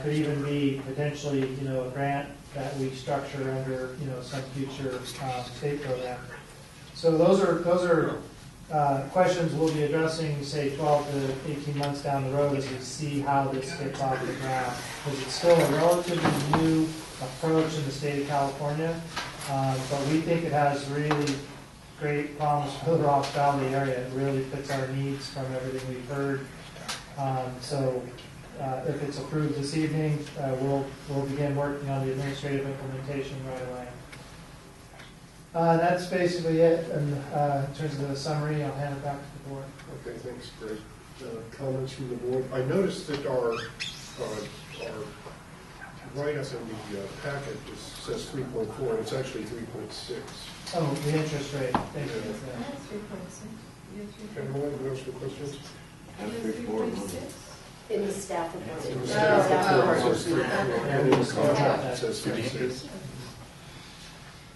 could even be potentially, a grant that we structure under, some future state program. So those are questions we'll be addressing, say, 12 to 18 months down the road as we see how this gets off the ground. Because it's still a relatively new approach in the state of California, but we think it has really great promise for the Ross Valley area. It really fits our needs from everything we've heard. So if it's approved this evening, we'll begin working on the administrative implementation right away. That's basically it in terms of the summary. I'll hand it back to the board. Okay, thanks, Greg. Comments from the board? I noticed that our write-up in the packet says 3.4, and it's actually 3.6. Oh, the interest rate. Thank you. That's 3.6. Anyone else for questions? In the staff report. In the staff report. It says 3.4, and in the contract it says 3.6.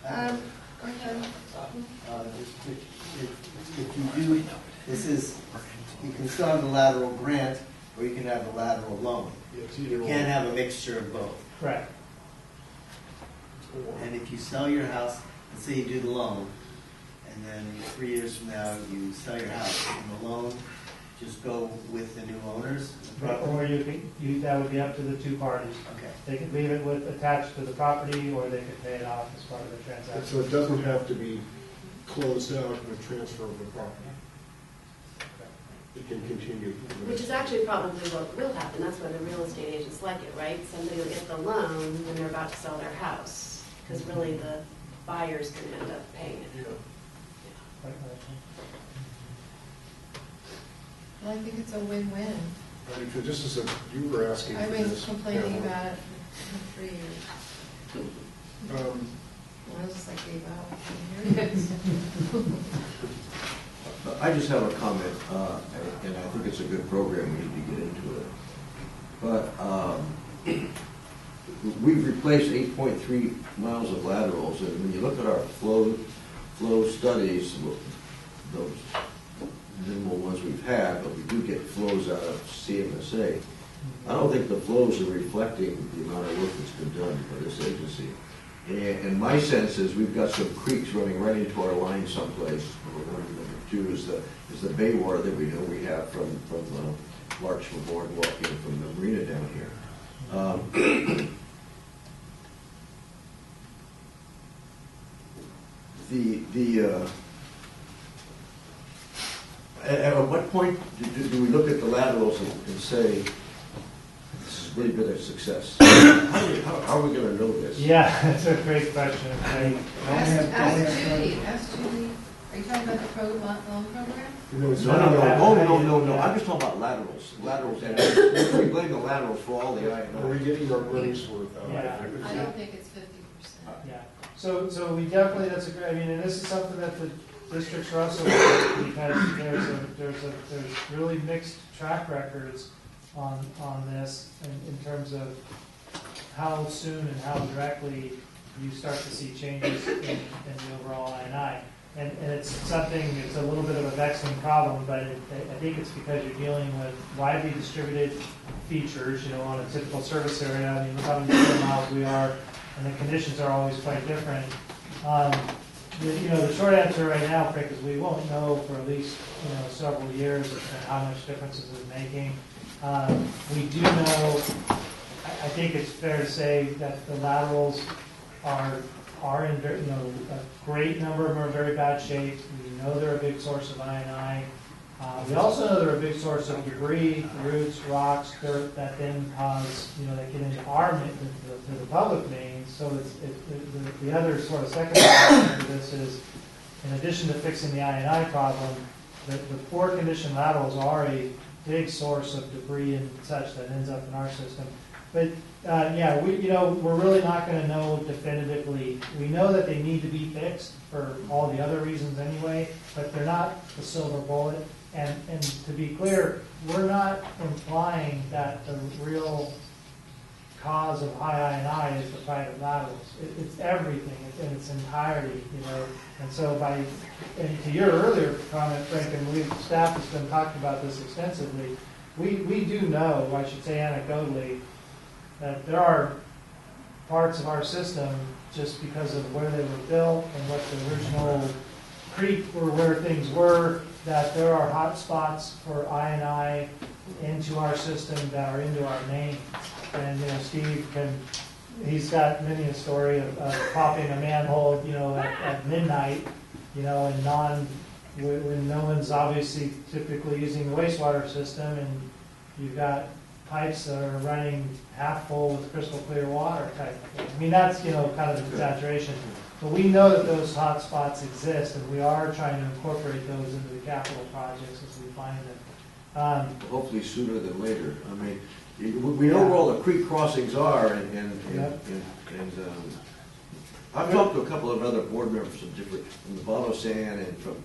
Go ahead. If you do, you can still have the lateral grant, or you can have the lateral loan. You can't have a mixture of both. Right. And if you sell your house, let's say you do the loan, and then 3 years from now you sell your house, and the loan just go with the new owners? Or that would be up to the two parties. Okay. They could leave it attached to the property, or they could pay it off as part of the transaction. So it doesn't have to be closed out in a transfer of the property. It can continue. Which is actually probably what will happen. That's why the real estate agents like it, right? Somebody will get the loan when they're about to sell their house, because really the buyer's going to end up paying it. Yeah. Well, I think it's a win-win. Right, because this is you were asking. I've for been this. complaining Yeah. about it for 3 years. I just like gave out. Here it is. I just have a comment, and I think it's a good program, we need to get into it. But we've replaced 8.3 miles of laterals, and when you look at our flow studies, those minimal ones we've had, but we do get flows out of CMSA. I don't think the flows are reflecting the amount of work that's been done by this agency. And my sense is we've got some creeks running right into our line someplace. Number two is the bay water that we know we have from Larchville Boardwalk and from the marina down here. At what point do we look at the laterals and say, this has really been a success? How are we going to know this? Yeah, that's a great question. Ask Judy. Are you talking about the loan program? No. I'm just talking about laterals. And we blame the laterals for all the I&I. Are we getting our money's worth out of Yeah. it? I don't think it's 50%. Yeah. So we definitely, that's a great, and this is something that the districts wrestle with, because there's really mixed track records on this in terms of how soon and how directly you start to see changes in the overall I&I. And it's a little bit of a vexing problem, but I think it's because you're dealing with widely distributed features, on a typical service area. I mean, look how many square miles we are, and the conditions are always quite different. The short answer right now, Frank, is we won't know for at least, several years how much difference this is making. We do know, I think it's fair to say that the laterals are in, a great number of them are in very bad shape. We know they're a big source of I&I. We also know they're a big source of debris, roots, rocks, dirt that then cause, that get into to the public mains. So the other sort of secondary aspect of this is, in addition to fixing the I&I problem, the poor condition laterals are a big source of debris and such that ends up in our system. But we're really not going to know definitively. We know that they need to be fixed for all the other reasons anyway, but they're not the silver bullet. And to be clear, we're not implying that the real cause of high I&I is the private laterals. It's everything, it's in its entirety, you know. And so and to your earlier comment, Frank, and staff has been talking about this extensively, we do know, I should say anecdotally, that there are parts of our system, just because of where they were built and what the original creek or where things were, that there are hot spots for I&I into our system that are into our mains. And, you know, Steve he's got many a story of popping a manhole, you know, at midnight, you know, and when no one's obviously typically using the wastewater system, and you've got pipes that are running half full with crystal clear water type of thing. I mean, that's, you know, kind of an exaggeration. But we know that those hot spots exist, and we are trying to incorporate those into the capital projects as we find them. Hopefully sooner than later. I mean, we know where all the creek crossings are, and I've talked to a couple of other board members from Novato San and from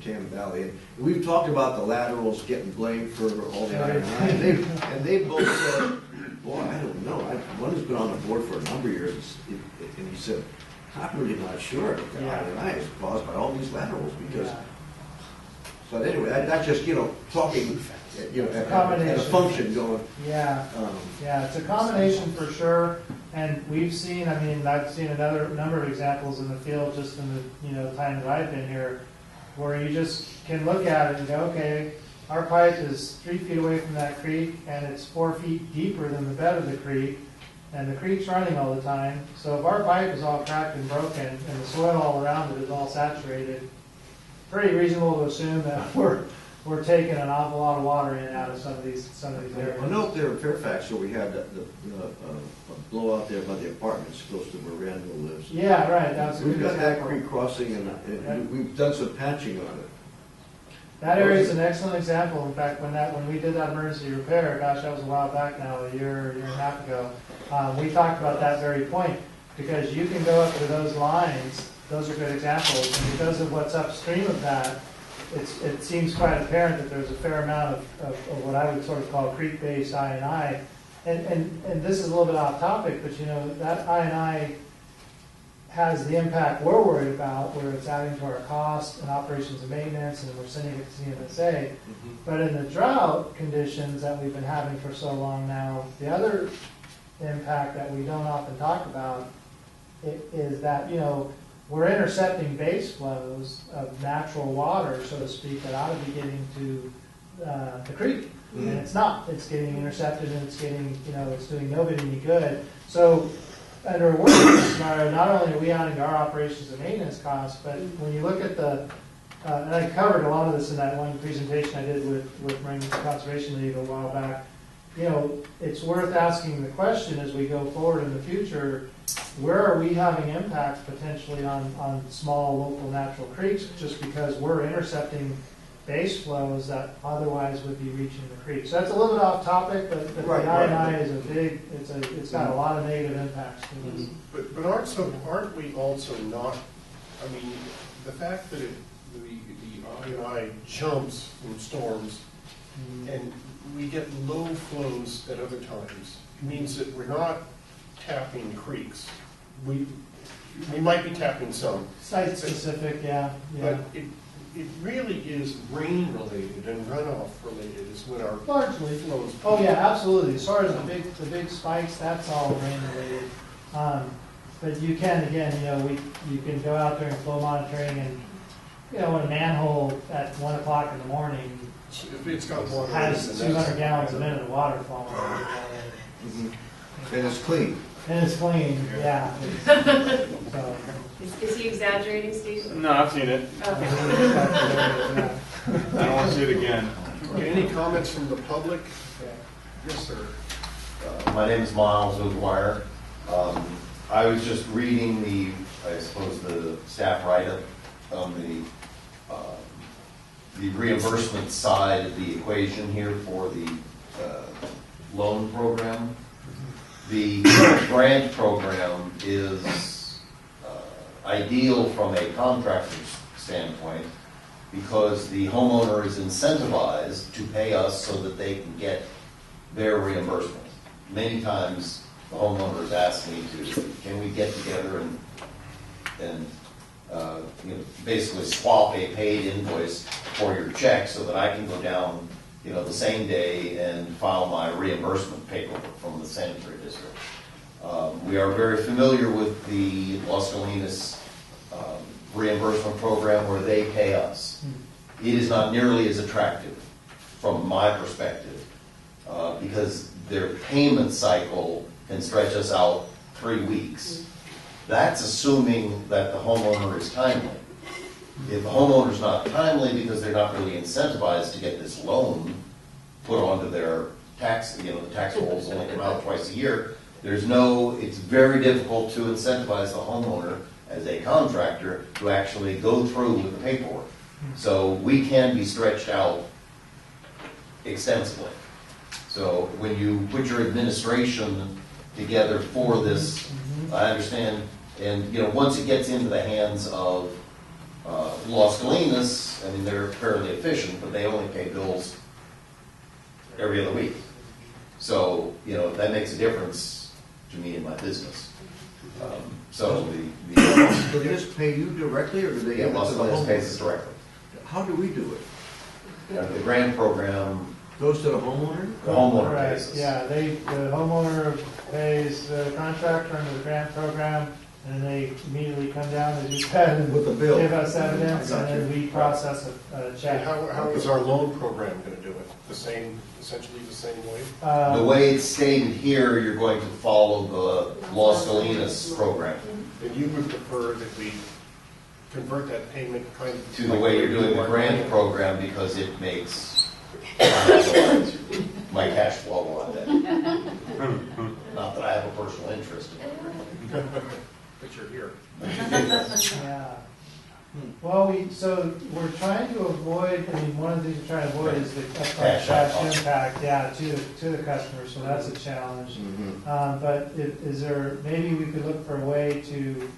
Tam Valley, and we've talked about the laterals getting blamed for all the I&I, and they both said, boy, I don't know. One who's been on the board for a number of years, and he said, I'm really not sure that the I&I is caused by all these laterals, because. But anyway, that's just, you know, talking, you know, at a function going. Yeah, it's a combination for sure. And we've seen, I mean, I've seen another number of examples in the field just in the, you know, time that I've been here, where you just can look at it and go, okay, our pipe is 3 feet away from that creek, and it's 4 feet deeper than the bed of the creek, and the creek's running all the time. So if our pipe is all cracked and broken, and the soil all around it is all saturated, pretty reasonable to assume that we're taking an awful lot of water in and out of some of these areas. I know up there in Fairfax, where we had the blowout there by the apartments close to where Randall lives. Yeah, right. That's we've got that creek crossing, and we've done some patching on it. That area is an excellent example. In fact, when we did that emergency repair, gosh, that was a while back now, a year and a half ago, we talked about that very point, because you can go up to those lines. Those are good examples, and because of what's upstream of that, it seems quite apparent that there's a fair amount of what I would sort of call creek-based I&I. And this is a little bit off topic, but you know, that I&I has the impact we're worried about, where it's adding to our cost and operations and maintenance, and we're sending it to CMSA. Mm-hmm. But in the drought conditions that we've been having for so long now, the other impact that we don't often talk about is that, you know, we're intercepting base flows of natural water, so to speak, that ought to be getting to the creek. Mm-hmm. And it's not. It's getting intercepted, and it's getting, you know, it's doing nobody any good. So under a worst scenario, not only are we adding our operations and maintenance costs, but when you look at and I covered a lot of this in that one presentation I did with Marin Conservation League a while back, you know, it's worth asking the question as we go forward in the future, where are we having impacts potentially on small local natural creeks just because we're intercepting base flows that otherwise would be reaching the creek? So that's a little bit off topic, but the I&I is a big, it's got a lot of negative impacts to this. But aren't we also not, I mean, the fact that the I&I jumps from storms and we get low flows at other times means that we're not tapping creeks. We might be tapping some. Site specific, yeah. But it really is rain related and runoff related is when our largely flows. Oh yeah, absolutely. As far as the big spikes, that's all rain related. But you can, again, you know, you can go out during flow monitoring, and you know, when a manhole at 1 o'clock in the morning it's got water has 200 gallons a minute of water flowing. Mm-hmm. And it's clean. And it's clean, yeah. So. Is he exaggerating, Steve? No, I've seen it. Okay. I don't want to see it again. Okay, any comments from the public? Yes, sir. My name is Miles O'Dwyer. I was just reading the staff write-up on the reimbursement side of the equation here for the loan program. The grant program is ideal from a contractor's standpoint because the homeowner is incentivized to pay us so that they can get their reimbursement. Many times the homeowner has asked me to, can we get together and basically swap a paid invoice for your check so that I can go down, the same day and file my reimbursement paperwork from the sanitary district. We are very familiar with the Las Colinas reimbursement program where they pay us. It is not nearly as attractive from my perspective because their payment cycle can stretch us out 3 weeks. That's assuming that the homeowner is timely. If the homeowner's not timely because they're not really incentivized to get this loan put onto their tax, the tax rolls only come out twice a year, it's very difficult to incentivize the homeowner as a contractor to actually go through with the paperwork. So we can be stretched out extensively. So when you put your administration together for this, I understand, and once it gets into the hands of Las Colinas, I mean, they're fairly efficient, but they only pay bills every other week. So, that makes a difference to me in my business. So Do they just pay you directly, or do they? Las Colinas pays us directly. How do we do it? The grant program Goes to the homeowner? The homeowner Right, pays us. yeah, the homeowner pays the contractor under the grant program, and they immediately come down, as you said, and With the bill. give us evidence, I got and then you. we process a And check. how is our loan program going to do it? Essentially the same way? The way it's stated here, you're going to follow the Las Colinas program And you would prefer that we convert that payment kind of to the way you're doing the grant program because it makes my cash flow on that. Not that I have a personal interest in it. But you're here. Yeah. Well, we're trying to avoid, one of the things we're trying to avoid is the upfront cash impact, to the customer, so that's a challenge. But is there, maybe we could look for a way to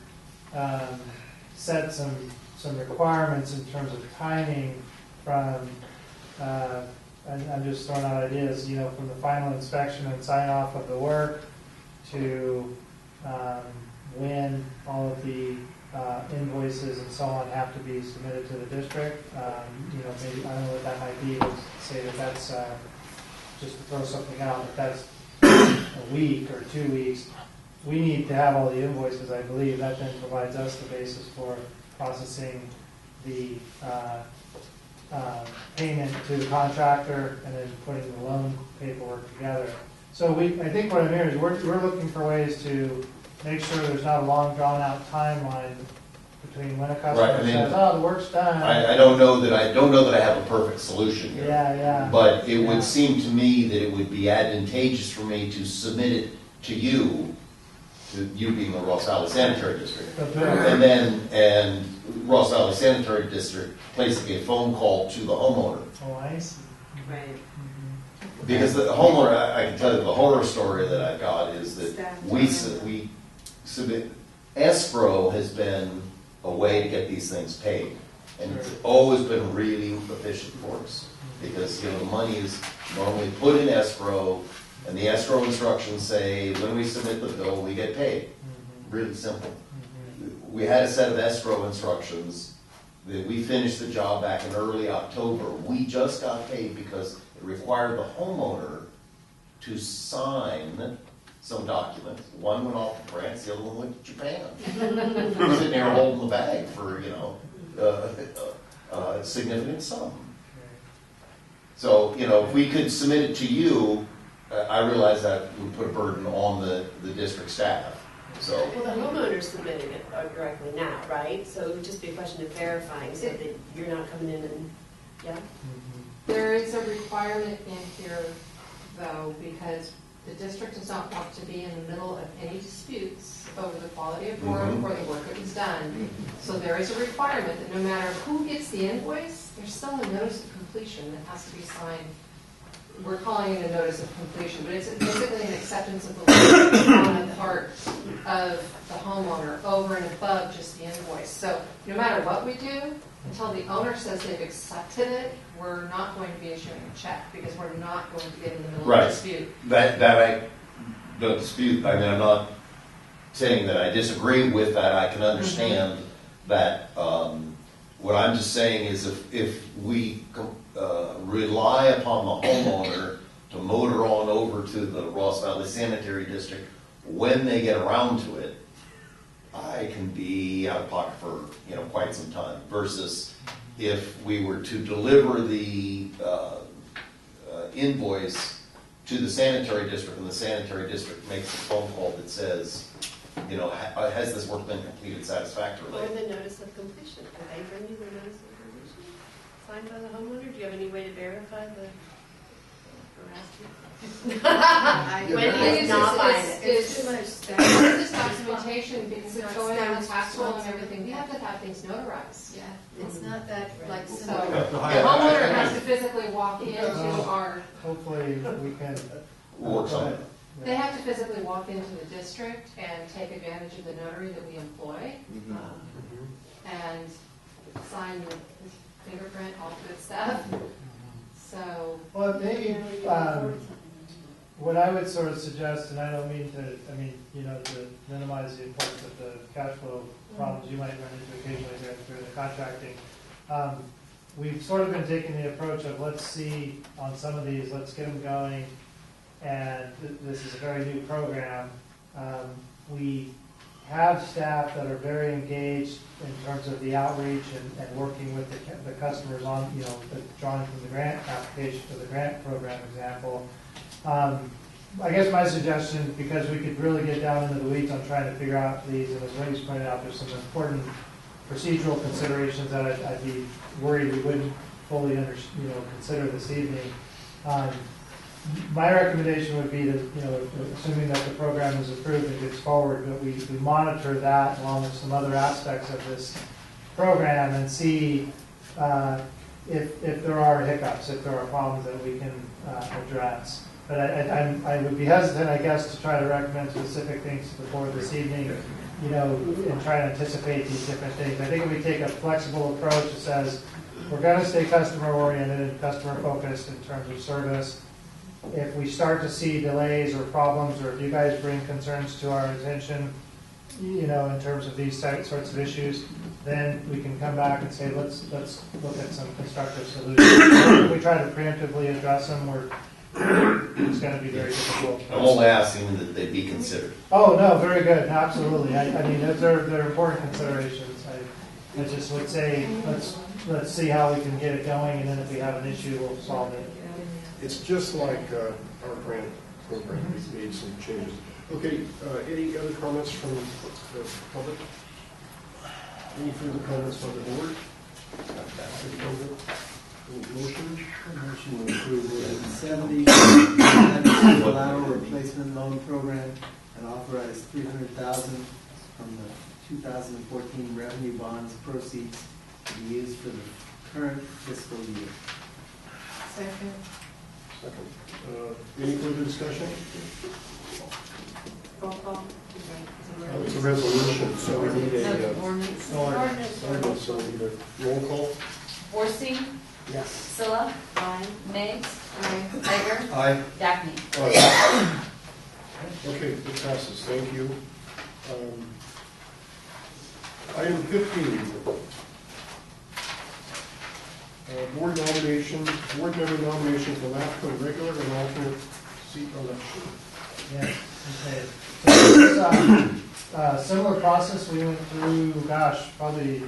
set some requirements in terms of timing from, I'm just throwing out ideas, from the final inspection and sign off of the work to when all of the invoices and so on have to be submitted to the district. Maybe, I don't know what that might be, but say that's, just to throw something out, if that's a week or 2 weeks, we need to have all the invoices, I believe. That then provides us the basis for processing the payment to the contractor and then putting the loan paperwork together. So I think what I'm hearing is we're looking for ways to make sure there's not a long drawn out timeline between when a customer says, "Oh, the work's done." I don't know that I have a perfect solution here. Yeah. But it would seem to me that it would be advantageous for me to submit it to you being the Ross Valley Sanitary District, and Ross Valley Sanitary District placing a phone call to the homeowner. Oh, I see. Right. Because the homeowner, I can tell you the horror story that I've got is that we submit, escrow has been a way to get these things paid. And it's always been really efficient for us. Because, the money is normally put in escrow, and the escrow instructions say, when we submit the bill, we get paid. Really simple. We had a set of escrow instructions that we finished the job back in early October. We just got paid because it required the homeowner to sign some documents. One went off to France, the other one went to Japan. We're sitting there holding the bag for, a significant sum. So, if we could submit it to you, I realize that would put a burden on the district staff. So, Well, the homeowner's submitting it directly now, right? So it would just be a question of verifying so that you're not coming in and, yeah? There is a requirement in here, though, because the district does not want to be in the middle of any disputes over the quality of work or the work that was done. So there is a requirement that no matter who gets the invoice, there's still a notice of completion that has to be signed. We're calling it a notice of completion, but it's basically an acceptance of the loan on the part of the homeowner over and above just the invoice. So no matter what we do, until the owner says they've accepted it, we're not going to be issuing a check because we're not going to get in the middle of a dispute. don't dispute, I mean, I'm not saying that I disagree with that, I can understand that. What I'm just saying is if we rely upon the homeowner to motor on over to the Ross Valley Sanitary District when they get around to it, I can be out of pocket for quite some time. Versus if we were to deliver the invoice to the sanitary district, and the sanitary district makes a phone call that says, has this work been completed satisfactorily? Or the notice of completion. Can they bring you the notice of completion signed by the homeowner? Do you have any way to verify the harassment? Wendy is not buying it. It's too much stuff. This documentation, because it's going on the tax roll and everything, we have to have things notarized. Yeah, it's not that like So simple. the homeowner has to physically walk into our, Hopefully, we can. Work something. they have to physically walk into the district and take advantage of the notary that we employ, and sign the fingerprint, all the good stuff. So, Well, maybe, what I would sort of suggest, and I don't mean to, to minimize the importance of the cash flow problems you might run into occasionally through the contracting. We've sort of been taking the approach of let's see on some of these, let's get them going, and this is a very new program. We have staff that are very engaged in terms of the outreach and working with the customers on, drawing from the grant application for the grant program example. I guess my suggestion, because we could really get down into the weeds on trying to figure out these, and as Wendy's pointed out, there's some important procedural considerations that I'd be worried we wouldn't fully consider this evening. My recommendation would be to, assuming that the program is approved and gets forward, that we monitor that along with some other aspects of this program and see if there are hiccups, if there are problems that we can address. But I would be hesitant, I guess, to try to recommend specific things to the board this evening, and try to anticipate these different things. I think if we take a flexible approach that says we're going to stay customer-oriented and customer-focused in terms of service. If we start to see delays or problems, or if you guys bring concerns to our attention, in terms of these sorts of issues, then we can come back and say, let's look at some constructive solutions. If we try to preemptively address them, it's going to be very difficult. I'm only asking that they be considered. Oh, no, very good, absolutely. I mean, they're important considerations. I just would say, let's see how we can get it going, and then if we have an issue, we'll solve it. It's just like our grant program, we've made some changes. Okay, any other comments from the public? Any further comments from the board? Motion? Motion to approve Order 70, allow replacement loan program and authorize $300,000 from the 2014 revenue bonds proceeds to be used for the current fiscal year. Second. Any further discussion? Roll call. It's a resolution, so we need a Ordinance. ordinance, so we need a roll call. Forsting, Yes. Scylla, Meigs, Tiger, Aye. Daphne. Okay, it passes, thank you. Item 15. Board member nomination for LAFCO regular and alternate seat election. Yeah, okay. So this similar process we went through, probably,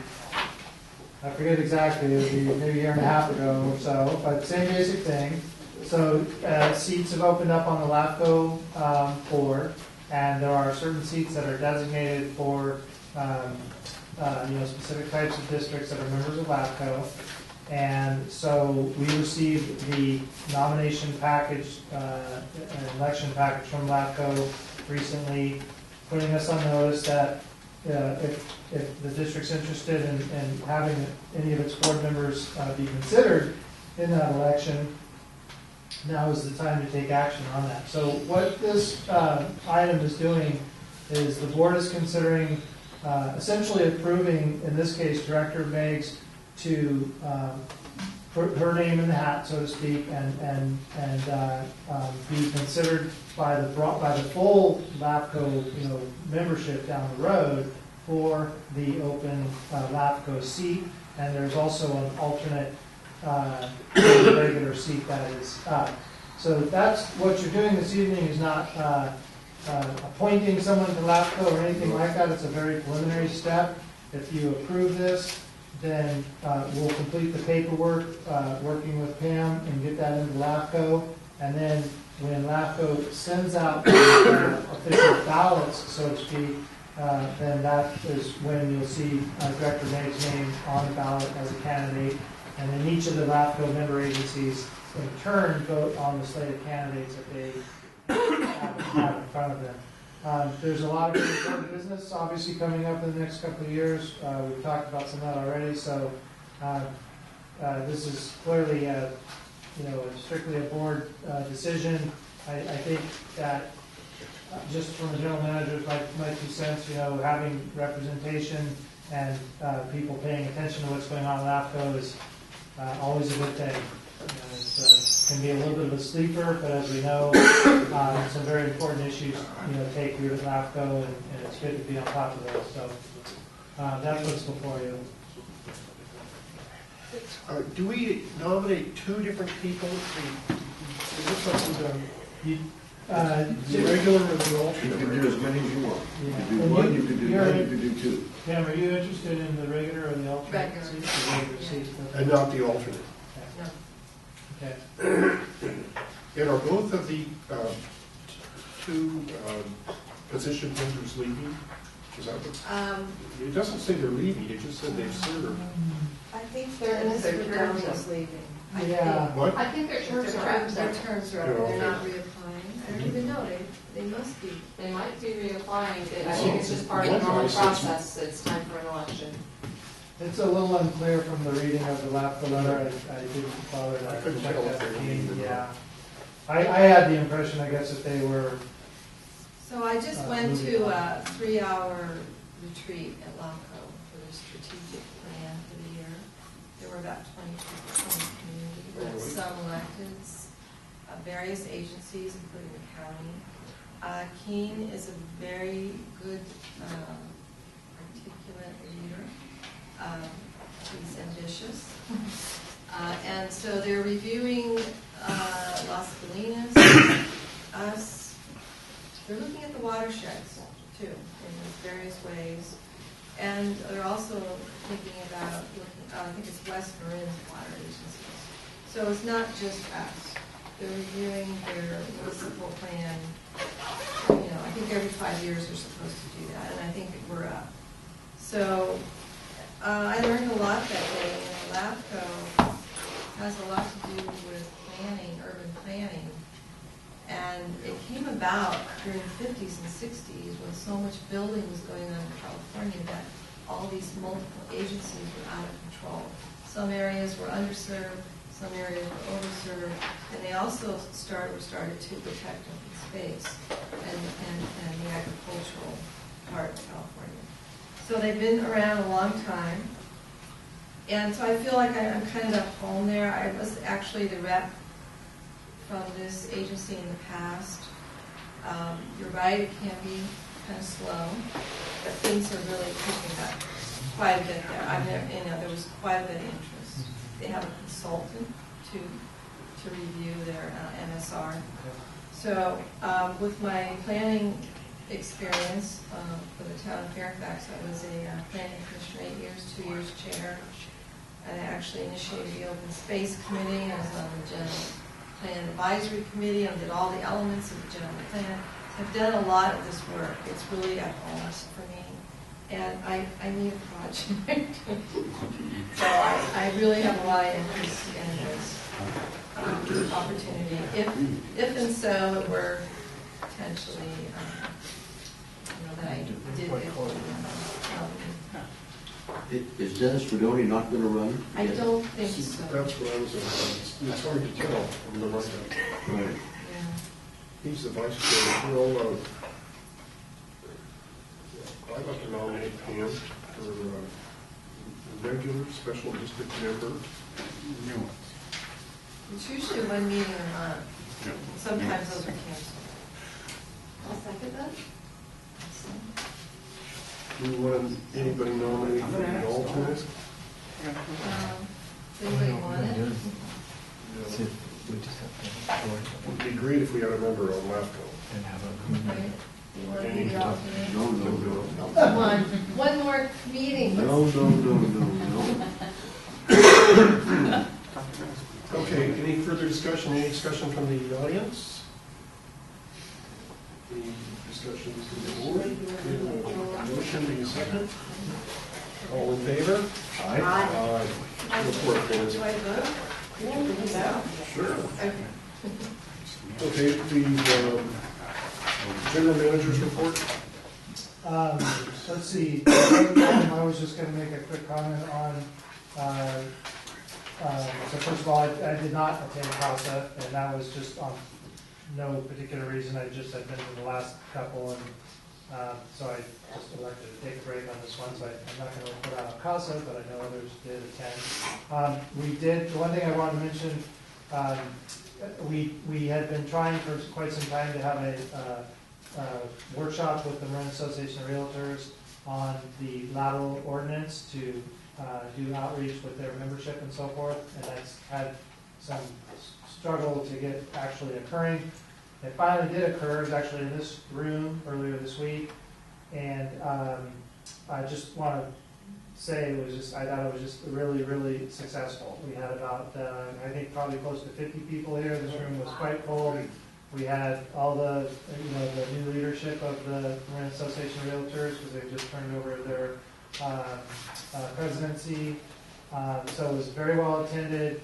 I forget exactly, it would be maybe a year and a half ago or so, but same basic thing. So seats have opened up on the LAFCO board, and there are certain seats that are designated for specific types of districts that are members of LAFCO. And so we received the nomination package, an election package from LAFCO recently, putting us on notice that if the district's interested in having any of its board members be considered in that election, now is the time to take action on that. So what this item is doing is the board is considering essentially approving, in this case, Director Meigs to her name in the hat, so to speak, and be considered by the full LAFCO, membership down the road for the open LAFCO seat. And there's also an alternate regular seat that is up. So that's what you're doing this evening, is not appointing someone to LAFCO or anything like that. It's a very preliminary step. If you approve this, then we'll complete the paperwork, working with Pam, and get that into LAFCO. And then when LAFCO sends out official ballots, so to speak, then that is when you'll see Director Meg's name on the ballot as a candidate. And then each of the LAFCO member agencies in turn vote on the slate of candidates that they have in front of them. There's a lot of really important business obviously coming up in the next couple of years. We've talked about some of that already, so this is clearly strictly a board decision. I think that just from the general manager's my 2 cents, having representation and people paying attention to what's going on in LAFCO is always a good thing. It can be a little bit of a sleeper, but as we know, some very important issues, take root at LAFCO, and it's good to be on top of those. So that's what's before you. Do we nominate 2 different people? Is this something done? The regular or the You alternate? can do as many as you want. You Yeah. can do 1, you can do 9, you can do 2. Pam, are you interested in the regular or the alternate Regular. seat? The regular seat. And not the alternate? No. Okay. And are both of the 2 position holders leaving? Is that what? It doesn't say they're leaving, it just said they've served. I think they're just leaving. Yeah. What? I think their terms are up. Their terms are up, they're not reapplying. I don't even know, they must be. They might be reapplying, I think it's just part of the normal process, it's time for an election. It's a little unclear from the reading of the LAFCO letter. I didn't bother to I couldn't check tell that if they were again. leaving or Yeah. I had the impression, I guess, that they were. So I just went to a 3-hour retreat at LAFCO for the strategic plan for the year. There were about 20 people from the community, but some electeds, various agencies, including the county. Keene is a very good, articulate leader. He's ambitious. And so they're reviewing Las Colinas, us. They're looking at the watersheds, too, in various ways. And they're also thinking about I think it's West Marin's water agencies. So it's not just us. They're reviewing their municipal plan. I think every 5 years they're supposed to do that, and I think we're up. So I learned a lot that day, and LAFCO has a lot to do with planning, urban planning. And it came about during the 50s and 60s when so much building was going on in California that all these multiple agencies were out of control. Some areas were underserved, some areas were overserved, and they also started to protect open space and the agricultural part of California. So they've been around a long time. And so I feel like I'm kind of at home there. I was actually the rep from this agency in the past. You're right, it can be kind of slow, but things are really picking up quite a bit there. There was quite a bit of interest. They have a consultant to review their MSR. So with my planning experience for the town of Fairfax, I was a planning commissioner 8 years, 2 years chair. And I actually initiated the open space committee. I was on the general plan advisory committee. I did all the elements of the general plan. I've done a lot of this work. It's really at home for me. And I need a project. So I really have a lot of interest in this opportunity. If and so it were potentially, that I did it. Is Dennis Fredoni not going to run? I don't think so. That's what I was saying. It's hard to tell from the market. Right. Yeah. He's the vice chair. We'll, I'd like to nominate him for regular special district member. It's usually one meeting a month. Sometimes those are canceled. I'll second that. Do you want anybody nominated for the alternate? Anybody want it? It'd be great if we had a member on LAFCO. Right? You want to be the alternate? No. Come on, one more meeting. No. Okay, any further discussion, any discussion from the audience? Any discussions from the board? Motion, be second. All in favor? Aye. Report, please. Do I vote? No. Sure. Okay. Okay, the general manager's report? Let's see, I was just gonna make a quick comment on, so first of all, I did not attend CASA, and that was just on no particular reason. I just had been to the last couple, and so I just elected to take a break on this one, so I'm not gonna report out on CASA, but I know others did attend. The one thing I wanted to mention, we had been trying for quite some time to have a workshop with the Marin Association of Realtors on the lateral ordinance to do outreach with their membership and so forth, and that's had some struggle to get actually occurring. It finally did occur. It was actually in this room earlier this week, and I just want to say I thought it was just really, really successful. We had about, I think probably close to 50 people here. This room was quite full. We had all the new leadership of the Marin Association of Realtors, because they just turned over their presidency. So it was very well attended,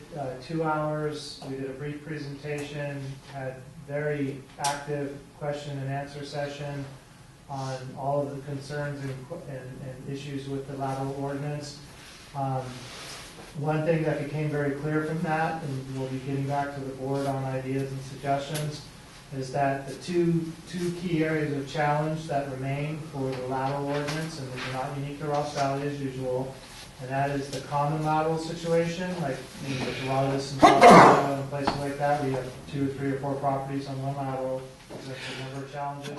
2 hours. We did a brief presentation, had very active question and answer session on all of the concerns and issues with the lateral ordinance. One thing that became very clear from that, and we'll be getting back to the board on ideas and suggestions, is that the two key areas of challenge that remain for the lateral ordinance, and these are not unique to Ross Valley as usual, and that is the common lateral situation, like with a lot of this in South Carolina and places like that, we have 2 or 3 or 4 properties on one lateral, presents a number of challenges,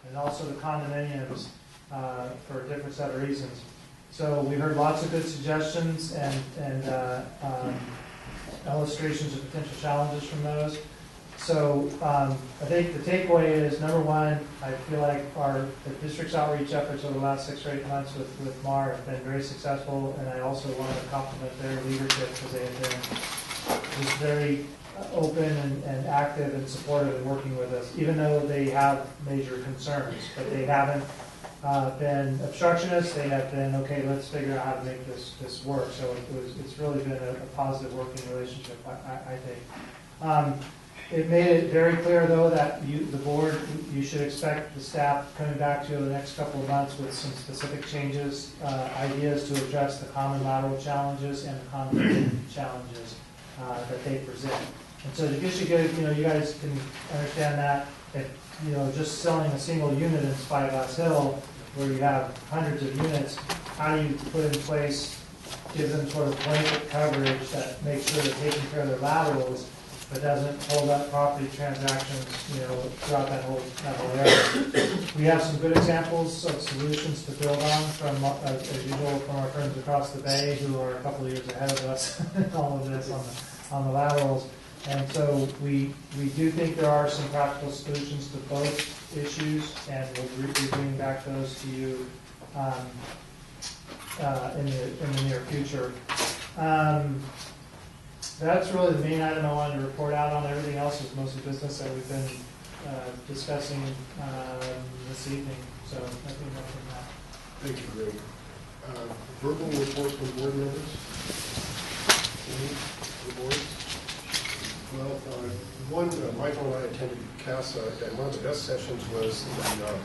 and also the condominiums for a different set of reasons. So we heard lots of good suggestions and illustrations of potential challenges from those. So I think the takeaway is, number one, I feel like the district's outreach efforts over the last 6 or 8 months with MAR have been very successful, and I also want to compliment their leadership, because they have been just very open and active and supportive in working with us, even though they have major concerns. But they haven't been obstructionists. They have been, okay, let's figure out how to make this work. So it's really been a positive working relationship, I think. It made it very clear, though, that the board, you should expect the staff coming back to you in the next couple of months with some specific changes, ideas to address the common lateral challenges and the common challenges that they present. And so to get you guys can understand that, if just selling a single unit in Spyglass Hill, where you have hundreds of units, how do you put in place, give them sort of blanket coverage that makes sure they're taking care of their laterals, but doesn't hold up property transactions, throughout that whole area. We have some good examples of solutions to build on from, as usual, from our friends across the bay, who are a couple of years ahead of us in all of this on the laterals. And so we do think there are some practical solutions to both issues, and we'll be bringing back those to you in the near future. That's really the main item I wanted to report out on. Everything else is mostly business that we've been discussing this evening. So nothing more from that. Thank you, Greg. Verbal reports from board members? The board? Well, Michael and I attended CASA, and one of the best sessions was the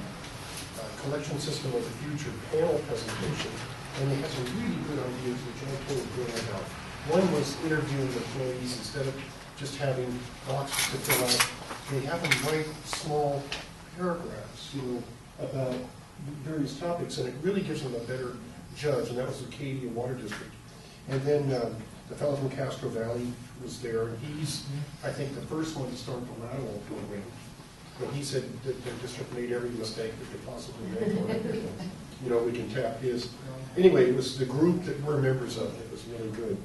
collection system of the future panel presentation, and they had some really good ideas, which I told Greg about. One was interviewing employees instead of just having boxes to fill out. They have them write small paragraphs, about various topics, and it really gives them a better judge, and that was the Acadia Water District. And then the fellow from Castro Valley was there, and he's, I think, the first one to start the lateral program. But he said that the district made every mistake that they possibly made on it. You know, we can tap his. Anyway, it was the group that we're members of. It was really good.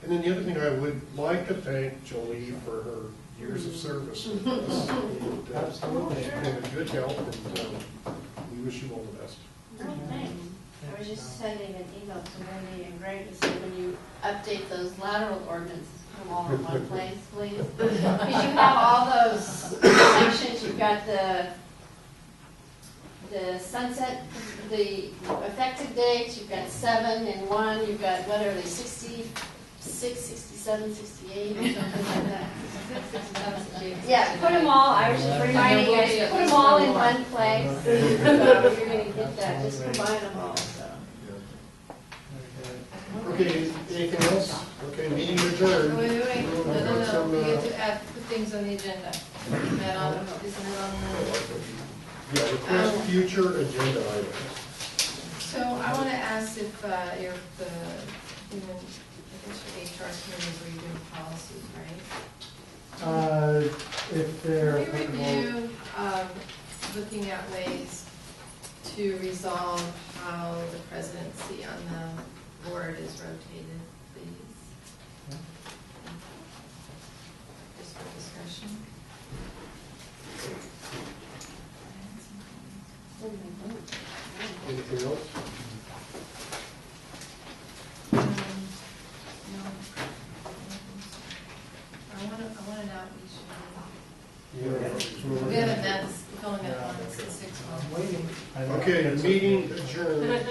And then the other thing, I would like to thank Jolie for her years of service with us. And, Absolutely. she's been a good help, and we wish you all the best. Oh, thanks. I was just sending an email to Wendy and Greg to say when you update those lateral ordinances, put them all in one place, please. Because you have all those sections, you've got the sunset, the effective dates, you've got 7 in 1, you've got, what are they, 66, 67, 68, or something like that. Yeah, put them all, I was just reminding you guys, put them all in one place. So you're gonna get that, just combine them all, so. Okay, anything else? Okay, meeting adjourned. Wait, We'll no, have some, we have to add, put things on the agenda. Isn't that on Yeah, request future agenda items. So I want to ask if your, the human, I guess your HR committee where you're doing policies, right? If they're Can we review, looking at ways to resolve how the presidency on the board is rotated, please? Just for discussion. Anything else? No. I want an outreach meeting. We haven't met, we've only met once in 6 months. Okay, meeting adjourned.